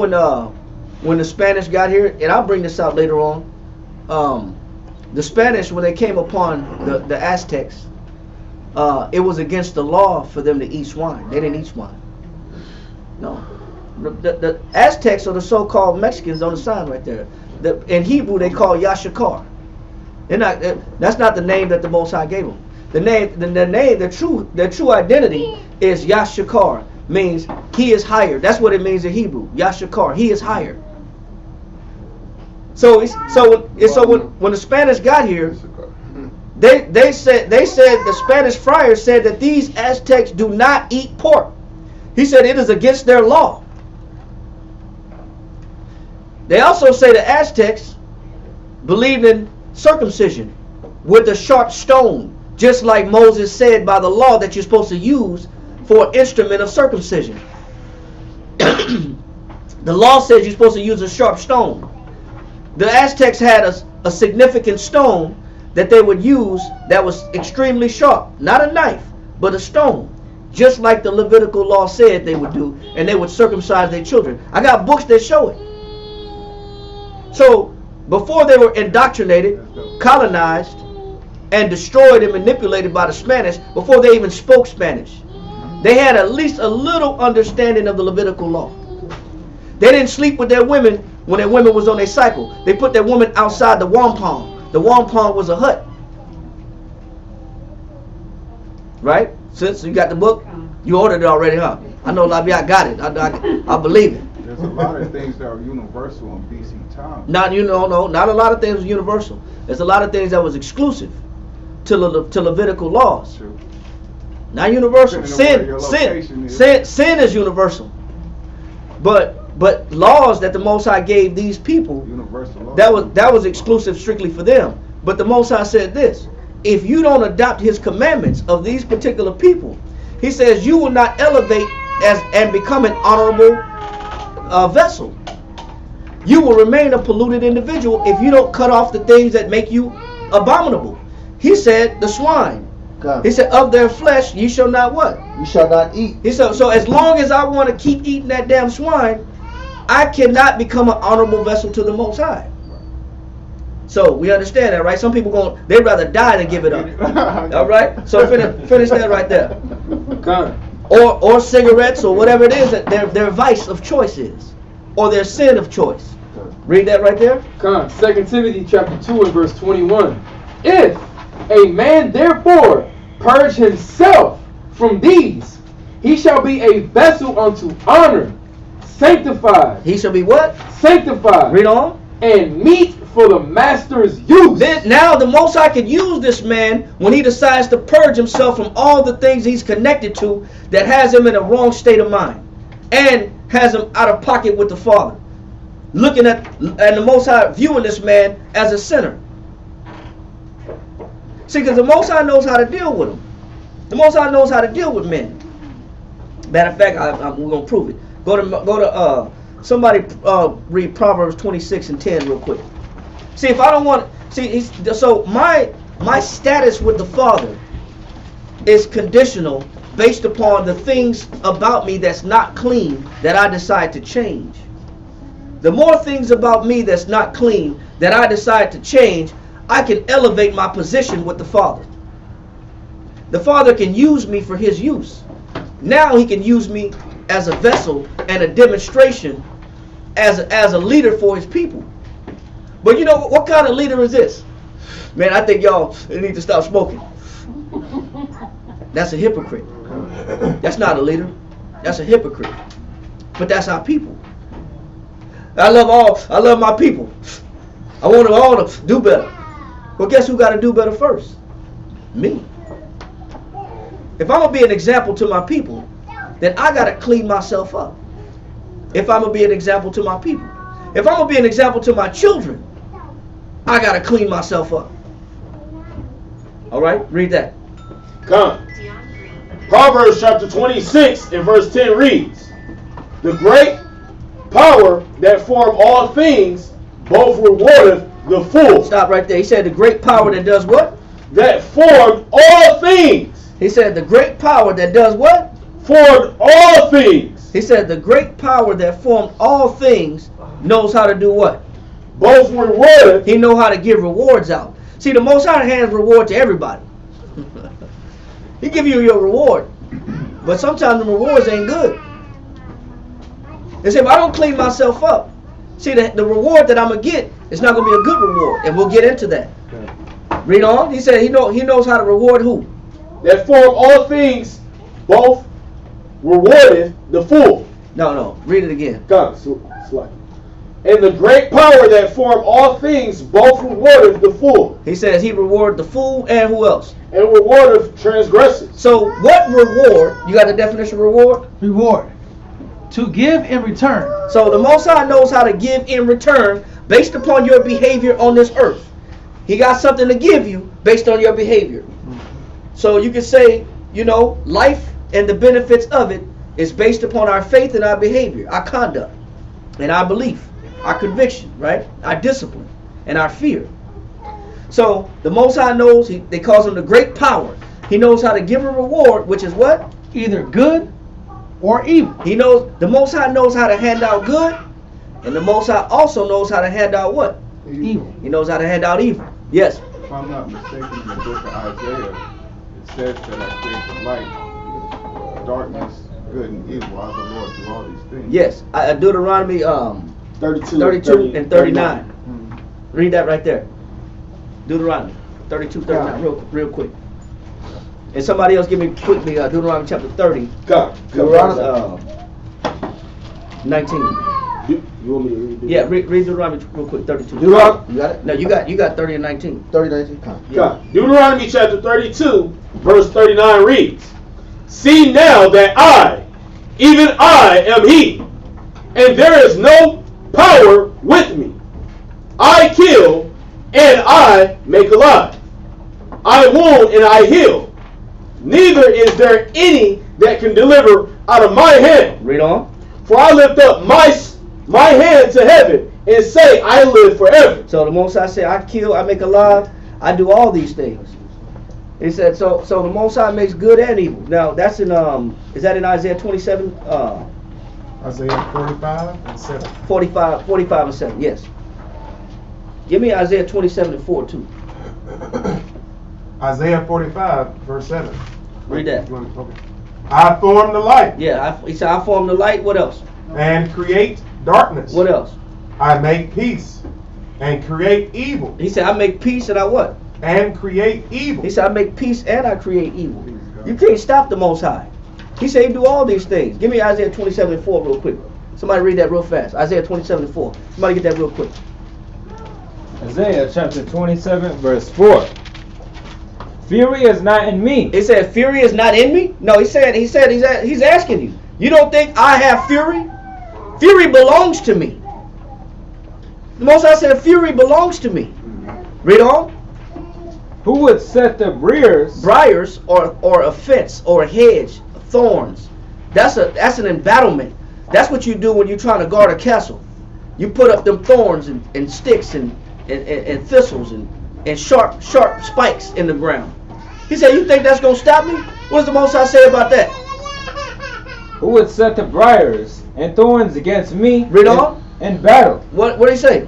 when the Spanish got here, and I'll bring this out later on. The Spanish, when they came upon the Aztecs, it was against the law for them to eat swine. They didn't eat swine. No, the Aztecs are the so-called Mexicans on the sign right there. In Hebrew, they call Yashakar. They're not. That's not the name that the Most High gave them. The true identity is Yashakar. Means he is higher. That's what it means in Hebrew. Yashakar. He is higher. So when the Spanish got here, they said the Spanish friars said that these Aztecs do not eat pork. He said it is against their law. They also say the Aztecs believed in circumcision with a sharp stone, just like Moses said by the law that you're supposed to use for an instrument of circumcision. The law says you're supposed to use a sharp stone. The Aztecs had a significant stone that they would use that was extremely sharp. Not a knife, but a stone. Just like the Levitical law said they would do, and they would circumcise their children. I got books that show it. So, before they were indoctrinated, colonized, and destroyed and manipulated by the Spanish, before they even spoke Spanish, they had at least a little understanding of the Levitical law. They didn't sleep with their women when their women was on their cycle. They put their woman outside the wampum. The wampum was a hut. Right? Since you got the book, you ordered it already, huh? I know a lot of y'all got it. I believe it. There's a lot of things that are universal in BC times. Not a lot of things was universal. There's a lot of things that was exclusive to Levitical laws. True. Not universal. Sin is universal. But laws that the Most High gave these people, that was exclusive strictly for them. But the Most High said this: if you don't adopt His commandments of these particular people, He says you will not elevate and become an honorable vessel. You will remain a polluted individual if you don't cut off the things that make you abominable. He said the swine. He said, of their flesh ye shall not what? You shall not eat. He said, so as long as I want to keep eating that damn swine, I cannot become an honorable vessel to the Most High. So we understand that, right? Some people they'd rather die than give it up. All right? So finish that right there. Or cigarettes or whatever it is that their vice of choice is, or their sin of choice. Read that right there. 2 Timothy chapter 2 and verse 21. If a man therefore purge himself from these, he shall be a vessel unto honor, sanctified. He shall be what? Sanctified. Read on. and meat for the master's use. Then, now the Most High can use this man when he decides to purge himself from all the things he's connected to that has him in a wrong state of mind and has him out of pocket with the Father. Looking at the Most High viewing this man as a sinner. See, because the Most High knows how to deal with him. The Most High knows how to deal with men. Matter of fact, we're going to prove it. Go to somebody read Proverbs 26:10 real quick. See, if I don't want, so my status with the Father is conditional based upon the things about me that's not clean that I decide to change. The more things about me that's not clean that I decide to change, I can elevate my position with the Father. The Father can use me for his use. Now he can use me as a vessel and a demonstration as a leader for his people. But you know, what kind of leader is this? Man, I think y'all need to stop smoking. That's a hypocrite. That's not a leader. That's a hypocrite. But that's our people. I love my people. I want them all to do better. Well, guess who got to do better first? Me. If I'm going to be an example to my people, then I got to clean myself up. If I'm going to be an example to my people. If I'm going to be an example to my children, I got to clean myself up. All right, read that. Come. Proverbs chapter 26 and verse 10 reads, "The great power that form all things both rewardeth the fool." Stop right there. He said the great power that does what? That formed all things. He said the great power that does what? Formed all things. He said the great power that formed all things knows how to do what? Both rewarded. He know how to give rewards out. See, the Most High hands reward to everybody. He give you your reward. But sometimes the rewards ain't good. They say, if I don't clean myself up, see, the reward that I'm going to get is not going to be a good reward. And we'll get into that. Read on. He said he knows how to reward who? That form all things both rewarded the fool. No. Read it again. God, slide. And the great power that formed all things both rewarded the fool. He says he rewarded the fool and who else? And rewarded transgressors. So what reward? You got the definition of reward? Reward. To give in return. So the Most High knows how to give in return based upon your behavior on this earth. He got something to give you based on your behavior. So you can say, life and the benefits of it is based upon our faith and our behavior, our conduct, and our belief, our conviction, right? Our discipline and our fear. So the Most High knows, they call him the great power. He knows how to give a reward, which is what? Either good or evil. The Most High knows how to hand out good, and the Most High also knows how to hand out what? Evil. He knows how to hand out evil. Yes. If I'm not mistaken, in the book of Isaiah, it says that I create the light, darkness, good and evil. I, the Lord, do all these things. Yes. Deuteronomy 32 and 39. Read that right there. Deuteronomy 32, 39, real quick. And somebody else give me quickly Deuteronomy chapter 30. Deuteronomy 19. You want me to read it? Yeah, read Deuteronomy real quick, 32. Deuteronomy, you got it? No, you got 30 and 19. 30, 19, come. Yeah. Deuteronomy chapter 32, verse 39 reads, "See now that I, even I, am he, and there is no power with me. I kill, and I make alive. I wound, and I heal. Neither is there any that can deliver out of my hand. Read on. For I lift up my hand to heaven and say, I live forever." So the Most High said, I kill, I make alive, I do all these things. He said, so the Most High makes good and evil. Now that's in is that in Isaiah 27? Isaiah 45 and 7. 45 and 7. Yes. Give me Isaiah 27 and 4 too. Isaiah 45, verse 7. Read that. Okay. I form the light. Yeah, he said, I form the light. What else? And create darkness. What else? I make peace and create evil. He said, I make peace and I what? And create evil. He said, I make peace and I create evil. You can't stop the Most High. He said he do all these things. Give me Isaiah 27 and 4 real quick. Somebody read that real fast. Isaiah 27 and 4. Somebody get that real quick. Isaiah chapter 27 verse 4. Fury is not in me. He said, fury is not in me? No, he's asking you. You don't think I have fury? Fury belongs to me. The Most High said, fury belongs to me. Read on. Who would set the briars or a fence or a hedge, thorns? That's an embattlement. That's what you do when you're trying to guard a castle. You put up them thorns and sticks and thistles and sharp spikes in the ground. He said, you think that's going to stop me? What does the Most High say about that? Who would set the briars and thorns against me? Read on. In battle. What did he say?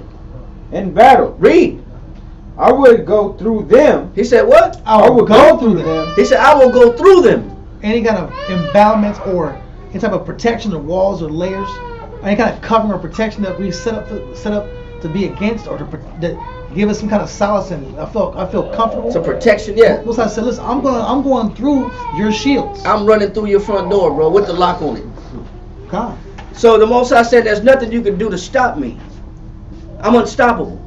In battle. Read. I would go through them. He said what? I will go through them. He said, I will go through them. Any kind of embattlements or any type of protection or walls or layers, any kind of covering or protection that we set up to be against or to give us some kind of solace and I feel comfortable. Some protection, yeah. Most I said, listen, I'm going through your shields. I'm running through your front door, bro, with the lock on it. God. So the Most High said, there's nothing you can do to stop me. I'm unstoppable.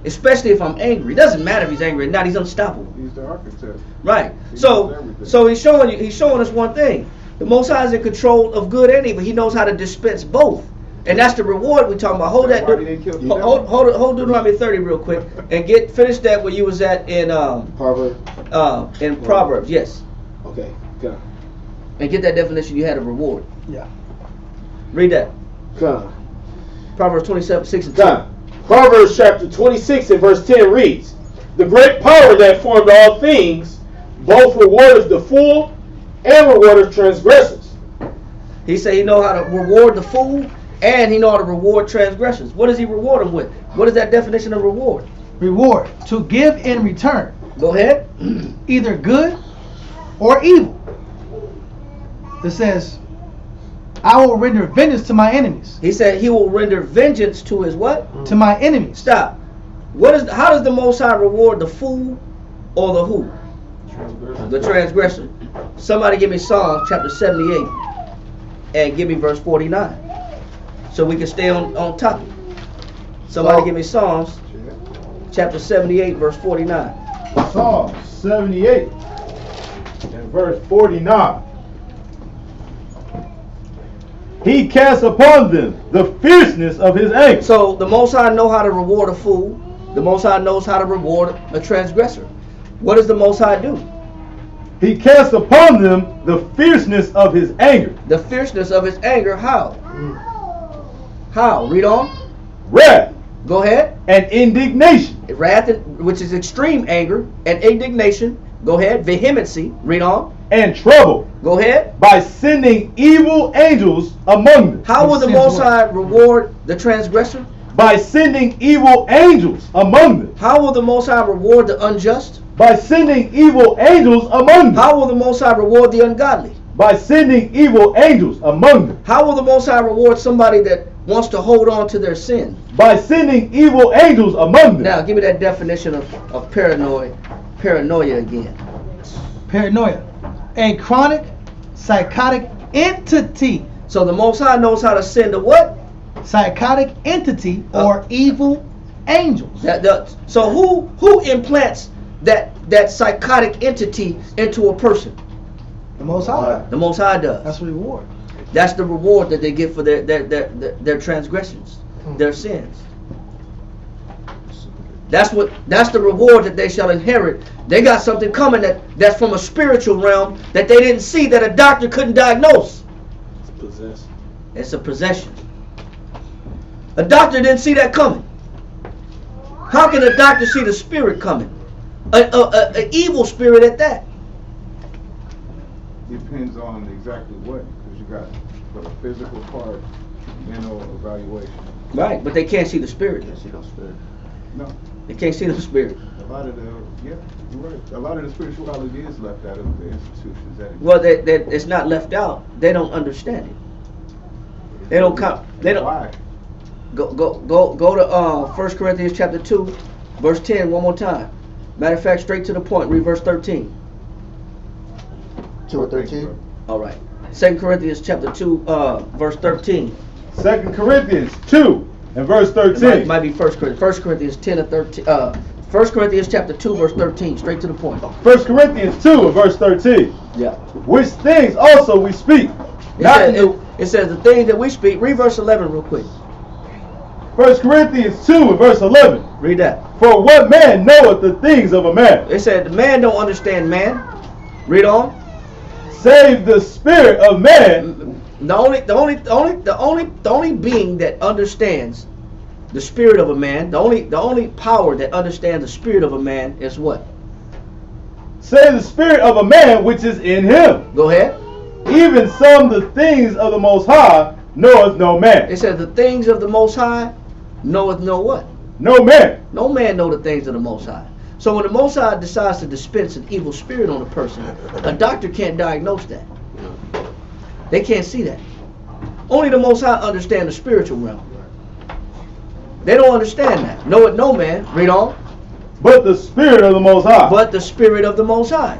Especially if I'm angry. It doesn't matter if he's angry or not, he's unstoppable. He's the architect. Right. He So he's showing us one thing. The Most High is in control of good and evil. He knows how to dispense both. And that's the reward we're talking about. Hold that. Hold Deuteronomy 30 real quick and finish that where you was at in Proverbs. In Proverbs, yes. Okay, good. And get that definition you had of reward. Yeah. Read that. Good. Proverbs 27:6 and 10. Proverbs chapter 26 and verse 10 reads, the great power that formed all things, both rewardeth the fool and rewardeth transgressors. He said he know how to reward the fool and he know how to reward transgressors. What does he reward them with? What is that definition of reward? Reward, to give in return. Go ahead. Either good or evil. It says, I will render vengeance to my enemies. He said he will render vengeance to his what? To my enemies. Stop. How does the Most High reward the fool or the who? The transgressor. Somebody give me Psalms chapter 78 and give me verse 49. So we can stay on topic. Somebody give me Psalms chapter 78 verse 49. Psalm 78 and verse 49. He casts upon them the fierceness of his anger. So the Most High know how to reward a fool. The Most High knows how to reward a transgressor. What does the Most High do? He casts upon them the fierceness of his anger. The fierceness of his anger, how? How? Read on. Wrath. Go ahead. And indignation. Wrath, which is extreme anger, and indignation. Go ahead. Vehemency. Read on. And trouble. Go ahead. By sending evil angels among them. How will the Most High reward the transgressor? By sending evil angels among them. How will the Most High reward the unjust? By sending evil angels among them. How will the Most High reward the ungodly? By sending evil angels among them. How will the Most High reward somebody that wants to hold on to their sin? By sending evil angels among them. Now give me that definition of paranoia again. Paranoia. A chronic psychotic entity. So the Most High knows how to send a what? Psychotic entity or evil angels. So who implants that psychotic entity into a person? The Most High. The Most High does. That's the reward. That's the reward that they get for their transgressions, their sins. That's the reward that they shall inherit. They got something coming that's from a spiritual realm that they didn't see, that a doctor couldn't diagnose. It's a possession. A doctor didn't see that coming. How can a doctor see the spirit coming? An evil spirit at that. Depends on exactly what, because you got for the physical part, mental evaluation. Right, but they can't see the spirit. Can't see no spirit. No. They can't see the spirit. A lot of you're right. A lot of the spirituality is left out of the institutions. Well, it's not left out. They don't understand it. They don't come. They don't. Why? Go to 1 Corinthians chapter 2, verse 10 one more time. Matter of fact, straight to the point. Read verse 13. 2 or 13. All right. 2 Corinthians chapter 2, verse 13. 2 Corinthians 2 and verse 13. It might be 1 Corinthians. 1 Corinthians 10 and 13. 1 Corinthians chapter 2, verse 13. Straight to the point. 1 Corinthians 2 and verse 13. Yeah. Which things also we speak. It says the things that we speak. Read verse 11 real quick. 1 Corinthians 2 and verse 11. Read that. For what man knoweth the things of a man? It said the man don't understand man. Read on. Save the spirit of man. The only being that understands the spirit of a man, the only power that understands the spirit of a man is what? Save the spirit of a man which is in him. Go ahead. Even some the things of the Most High knoweth no man. It says the things of the Most High knoweth no what? No man. No man know the things of the Most High. So when the Most High decides to dispense an evil spirit on a person, a doctor can't diagnose that. They can't see that. Only the Most High understand the spiritual realm. They don't understand that. Know it no man. Read on. But the spirit of the Most High. But the spirit of the Most High.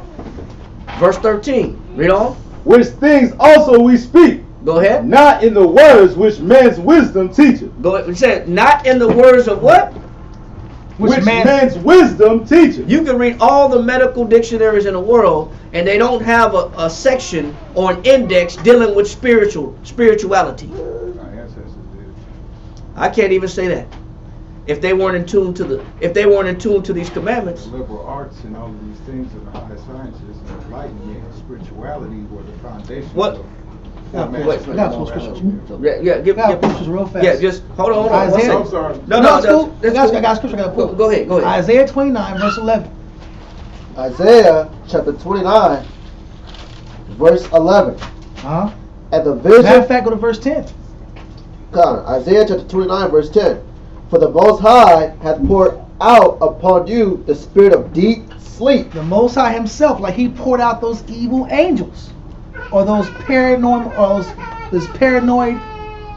Verse 13. Read on. Which things also we speak. Go ahead. Not in the words which man's wisdom teacheth. Go ahead. It said not in the words of what? Which man's wisdom teacheth. You can read all the medical dictionaries in the world, and they don't have a section or an index dealing with spirituality. I can't even say that. If they weren't in tune to these commandments. The liberal arts and all of these things and the high sciences and enlightenment and spirituality were the foundation. What? Give scriptures real fast. Yeah, just hold on. Isaiah. I'm sorry. No, I got scripture I got to pull. Go ahead. Isaiah 29, verse 11. Isaiah chapter 29, verse 11. Huh? And the vision. Matter of fact, go to verse 10. Isaiah chapter 29, verse 10. For the Most High hath poured out upon you the spirit of deep sleep. The Most High Himself, like He poured out those evil angels, or those paranoid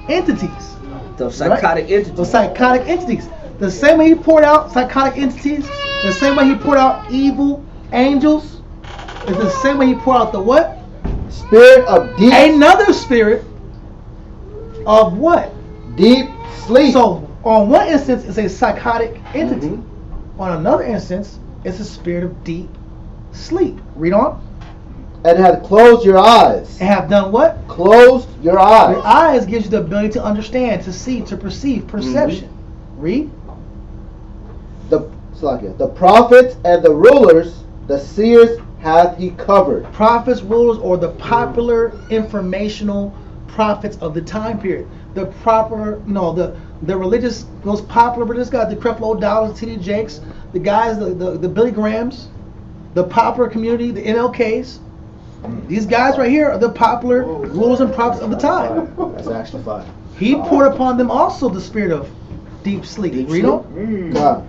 entities. Those psychotic entities. Those psychotic entities. The same way He poured out psychotic entities, the same way He poured out evil angels, is the same way He poured out the what? Spirit of deep. Another spirit of what? Deep sleep. So on one instance, it's a psychotic entity. Mm-hmm. On another instance, it's a spirit of deep sleep. Read on. And hath closed your eyes. And have done what? Closed your eyes. Your eyes gives you the ability to understand, to see, to perceive, perception. Mm-hmm. Read. The prophets and the rulers, the seers hath he covered. Prophets, rulers, or the popular informational prophets of the time period. The religious, those popular religious guys, the Creflo Dollars, T.D. Jakes, the guys, the Billy Grahams, the popular community, the NLKs. These guys right here are the popular rulers and prophets of the time. That's actually fine. He poured upon them also the spirit of deep sleep. Read on.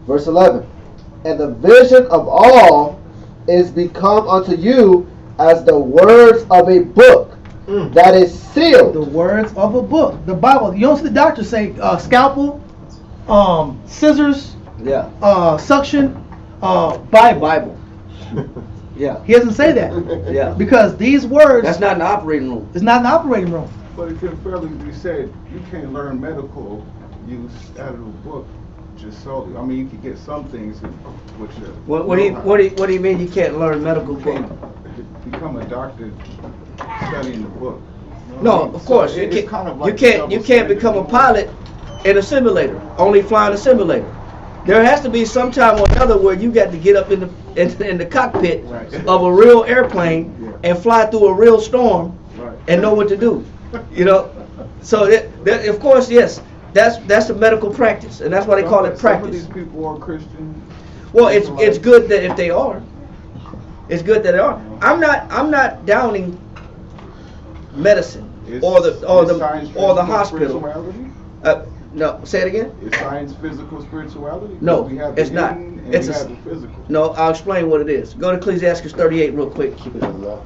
Verse 11. And the vision of all is become unto you as the words of a book that is sealed. The words of a book. The Bible. You don't see the doctor say scalpel, scissors, suction, Bible. Yeah. He doesn't say that. Yeah. Because these words. That's not in the operating room. It's not in the operating room. But it can fairly be said you can't learn medical use out of a book just solely. I mean, you can get some things which. What do you mean you can't learn medical book? Become a doctor studying the book. No, of course you can't become a pilot in a simulator. Only flying a simulator. There has to be some time or another where you got to get up in the cockpit of a real airplane and fly through a real storm and know what to do. You know, so of course, yes, that's a medical practice, and that's why they call it practice. Some of these people are Christian. Well, it's good that if they are, it's good that they are. I'm not downing medicine or the hospital. No, say it again. Is science physical spirituality? No, it's not. It's a physical. No, I'll explain what it is. Go to Ecclesiastes 38 real quick. Keep it in the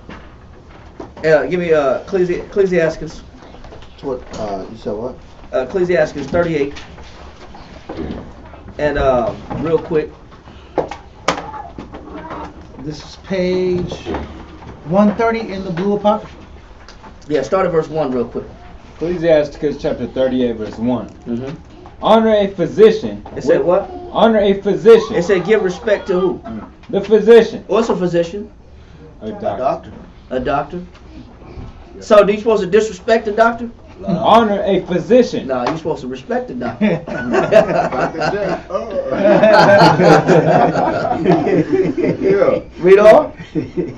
Give me Ecclesiastes. You said what? Ecclesiastes 38. And real quick. This is page 130 in the Blue Apocrypha. Yeah, start at verse 1 real quick. Ecclesiastes chapter 38 verse 1. Mm-hmm. Honor a physician. It said what? Honor a physician. It said give respect to who? The physician. What's a physician? A doctor. A doctor. So, are you supposed to disrespect the doctor? Honor a physician. No, you're supposed to respect the doctor. Read on.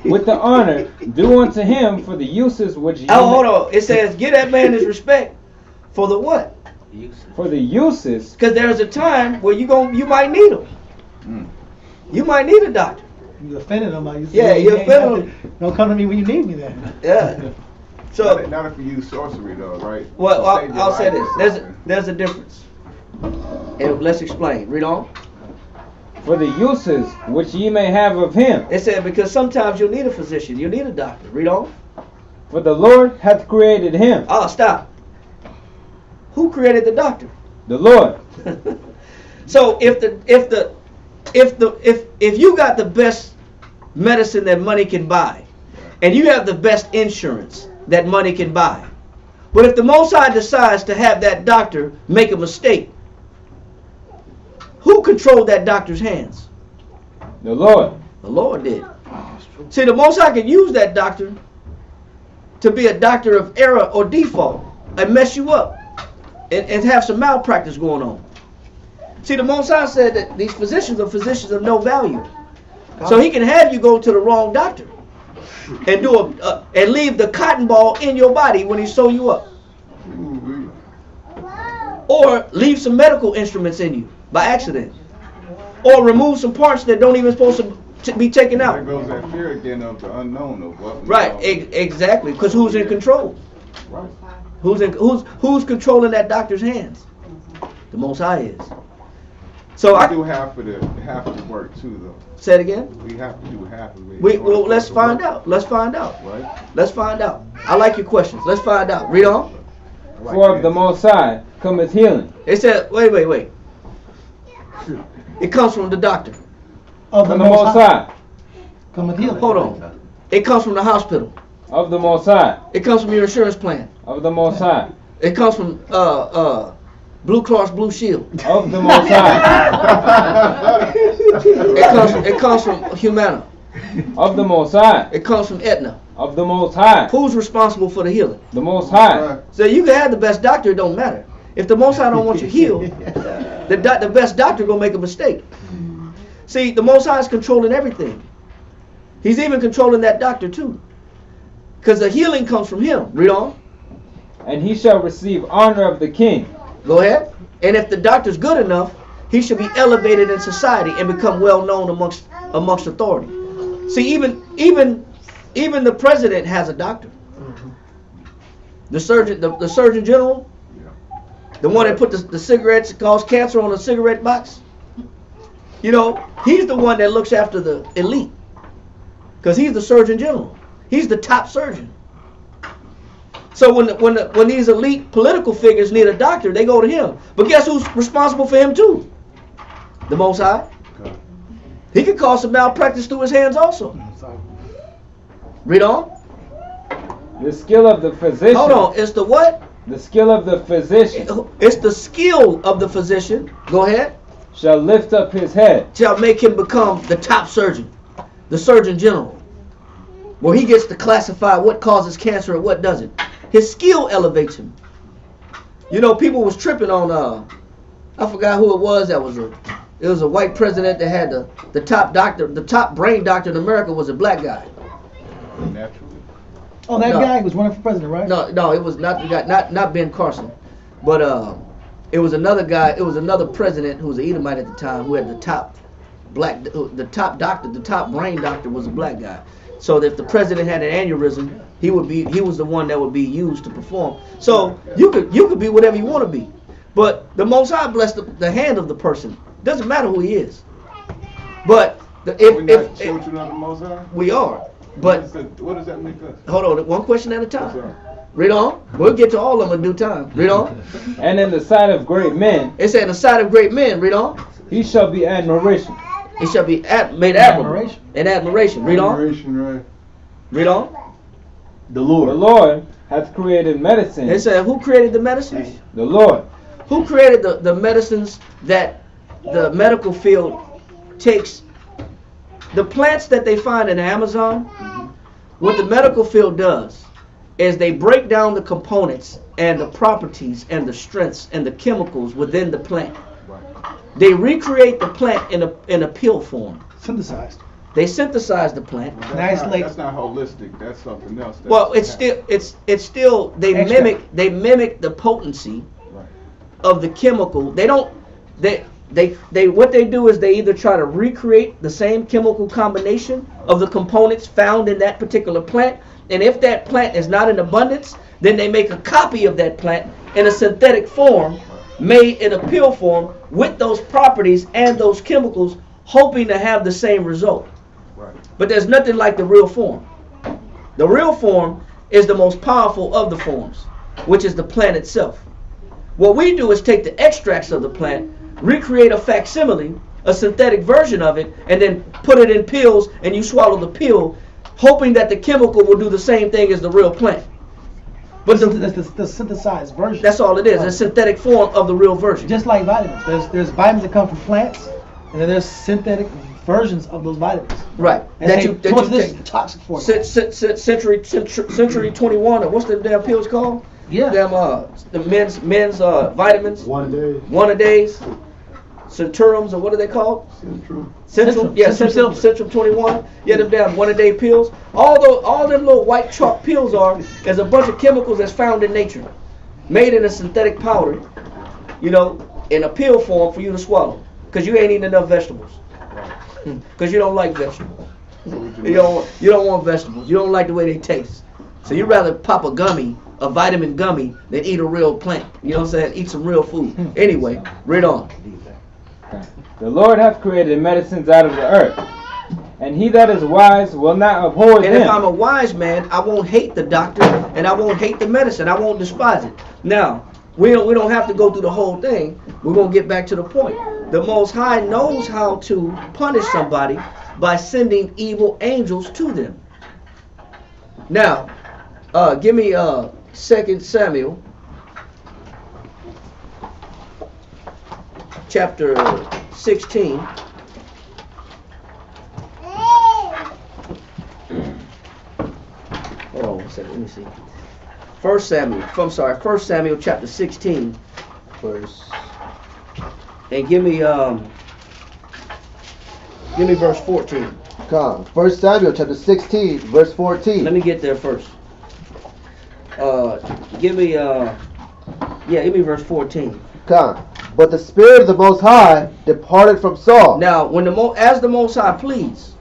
With the honor due unto him for the uses which you hold on. It says give that man his respect for the what? For the uses. Because there's a time where you might need him. You might need a doctor. You offended him. You offended him. Don't come to me when you need me then. Yeah. So not if you use sorcery though, right? Well, I'll say this. There's a difference. And let's explain. Read on. For the uses which ye may have of him. It said because sometimes you'll need a physician. You'll need a doctor. Read on. For the Lord hath created him. Oh, stop. Who created the doctor? The Lord. So if you got the best medicine that money can buy, and you have the best insurance that money can buy, but if the Most High decides to have that doctor make a mistake, who controlled that doctor's hands? The Lord. The Lord did. See, the Most High can use that doctor to be a doctor of error or default and mess you up and have some malpractice going on. See, the Most High said that these physicians are physicians of no value. So he can have you go to the wrong doctor and and leave the cotton ball in your body when he sew you up. Or leave some medical instruments in you by accident. Or remove some parts that don't even supposed to be taken out. There goes that fear again of the unknown of what. Right, exactly. Because who's in control? Right. Who's controlling that doctor's hands? The Most High is. So we do half the work too, though. Say it again. We have to do half of it. Well, let's find out. Let's find out. Right. Let's find out. I like your questions. Let's find out. Read on. For of the Most High cometh healing. It said, wait. It comes from the doctor. Of the Most High. Cometh healing. Hold on. It comes from the hospital. Of the Most High. It comes from your insurance plan. Of the Most High. It comes from Blue Cross Blue Shield. Of the Most High. It comes from Humana. Of the Most High. It comes from Aetna. Of the Most High. Who's responsible for the healing? The Most High. So you can have the best doctor, it don't matter. If the Most High don't want you healed, the best doctor gonna make a mistake. See, the Most High is controlling everything. He's even controlling that doctor too. Because the healing comes from him. Read on. And he shall receive honor of the king. Go ahead. And if the doctor's good enough, he should be elevated in society and become well known amongst authority. See, even the president has a doctor. The surgeon general, the one that put the cigarettes cause cancer on the cigarette box. You know, he's the one that looks after the elite. Because he's the surgeon general. He's the top surgeon. So when these elite political figures need a doctor, they go to him. But guess who's responsible for him too? The Most High. He could cause some malpractice through his hands also. Read on. The skill of the physician. Hold on. It's the what? The skill of the physician. It's the skill of the physician. Go ahead. Shall lift up his head. Shall make him become the top surgeon. The surgeon general. Where he gets to classify what causes cancer and what doesn't. His skill elevates him. You know, people was tripping on, I forgot who it was. It was a white president that had the top doctor, the top brain doctor in America was a black guy. Naturally. Oh, that guy was running for president, right? No, it was not the guy, not Ben Carson, but it was another guy. It was another president who was an Edomite at the time who had the top doctor, the top brain doctor was a black guy. So if the president had an aneurysm, he was the one that would be used to perform. So you could be whatever you want to be, but the Most High blessed the hand of the person. Doesn't matter who he is. But if children of the Most High, we are. But what does that make us? Hold on, one question at a time. Read on. We'll get to all of them in due time. Read on. And in the sight of great men. It said in the sight of great men. Read on. He shall be admiration. He shall be made admirable. In admiration. Read on. Admiration, right. Read on. The Lord. The Lord hath created medicine. It said, who created the medicines? The Lord. Who created the medicines that the medical field takes? The plants that they find in the Amazon, what the medical field does is they break down the components and the properties and the strengths and the chemicals within the plant. They recreate the plant in a pill form. Synthesized. They synthesize the plant. That's not holistic. That's something else. Well, it's still they mimic the potency of the chemical. They don't they what they do is they either try to recreate the same chemical combination of the components found in that particular plant, and if that plant is not in abundance, then they make a copy of that plant in a synthetic form, made in a pill form with those properties and those chemicals, hoping to have the same result. But there's nothing like the real form. The real form is the most powerful of the forms, which is the plant itself. What we do is take the extracts of the plant, recreate a facsimile, a synthetic version of it, and then put it in pills, and you swallow the pill, hoping that the chemical will do the same thing as the real plant. But the synthesized version. That's all it is. A synthetic form of the real version. Just like vitamins. There's vitamins that come from plants, and then there's synthetic versions of those vitamins. Right. And that you take toxic for you. Century 21, or what's the damn pills called? Yeah. Damn the men's vitamins. One a days. Centurums, or what are they called? Centrum. Yeah, Centrum 21. Yeah, them damn one-a-day pills. All them little white chalk pills is a bunch of chemicals that's found in nature, made in a synthetic powder, in a pill form for you to swallow, because you ain't eating enough vegetables, because you don't like vegetables. You don't want vegetables. You don't like the way they taste. So you'd rather pop a vitamin gummy, than eat a real plant. You know what I'm saying? Eat some real food. Anyway, read on. The Lord hath created medicines out of the earth, and he that is wise will not abhor them. And if I'm a wise man, I won't hate the doctor, and I won't hate the medicine. I won't despise it. Now, we don't have to go through the whole thing. We're going to get back to the point. The Most High knows how to punish somebody by sending evil angels to them. Now, give me 2 Samuel chapter 16. Hold on one second, let me see. 1 Samuel chapter 16. And give me verse 14. Come. 1 Samuel chapter 16, verse 14. Let me get there first. Give me verse 14. Come. But the Spirit of the Most High departed from Saul. Now, as the Most High please.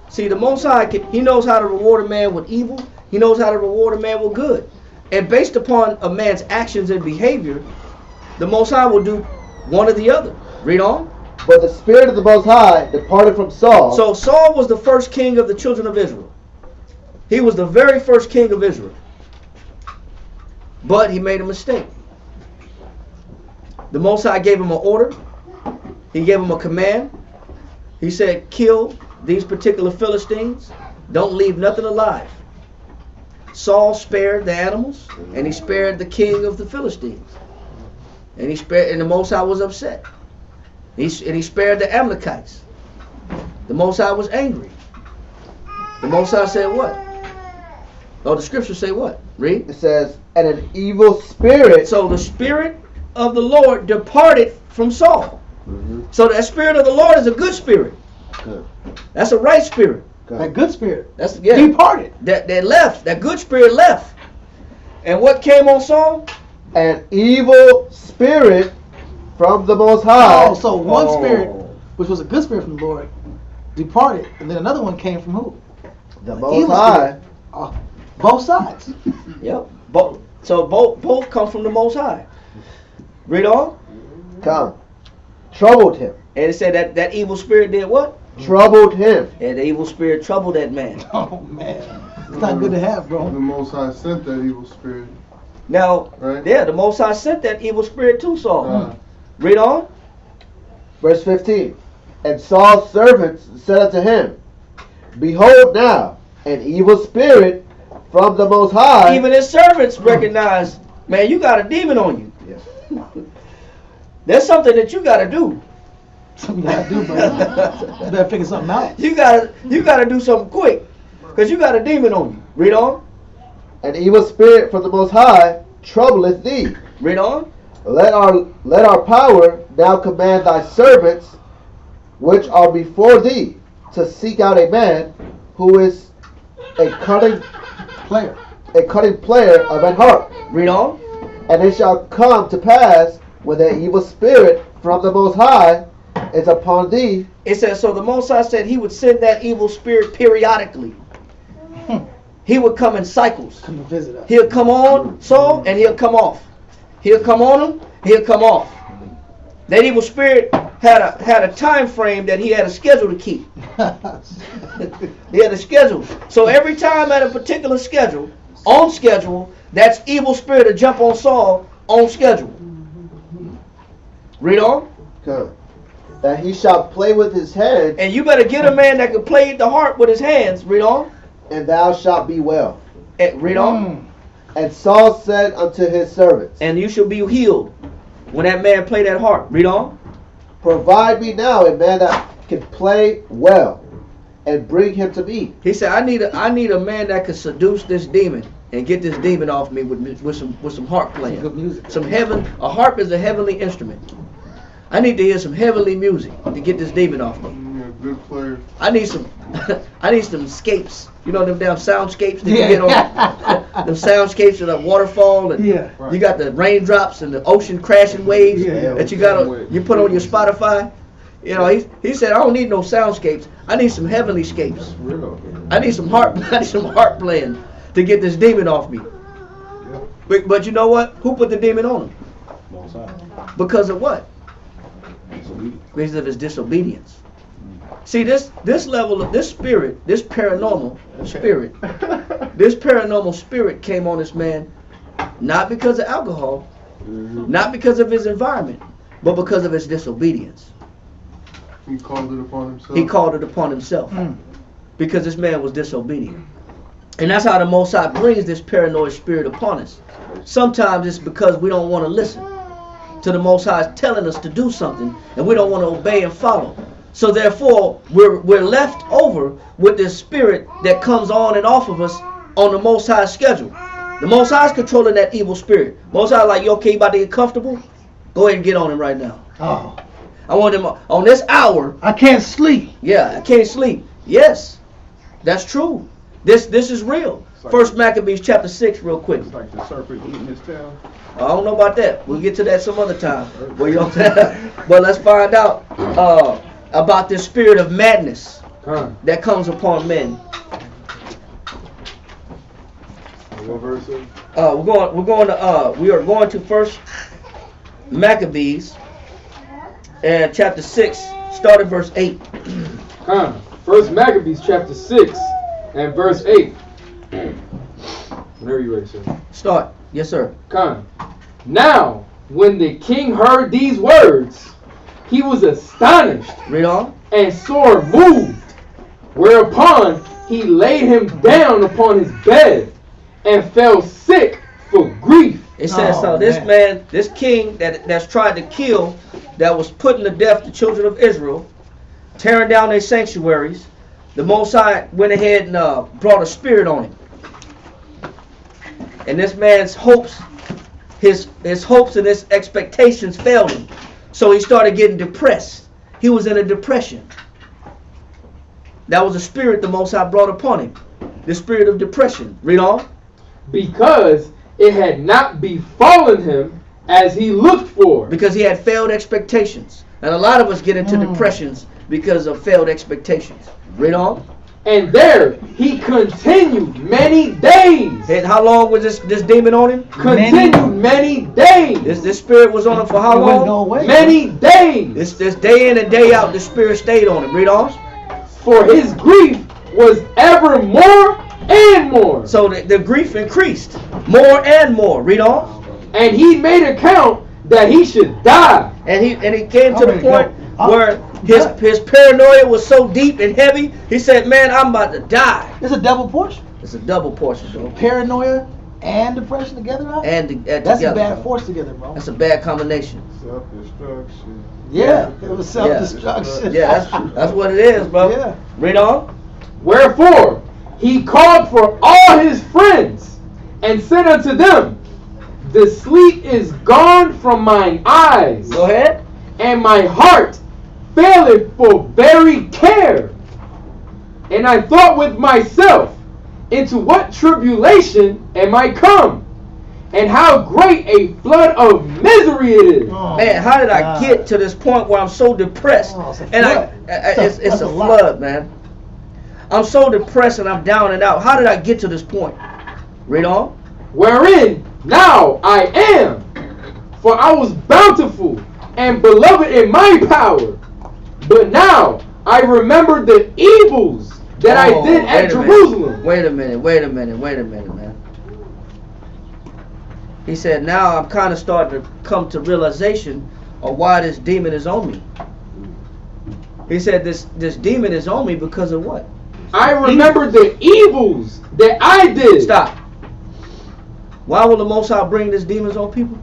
See, the Most High, he knows how to reward a man with evil. He knows how to reward a man with good. And based upon a man's actions and behavior, the Most High will do one or the other. Read on. But the Spirit of the Most High departed from Saul. So Saul was the first king of the children of Israel. He was the very first king of Israel. But he made a mistake. The Most High gave him an order. He gave him a command. He said, kill these particular Philistines. Don't leave nothing alive. Saul spared the animals, and he spared the king of the Philistines. And the Most High was upset. He spared the Amalekites. The Most High was angry. The Most High said what? Oh, the scriptures say what? Read. It says, and an evil spirit. So the Spirit of the Lord departed from Saul. Mm-hmm. So that Spirit of the Lord is a good spirit. Good. That's a right spirit. That good spirit. That's departed. That left. That good spirit left. And what came on Saul? An evil spirit from the Most High. Oh, so one spirit, which was a good spirit from the Lord, departed, and then another one came from who? The Most High. Both sides. Yep. Both come from the Most High. Read on. Come. Troubled him. And it said that evil spirit did what? Troubled him. And the evil spirit troubled that man. Oh man, it's not good to have, bro. The Most High sent that evil spirit. Now, right? Yeah, the Most High sent that evil spirit to Saul. Read on. Verse 15. And Saul's servants said unto him, behold now, an evil spirit from the Most High. Even his servants recognized, man, you got a demon on you. Yes. There's something that you gotta do. Something you gotta do, bro. You better figure something out. You gotta do something quick, cause you got a demon on you. Read on. An evil spirit from the Most High troubleth thee. Read on. Let our power now command thy servants, which are before thee, to seek out a man who is a cunning player of an harp. Read on. And it shall come to pass when the evil spirit from the Most High is upon thee. It says, so the Most High said he would send that evil spirit periodically. He would come in cycles. Come to visit us. He'll come on Saul and he'll come off. He'll come on him, he'll come off. That evil spirit had a time frame that he had a schedule to keep. He had a schedule. So every time at a particular schedule, on schedule, that's evil spirit to jump on Saul on schedule. Read on. Okay. That he shall play with his hands. And you better get a man that can play the harp with his hands. Read on. And thou shalt be well. And read on. And Saul said unto his servants. And you shall be healed when that man play that harp. Read on. Provide me now a man that can play well, and bring him to me. He said, I need a man that can seduce this demon and get this demon off me with some harp playing. Good music. A harp is a heavenly instrument. I need to hear some heavenly music to get this demon off me. Yeah, good player. I need some scapes. You know them damn soundscapes that you get on them soundscapes of the waterfall, and you got the raindrops and the ocean crashing waves that you put on your Spotify. You know, he said, I don't need no soundscapes. I need some heavenly scapes. I need some harp playing to get this demon off me. But you know what? Who put the demon on him? Because of what? Because of his disobedience. See, this level of this spirit, this paranormal spirit came on this man, not because of alcohol, not because of his environment, but because of his disobedience. He called it upon himself. He called it upon himself because this man was disobedient. And that's how the Most High brings this paranoid spirit upon us. Sometimes it's because we don't want to listen to the Most High telling us to do something, and we don't want to obey and follow. So therefore, we're left over with this spirit that comes on and off of us on the Most High schedule. The Most High is controlling that evil spirit. Most High like, you okay, you about to get comfortable? Go ahead and get on him right now. Oh. I want him on this hour. I can't sleep. Yeah, I can't sleep. Yes, that's true. This is real. First Maccabees chapter 6 real quick. It's like the serpent eating his tail. I don't know about that. We'll get to that some other time. But let's find out about this spirit of madness that comes upon men. What verse? We are going to First Maccabees and chapter 6, start at verse 8. First Maccabees chapter 6 and verse 8. Whenever you're ready, sir. Start. Yes, sir. Now, when the king heard these words, he was astonished. Read on. And sore moved. Whereupon he laid him down upon his bed and fell sick for grief. It says this king that's tried to kill, that was putting to death the children of Israel, tearing down their sanctuaries, the Most High went ahead and brought a spirit on him. And this man's hopes, his hopes and his expectations failed him. So he started getting depressed. He was in a depression. That was a spirit the Most High brought upon him. The spirit of depression. Read on. Because it had not befallen him as he looked for. Because he had failed expectations. And a lot of us get into depressions because of failed expectations. Read on. And there he continued many days. And how long was this demon on him? Continued many days. This spirit was on him for how long? No way. Many days. This day in and day out, the spirit stayed on him. Read on. For his grief was ever more and more. So the grief increased more and more. Read on. And he made account that he should die. And he came to the point where his paranoia was so deep and heavy, he said, man, I'm about to die. It's a double portion. It's a double portion, bro. Paranoia and depression together, huh? That's a bad force together, bro. That's a bad combination. Self-destruction. Yeah, it was self-destruction. Yeah, that's what it is, bro. Yeah. Read on. Wherefore he called for all his friends, and said unto them, the sleep is gone from mine eyes. Go ahead. And my heart faileth for very care. And I thought with myself, into what tribulation am I come? And how great a flood of misery it is. Oh, man, how did I get to this point where I'm so depressed? It's a flood, man. I'm so depressed and I'm down and out. How did I get to this point? Read on. Wherein now I am, for I was bountiful and beloved in my power. But now I remember the evils that I did at Jerusalem. Wait a minute, man. He said, now I'm kind of starting to come to realization of why this demon is on me. He said, this demon is on me because of what? I remember the evils that I did. Stop. Why will the Most High bring these demons on people?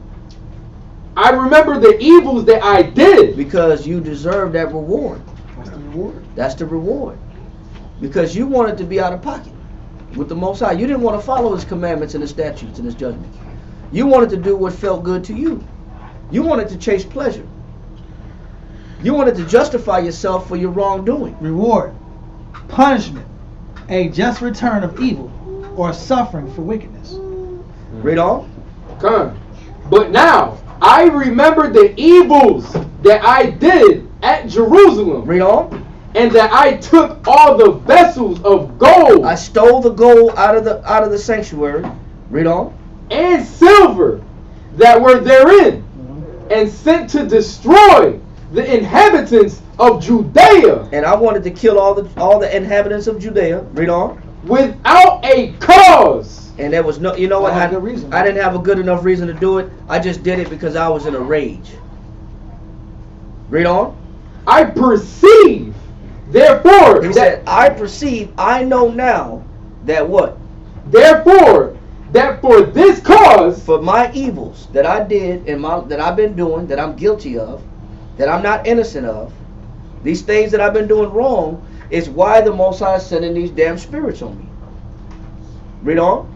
I remember the evils that I did. Because you deserve that reward. What's the reward? That's the reward. Because you wanted to be out of pocket with the Most High. You didn't want to follow His commandments and His statutes and His judgments. You wanted to do what felt good to you. You wanted to chase pleasure. You wanted to justify yourself for your wrongdoing. Reward, punishment, a just return of evil, or suffering for wickedness. Read on. Come. But now I remember the evils that I did at Jerusalem. Read on. And that I took all the vessels of gold. I stole the gold out of the sanctuary. Read on. And silver that were therein, and sent to destroy the inhabitants of Judea. And I wanted to kill all the inhabitants of Judea. Read on. Without a cause. And there was no, you know what? I didn't have a good enough reason to do it. I just did it because I was in a rage. Read on. I perceive, therefore. He said, I perceive, I know now that what? Therefore, that for this cause. For my evils that I did and that I've been doing, that I'm guilty of, that I'm not innocent of, these things that I've been doing wrong, is why the Most High is sending these damn spirits on me. Read on.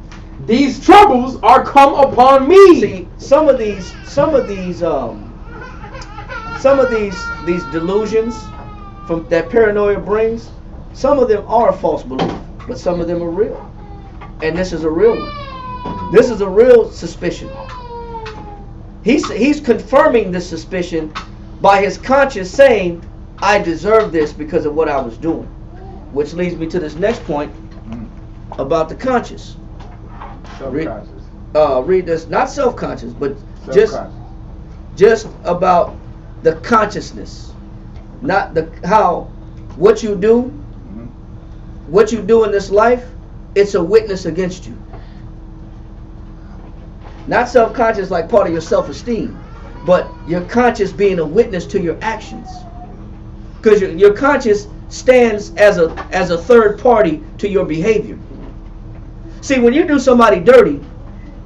These troubles are come upon me. See, some of these delusions from that paranoia brings, some of them are false belief, but some of them are real. And this is a real one. This is a real suspicion. He's confirming this suspicion by his conscience saying, I deserve this because of what I was doing. Which leads me to this next point about the conscious. Read this, not self-conscious, but just about the consciousness. Not what you do in this life, it's a witness against you. Not self-conscious like part of your self-esteem, but your conscience being a witness to your actions. Because your conscience stands as a third party to your behavior. See, when you do somebody dirty,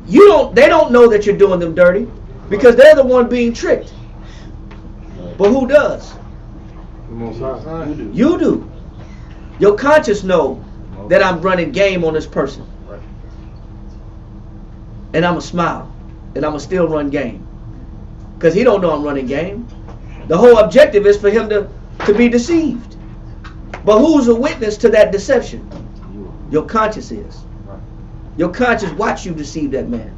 they don't know that you're doing them dirty because they're the one being tricked. But who does? You do. Your conscience know that I'm running game on this person. And I'ma smile. And I'ma still run game. Because he don't know I'm running game. The whole objective is for him to be deceived. But who's a witness to that deception? Your conscience is. Your conscience watch you deceive that man.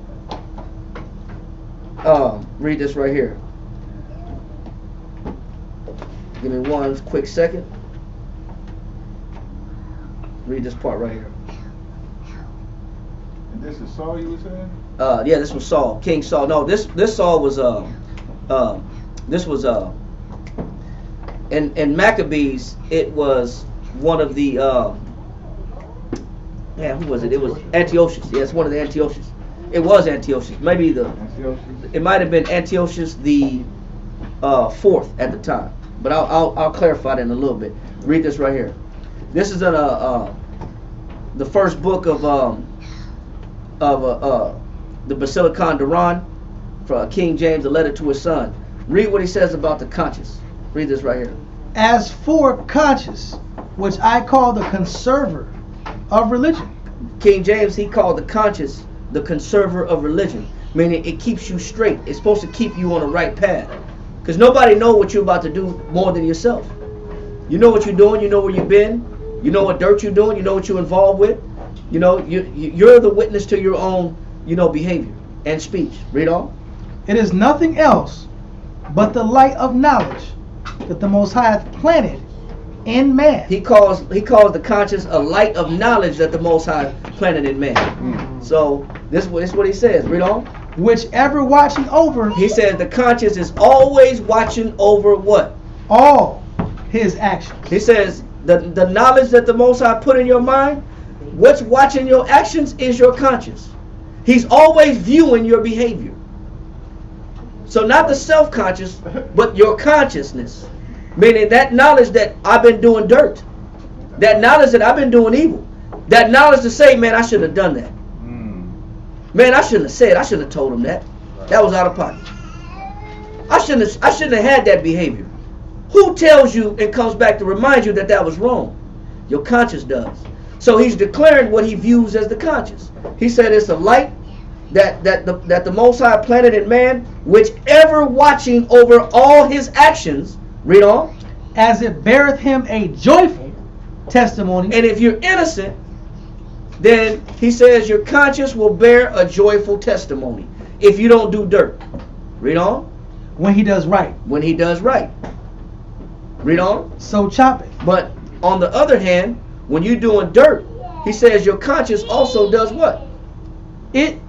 Read this right here. Give me one quick second. Read this part right here. And this is Saul you were saying? Yeah, this was Saul, King Saul. No, this Saul was in Maccabees. It was one of the who was it? It was Antiochus. Yeah, it's one of the Antiochus. It was Antiochus. Maybe it might have been Antiochus the fourth at the time. But I'll clarify that in a little bit. Read this right here. This is in the first book of the Basilicon Duran, for King James, a letter to his son. Read what he says about the conscience. Read this right here. As for conscience, which I call the conserver of religion. King James, he called the conscience the conserver of religion, meaning it keeps you straight. It's supposed to keep you on the right path, because nobody knows what you're about to do more than yourself. You know what you're doing. You know where you've been. You know what dirt you're doing. You know what you're involved with. You know, you're the witness to your own, behavior and speech. Read on. It is nothing else but the light of knowledge that the Most High hath planted in man. He calls the conscience a light of knowledge that the Most High planted in man. So this is what he says. Read on. Which ever watching over. He says the conscience is always watching over what? All his actions. He says the knowledge that the Most High put in your mind, what's watching your actions is your conscience. He's always viewing your behavior. So not the self-conscious, but your consciousness. Meaning that knowledge that I've been doing dirt. That knowledge that I've been doing evil. That knowledge to say, man, I should have done that. Man, I shouldn't have said, I shouldn't have told him that. That was out of pocket. I shouldn't have had that behavior. Who tells you and comes back to remind you that that was wrong? Your conscience does. So he's declaring what he views as the conscience. He said it's a light that the Most High planted in man, which ever watching over all his actions. Read on. As it beareth him a joyful testimony. And if you're innocent, then he says your conscience will bear a joyful testimony if you don't do dirt. Read on. When he does right. When he does right. Read on. So chop it. But on the other hand, when you're doing dirt, he says your conscience also does what? He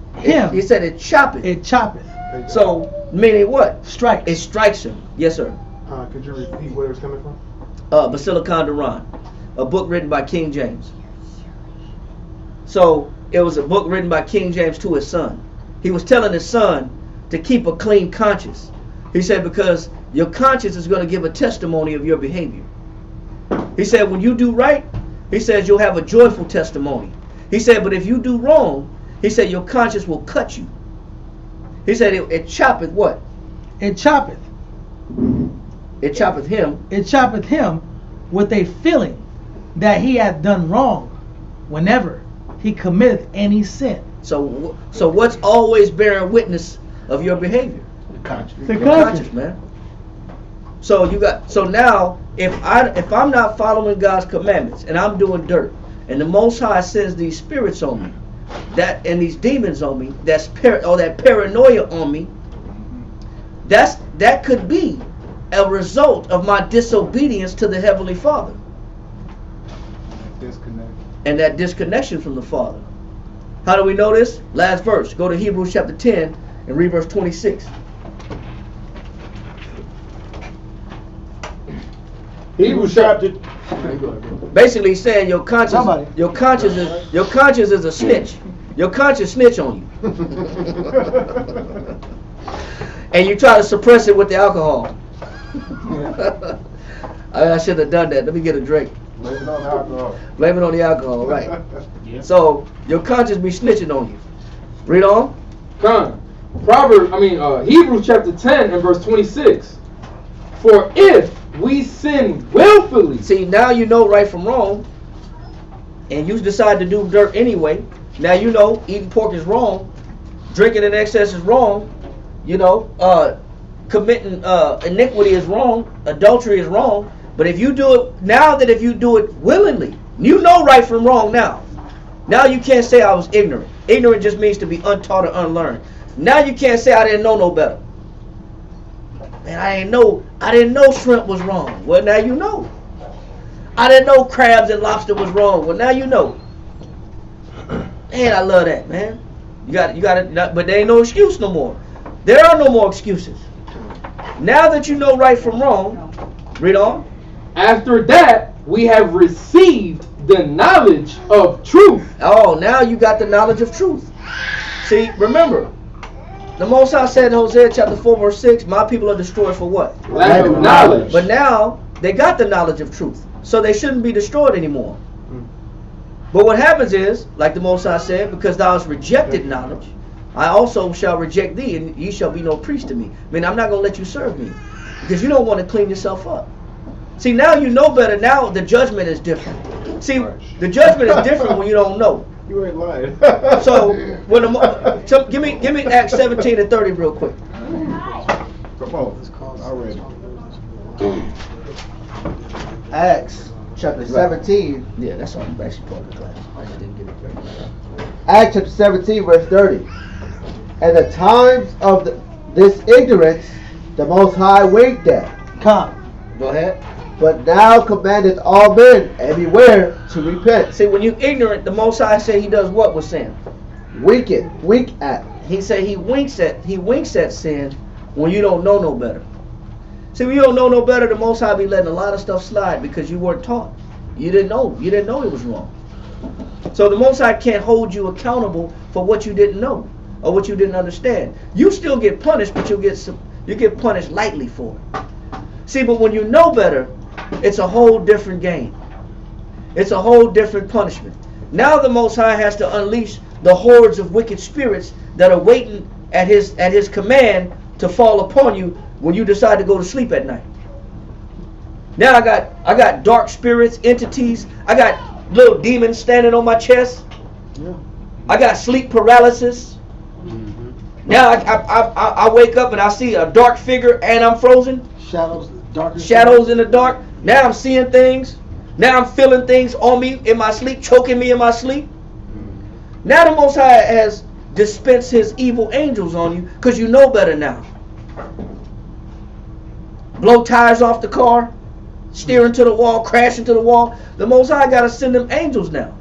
said it choppeth. It choppeth. So meaning what? Strikes. It strikes him. Yes, sir. Could you repeat where it's coming from? Basilicon Duran, a book written by King James. So it was a book written by King James to his son. He was telling his son to keep a clean conscience. He said because your conscience is going to give a testimony of your behavior. He said when you do right, he says you'll have a joyful testimony. He said but if you do wrong, he said your conscience will cut you. He said it choppeth what? It choppeth. It choppeth him. It choppeth him with a feeling that he hath done wrong whenever he committeth any sin. So what's always bearing witness of your behavior? The conscience. The conscience, man. So now if I'm not following God's commandments and I'm doing dirt, and the Most High sends these spirits on me, and these demons on me, that paranoia on me, that could be a result of my disobedience to the Heavenly Father. And that disconnection from the Father. How do we know this? Last verse. Go to Hebrews chapter 10 and read verse 26. Hebrews chapter. Basically saying your conscience is a snitch. Your conscience snitch on you. And you try to suppress it with the alcohol. I should have done that. Let me get a drink. Blame it on the alcohol. Blame it on the alcohol, right. So your conscience be snitching on you. Read on. Hebrews chapter 10 and verse 26. For if we sin willfully. See, now you know right from wrong, and you decide to do dirt anyway. Now you know eating pork is wrong, drinking in excess is wrong, committing iniquity is wrong, adultery is wrong. But if you do it, if you do it willingly, you know right from wrong now. Now you can't say I was ignorant. Ignorant just means to be untaught or unlearned. Now you can't say I didn't know no better. Man, I didn't know shrimp was wrong. Well, now you know. I didn't know crabs and lobster was wrong. Well, now you know. Man, I love that, man. You got it, but there ain't no excuse no more. There are no more excuses. Now that you know right from wrong, read on. After that, we have received the knowledge of truth. Oh, now you got the knowledge of truth. See, remember, the Most High said in Hosea chapter 4 verse 6, my people are destroyed for what? Lack of knowledge. But now they got the knowledge of truth, so they shouldn't be destroyed anymore. But what happens is, like the Most High said, because thou hast rejected knowledge, I also shall reject thee, and ye shall be no priest to me. I mean, I'm not going to let you serve me, because you don't want to clean yourself up. See, now you know better. Now the judgment is different. See, the judgment is different when you don't know. You ain't lying. So, so give me Acts 17 and 30 real quick. Come on, already. Acts chapter 17. Yeah, that's all. I'm actually part of the class. I just didn't get it right. Acts chapter 17, verse 30. And the times of this ignorance the Most High winked at. Come. Go ahead. But now commandeth all men everywhere to repent. See, when you ignorant, the Most High say he does what with sin? Wink at. He say he winks at sin when you don't know no better. See, when you don't know no better, the Most High be letting a lot of stuff slide because you weren't taught. You didn't know. You didn't know it was wrong. So the Most High can't hold you accountable for what you didn't know or what you didn't understand. You still get punished, but you get punished lightly for it. See, but when you know better, it's a whole different game. It's a whole different punishment. Now the Most High has to unleash the hordes of wicked spirits that are waiting at his command to fall upon you when you decide to go to sleep at night. Now I got dark spirits, entities. I got little demons standing on my chest. Yeah. I got sleep paralysis. Now I wake up and I see a dark figure and I'm frozen. Shadows in the dark. Now I'm seeing things. Now I'm feeling things on me in my sleep, choking me in my sleep. Now the Most High has dispensed his evil angels on you because you know better now. Blow tires off the car, steer into the wall, crash into the wall. The Most High got to send them angels now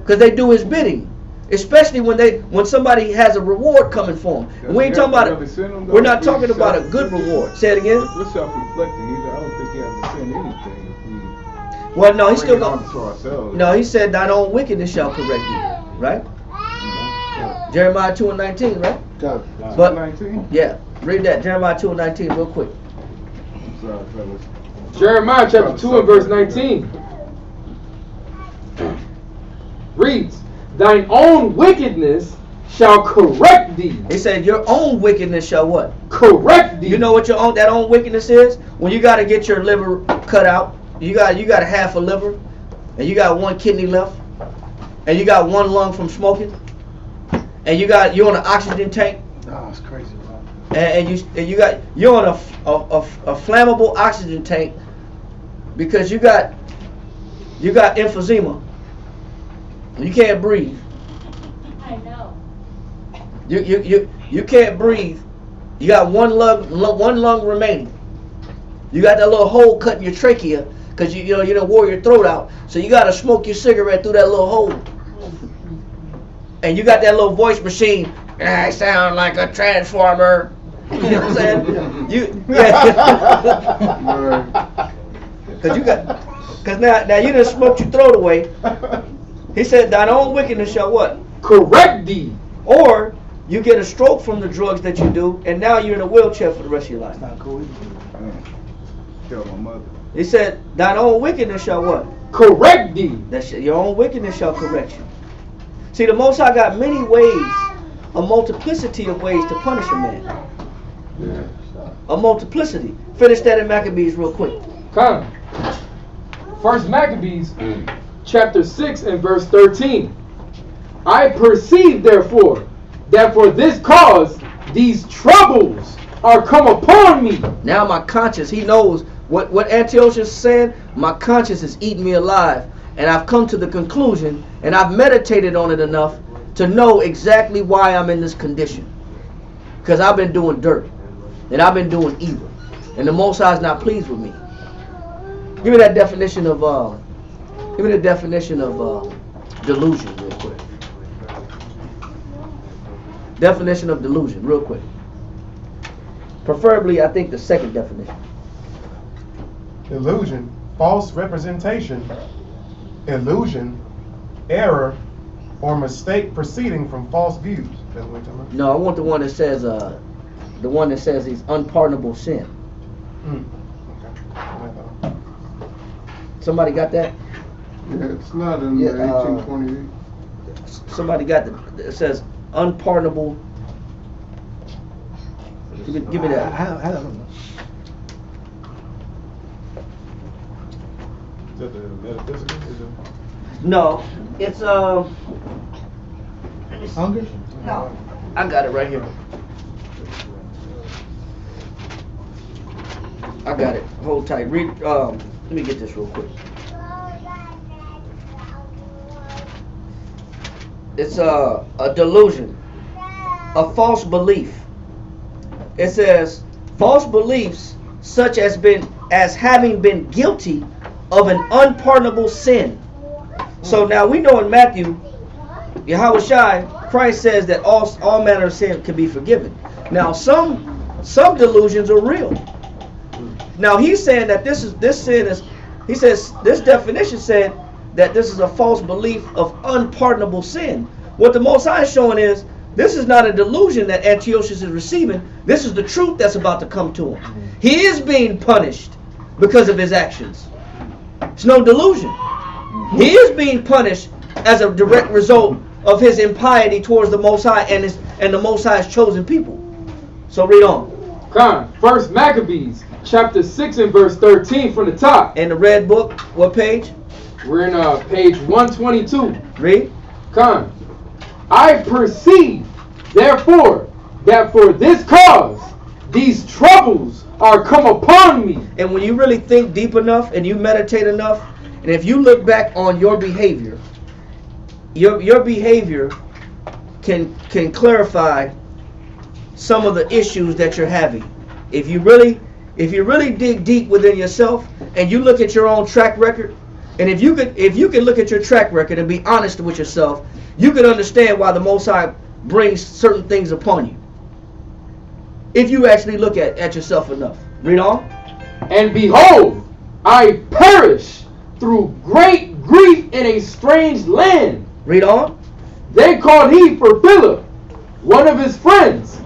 because they do his bidding. Especially when somebody has a reward coming for them. And we ain't talking about it. We're not talking about a good reward. Say it again. We're self-reflecting. Either I don't think you have to send anything if we. Well, no, he's still going. To ourselves. No, he said, "Thine own wickedness shall correct thee." Right? Jeremiah 2 and 19, right? But 19. Yeah, read that. Jeremiah 2 and 19, real quick. I'm sorry, fellas. Jeremiah chapter 2 and verse 19 reads, "Thine own wickedness shall correct thee." He said, "Your own wickedness shall what? Correct thee." You know what that own wickedness is? When you got to get your liver cut out, you got a half a liver, and you got one kidney left, and you got one lung from smoking, and you're on an oxygen tank. Oh, it's crazy, bro. And you're on a flammable oxygen tank because you got emphysema. You can't breathe. I know. You can't breathe. You got one lung remaining. You got that little hole cut in your trachea because you done wore your throat out. So you got to smoke your cigarette through that little hole. And you got that little voice machine. I sound like a transformer. You know what I'm saying? Because now you done smoked your throat away. He said, "Thine own wickedness shall what? Correct thee." Or you get a stroke from the drugs that you do, and now you're in a wheelchair for the rest of your life. Not cool. Tell my mother. He said, "Thine own wickedness shall what? Correct thee." Your own wickedness shall correct you." See, the Most High got many ways, a multiplicity of ways to punish a man. A multiplicity. Finish that in Maccabees real quick. Come. First Maccabees chapter 6 and verse 13. "I perceive therefore that for this cause these troubles are come upon me." Now my conscience, he knows what Antiochus is saying. My conscience is eating me alive. And I've come to the conclusion, and I've meditated on it enough to know exactly why I'm in this condition. Because I've been doing dirt, and I've been doing evil, and the Most High is not pleased with me. Give me that definition of delusion, real quick. Definition of delusion, real quick. Preferably, I think the second definition. Illusion, false representation, illusion, error, or mistake proceeding from false views. That's what we're talking about? No, I want the one that says he's unpardonable sin. Okay. Somebody got that? Yeah, it's not in Yeah, 1828. Somebody got it says unpardonable. Give me that. I don't know. Is that the metaphysical? Is it? No, it's Hunger? No, I got it right here. I got it. Hold tight. Read. Let me get this real quick. It's a delusion, a false belief. It says false beliefs such as having been guilty of an unpardonable sin. So now we know in Matthew, Yahweh Shai, Christ says that all manner of sin can be forgiven. Now some delusions are real. Now he's saying that this sin is. He says this definition said that this is a false belief of unpardonable sin. What the Most High is showing is this is not a delusion that Antiochus is receiving. This is the truth that's about to come to him. He is being punished because of his actions. It's no delusion. He is being punished as a direct result of his impiety towards the Most High and the Most High's chosen people. So read on. Con, First Maccabees, chapter 6 and verse 13 from the top. In the red book, what page? We're in page 122. Read. Con, I perceive, therefore, that for this cause these troubles are come upon me. And when you really think deep enough and you meditate enough, and if you look back on your behavior, your behavior can clarify some of the issues that you're having. If you really dig deep within yourself and you look at your own track record, and if you could look at your track record and be honest with yourself, you could understand why the Most High brings certain things upon you. If you actually look at yourself enough. Read on. And behold, I perish through great grief in a strange land. Read on. They called he for Philip, one of his friends,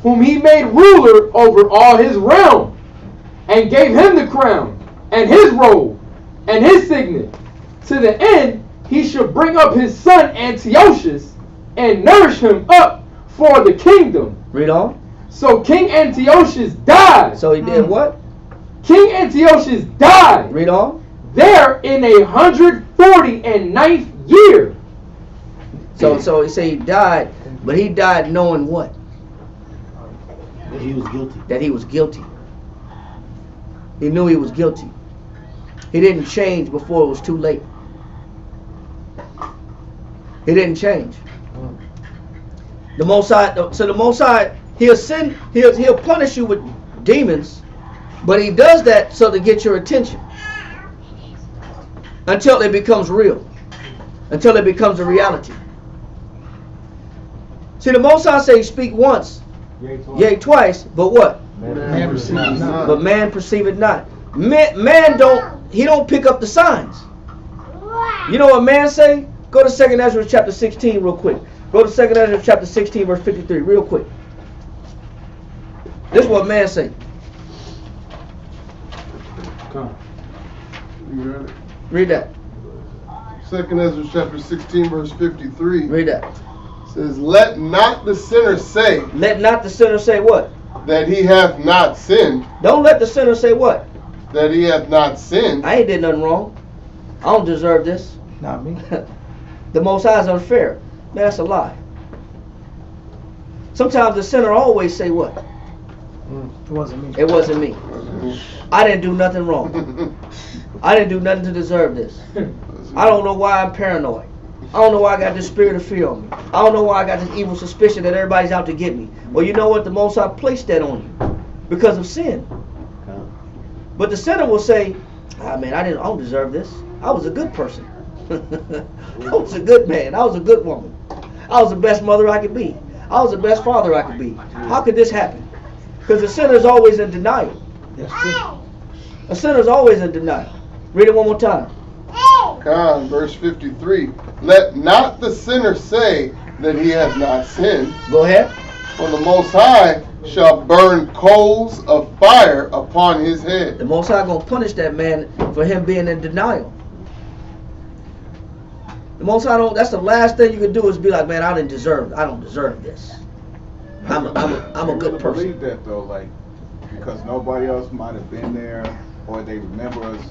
whom he made ruler over all his realm, and gave him the crown, and his robe, and his signet, to the end he should bring up his son Antiochus, and nourish him up for the kingdom. Read on. So King Antiochus died. So he did what? King Antiochus died. Read on. There in 149th year. So he say he died, but he died knowing what? That he was guilty. That he was guilty. He knew he was guilty. He didn't change before it was too late. He didn't change. The Most High, so the Most High, he'll punish you with demons, but he does that so to get your attention. Until it becomes real. Until it becomes a reality. See, the Most High say speak once, yea twice, but what? Man perceive it not. But man perceive it not. Man don't pick up the signs. You know what man say? Go to 2nd Ezra chapter 16 real quick. Go to 2nd Ezra chapter 16 verse 53 real quick. This is what man say. Come. You read it? Read that. 2nd Ezra chapter 16 verse 53. Read that. Says, let not the sinner say. Let not the sinner say what? That he hath not sinned. Don't let the sinner say what? That he hath not sinned. I ain't did nothing wrong. I don't deserve this. Not me. The Most High is unfair. Man, that's a lie. Sometimes the sinner always say what? It wasn't me. It wasn't me. I didn't do nothing wrong. I didn't do nothing to deserve this. I don't know why I'm paranoid. I don't know why I got this spirit of fear on me. I don't know why I got this evil suspicion that everybody's out to get me. Well, you know what? The Most High placed that on you because of sin. But the sinner will say, man, I don't deserve this. I was a good person. I was a good man. I was a good woman. I was the best mother I could be. I was the best father I could be. How could this happen? Because the sinner is always in denial. That's true. A sinner is always in denial. Read it one more time. Con, verse 53. Let not the sinner say that he has not sinned. Go ahead. For the Most High shall burn coals of fire upon his head. The Most High going to punish that man for him being in denial. The Most High don't. That's the last thing you can do is be like, man, I don't deserve this. I'm a You good really person. believe that though, like because nobody else might have been there, or they remember us.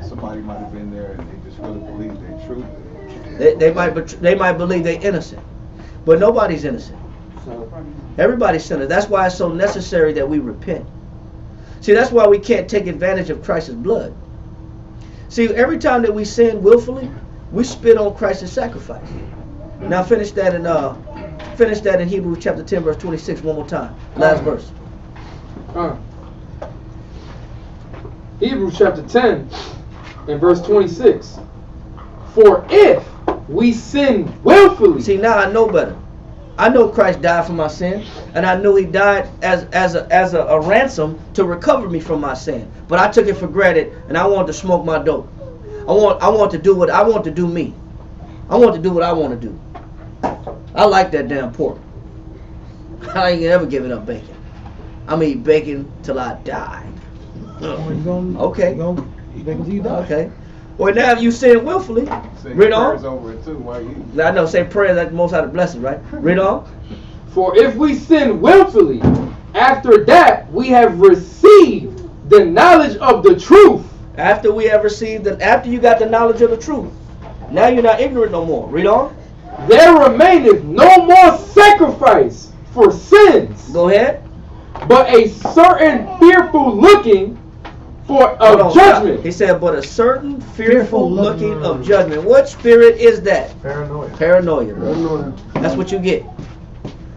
Somebody might have been there, and they just really believe their truth. They might believe they're innocent, but nobody's innocent. Everybody's sinner. That's why it's so necessary that we repent. See, that's why we can't take advantage of Christ's blood. See, every time that we sin willfully, we spit on Christ's sacrifice. Now finish that in Hebrews chapter 10, verse 26 one more time. Last verse. Hebrews chapter 10 and verse 26. For if we sin willfully. See, now I know better. I know Christ died for my sin, and I knew He died as a ransom to recover me from my sin. But I took it for granted, and I wanted to smoke my dope. I want to do what I want to do. Me, I want to do what I want to do. I like that damn pork. I ain't ever giving up bacon. I'm gonna eat bacon till I die. Okay. Bacon till you die. Okay. Well, now if you sin willfully, read on. Over it too. Why you? I know, say prayer that the Most High to bless us, right? Read on. For if we sin willfully, after that we have received the knowledge of the truth. After you got the knowledge of the truth, now you're not ignorant no more. Read on. There remaineth no more sacrifice for sins. Go ahead. But a certain fearful looking for of judgment. He said, but a certain fearful looking of judgment. What spirit is that? Paranoia. That's what you get.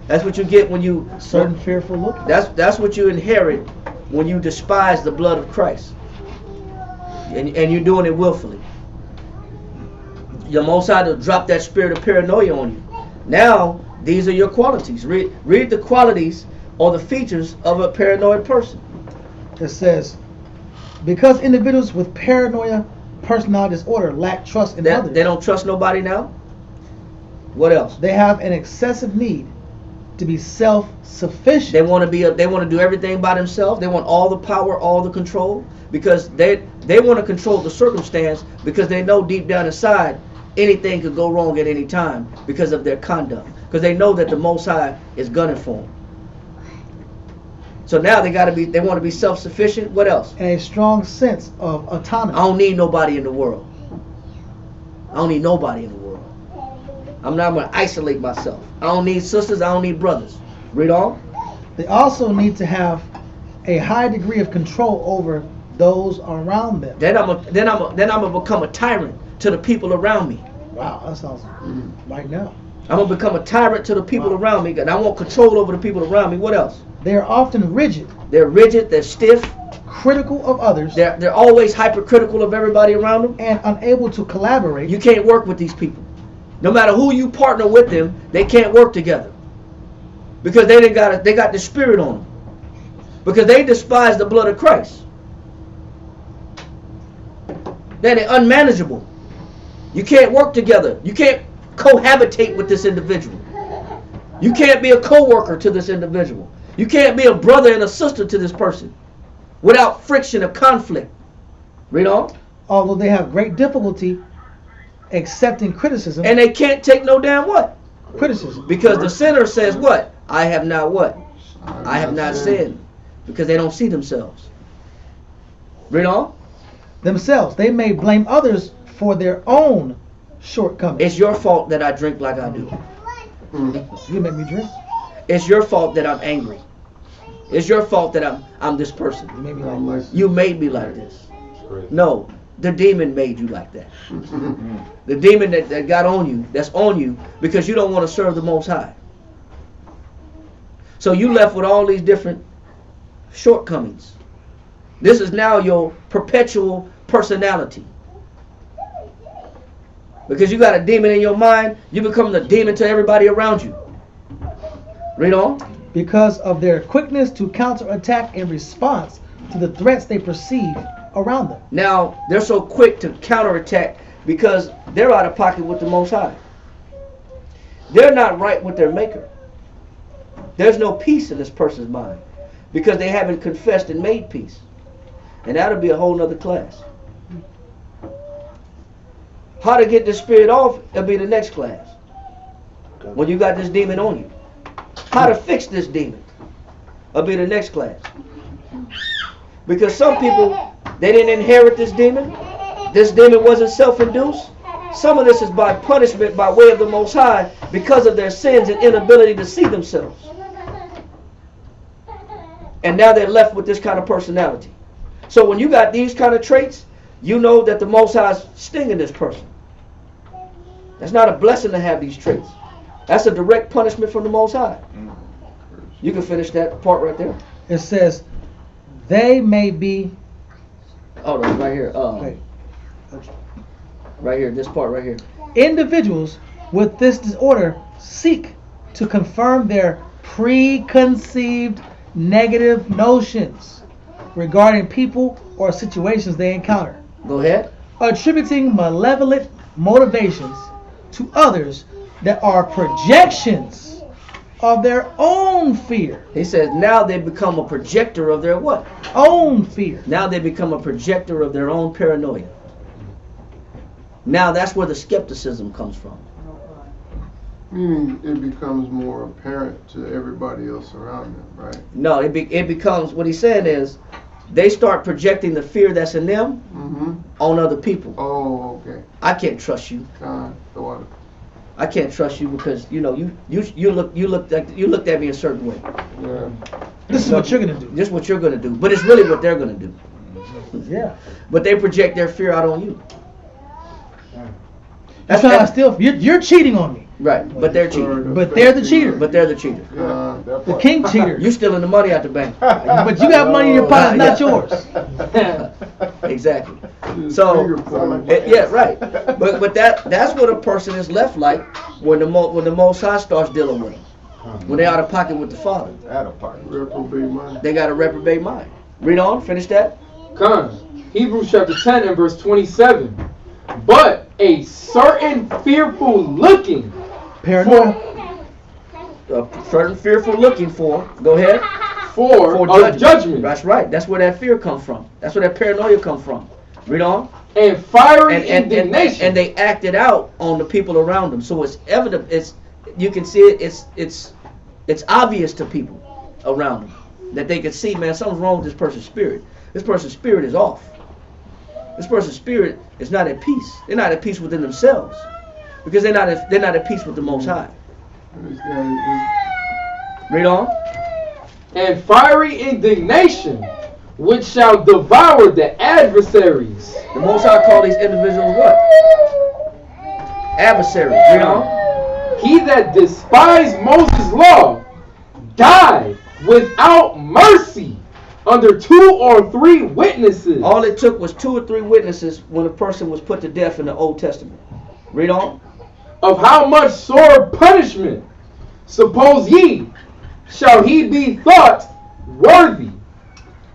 That's what you get when you certain fearful look. That's what you inherit when you despise the blood of Christ, and you're doing it willfully. The Most High will drop that spirit of paranoia on you. Now these are your qualities. Read the qualities or the features of a paranoid person. It says, because individuals with paranoia personality disorder lack trust in others. They don't trust nobody now. What else? They have an excessive need to be self-sufficient. They want to do everything by themselves. They want all the power, all the control, because they want to control the circumstance, because they know deep down inside anything could go wrong at any time because of their conduct, because they know that the Most High is gunning for them. So now they want to be self-sufficient. What else? And a strong sense of autonomy. I don't need nobody in the world. I'm not going to isolate myself. I don't need sisters. I don't need brothers. Read on. They also need to have a high degree of control over those around them. Then I'm gonna become a tyrant to the people around me. Wow, that sounds right now. I'm gonna become a tyrant to the people around me, and I want control over the people around me. What else? They are often rigid. They're rigid. They're stiff. Critical of others. They're always hypercritical of everybody around them. And unable to collaborate. You can't work with these people. No matter who you partner with them, they can't work together, because they got the spirit on them, because they despise the blood of Christ. Then they're unmanageable. You can't work together. You can't cohabitate with this individual. You can't be a co-worker to this individual. You can't be a brother and a sister to this person without friction or conflict. Read on. Although they have great difficulty accepting criticism. And they can't take no damn what? Criticism. Because the sinner says what? I have not what? I have not sinned. Because they don't see themselves. Read on. Themselves. They may blame others for their own shortcomings. It's your fault that I drink like I do. You make me drink. It's your fault that I'm angry. It's your fault that I'm this person. You made me like this. You made me like this. No, the demon made you like that. The demon that got on you, that's on you because you don't want to serve the Most High. So you left with all these different shortcomings. This is now your perpetual personality. Because you got a demon in your mind, you become the demon to everybody around you. Read on. Because of their quickness to counterattack in response to the threats they perceive around them. Now, they're so quick to counterattack because they're out of pocket with the Most High. They're not right with their Maker. There's no peace in this person's mind because they haven't confessed and made peace. And that'll be a whole nother class. How to get this spirit off, it'll be the next class. When you got this demon on you. How to fix this demon, it'll be the next class. Because some people, they didn't inherit this demon. This demon wasn't self-induced. Some of this is by punishment by way of the Most High because of their sins and inability to see themselves. And now they're left with this kind of personality. So when you got these kind of traits, you know that the Most High is stinging this person. That's not a blessing to have these traits. That's a direct punishment from the Most High. You can finish that part right there. It says, they may be... Hold on, right here. Right here, this part right here. Individuals with this disorder seek to confirm their preconceived negative notions regarding people or situations they encounter. Go ahead. Attributing malevolent motivations to others that are projections of their own fear. He says now they become a projector of their what? Own fear. Now they become a projector of their own paranoia. Now that's where the skepticism comes from. Meaning it becomes more apparent to everybody else around them, right? No, it becomes, what he's saying is, they start projecting the fear that's in them on other people. Oh, okay. I can't trust you. I can't trust you because you looked at me a certain way. Yeah. This is what you're gonna do. This is what you're gonna do, but it's really what they're gonna do. Yeah. But they project their fear out on you. That's how I still. You're cheating on me. Right, but they're cheating. But they're the cheater. But they're the cheater. The king cheater. You stealing the money out the bank. But you got money in your pocket, not yours. Exactly. So, yeah, right. But that's what a person is left like when the Most High starts dealing with them. When they're out of pocket with the Father. Out of pocket. Reprobate mind. They got a reprobate mind. Read on. Finish that. Hebrews chapter 10 and verse 27. But a certain fearful looking paranoia. A certain fearful looking for. Go ahead. For judgment. That's right. That's where that fear comes from. That's where that paranoia comes from. Read on. And fiery indignation. And they act it out on the people around them. So it's evident. You can see it. It's obvious to people around them that they can see, man, something's wrong with this person's spirit. This person's spirit is off. This person's spirit is not at peace. They're not at peace within themselves because they're not at peace with the Most High. Read on. And fiery indignation, which shall devour the adversaries. The Most High call these individuals what? Adversaries. Read on. He that despised Moses' law died without mercy under 2 or 3 witnesses. All it took was 2 or 3 witnesses when a person was put to death in the Old Testament. Read on. Of how much sore punishment, suppose ye, shall he be thought worthy,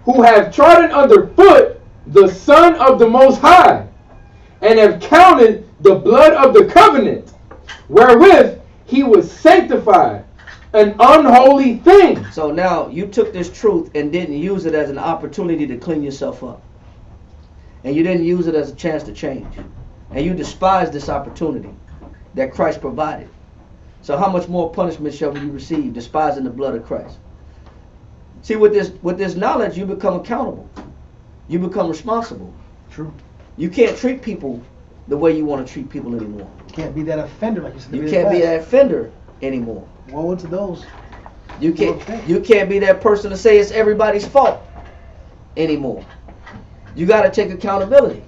who have trodden under foot the Son of the Most High, and have counted the blood of the covenant, wherewith he was sanctified, an unholy thing. So now you took this truth and didn't use it as an opportunity to clean yourself up. And you didn't use it as a chance to change. And you despised this opportunity that Christ provided. So how much more punishment shall you receive, despising the blood of Christ? See, with this knowledge, you become accountable. You become responsible. True. You can't treat people the way you want to treat people anymore. You can't be that offender like you said. You can't be that offender anymore. Woe to those. You can't be that person to say it's everybody's fault anymore. You got to take accountability.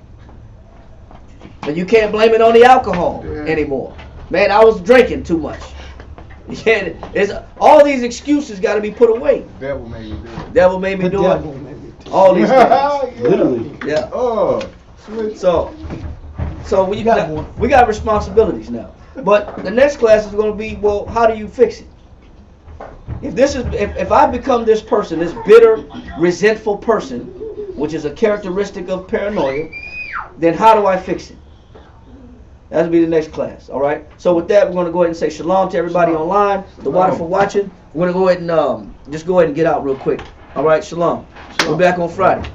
But you can't blame it on the alcohol anymore. Man, I was drinking too much. You can't. All these excuses got to be put away. Devil made me do it. Devil made me do it. All these things. Literally. Yeah. Oh. So we got responsibilities now. But the next class is going to be, well, how do you fix it? If I become this person, this bitter, resentful person, which is a characteristic of paranoia, then how do I fix it? That'll be the next class. All right. So with that, we're going to go ahead and say shalom to everybody online. The water for watching. We're going to go ahead and just go ahead and get out real quick. All right. Shalom. We're back on Friday.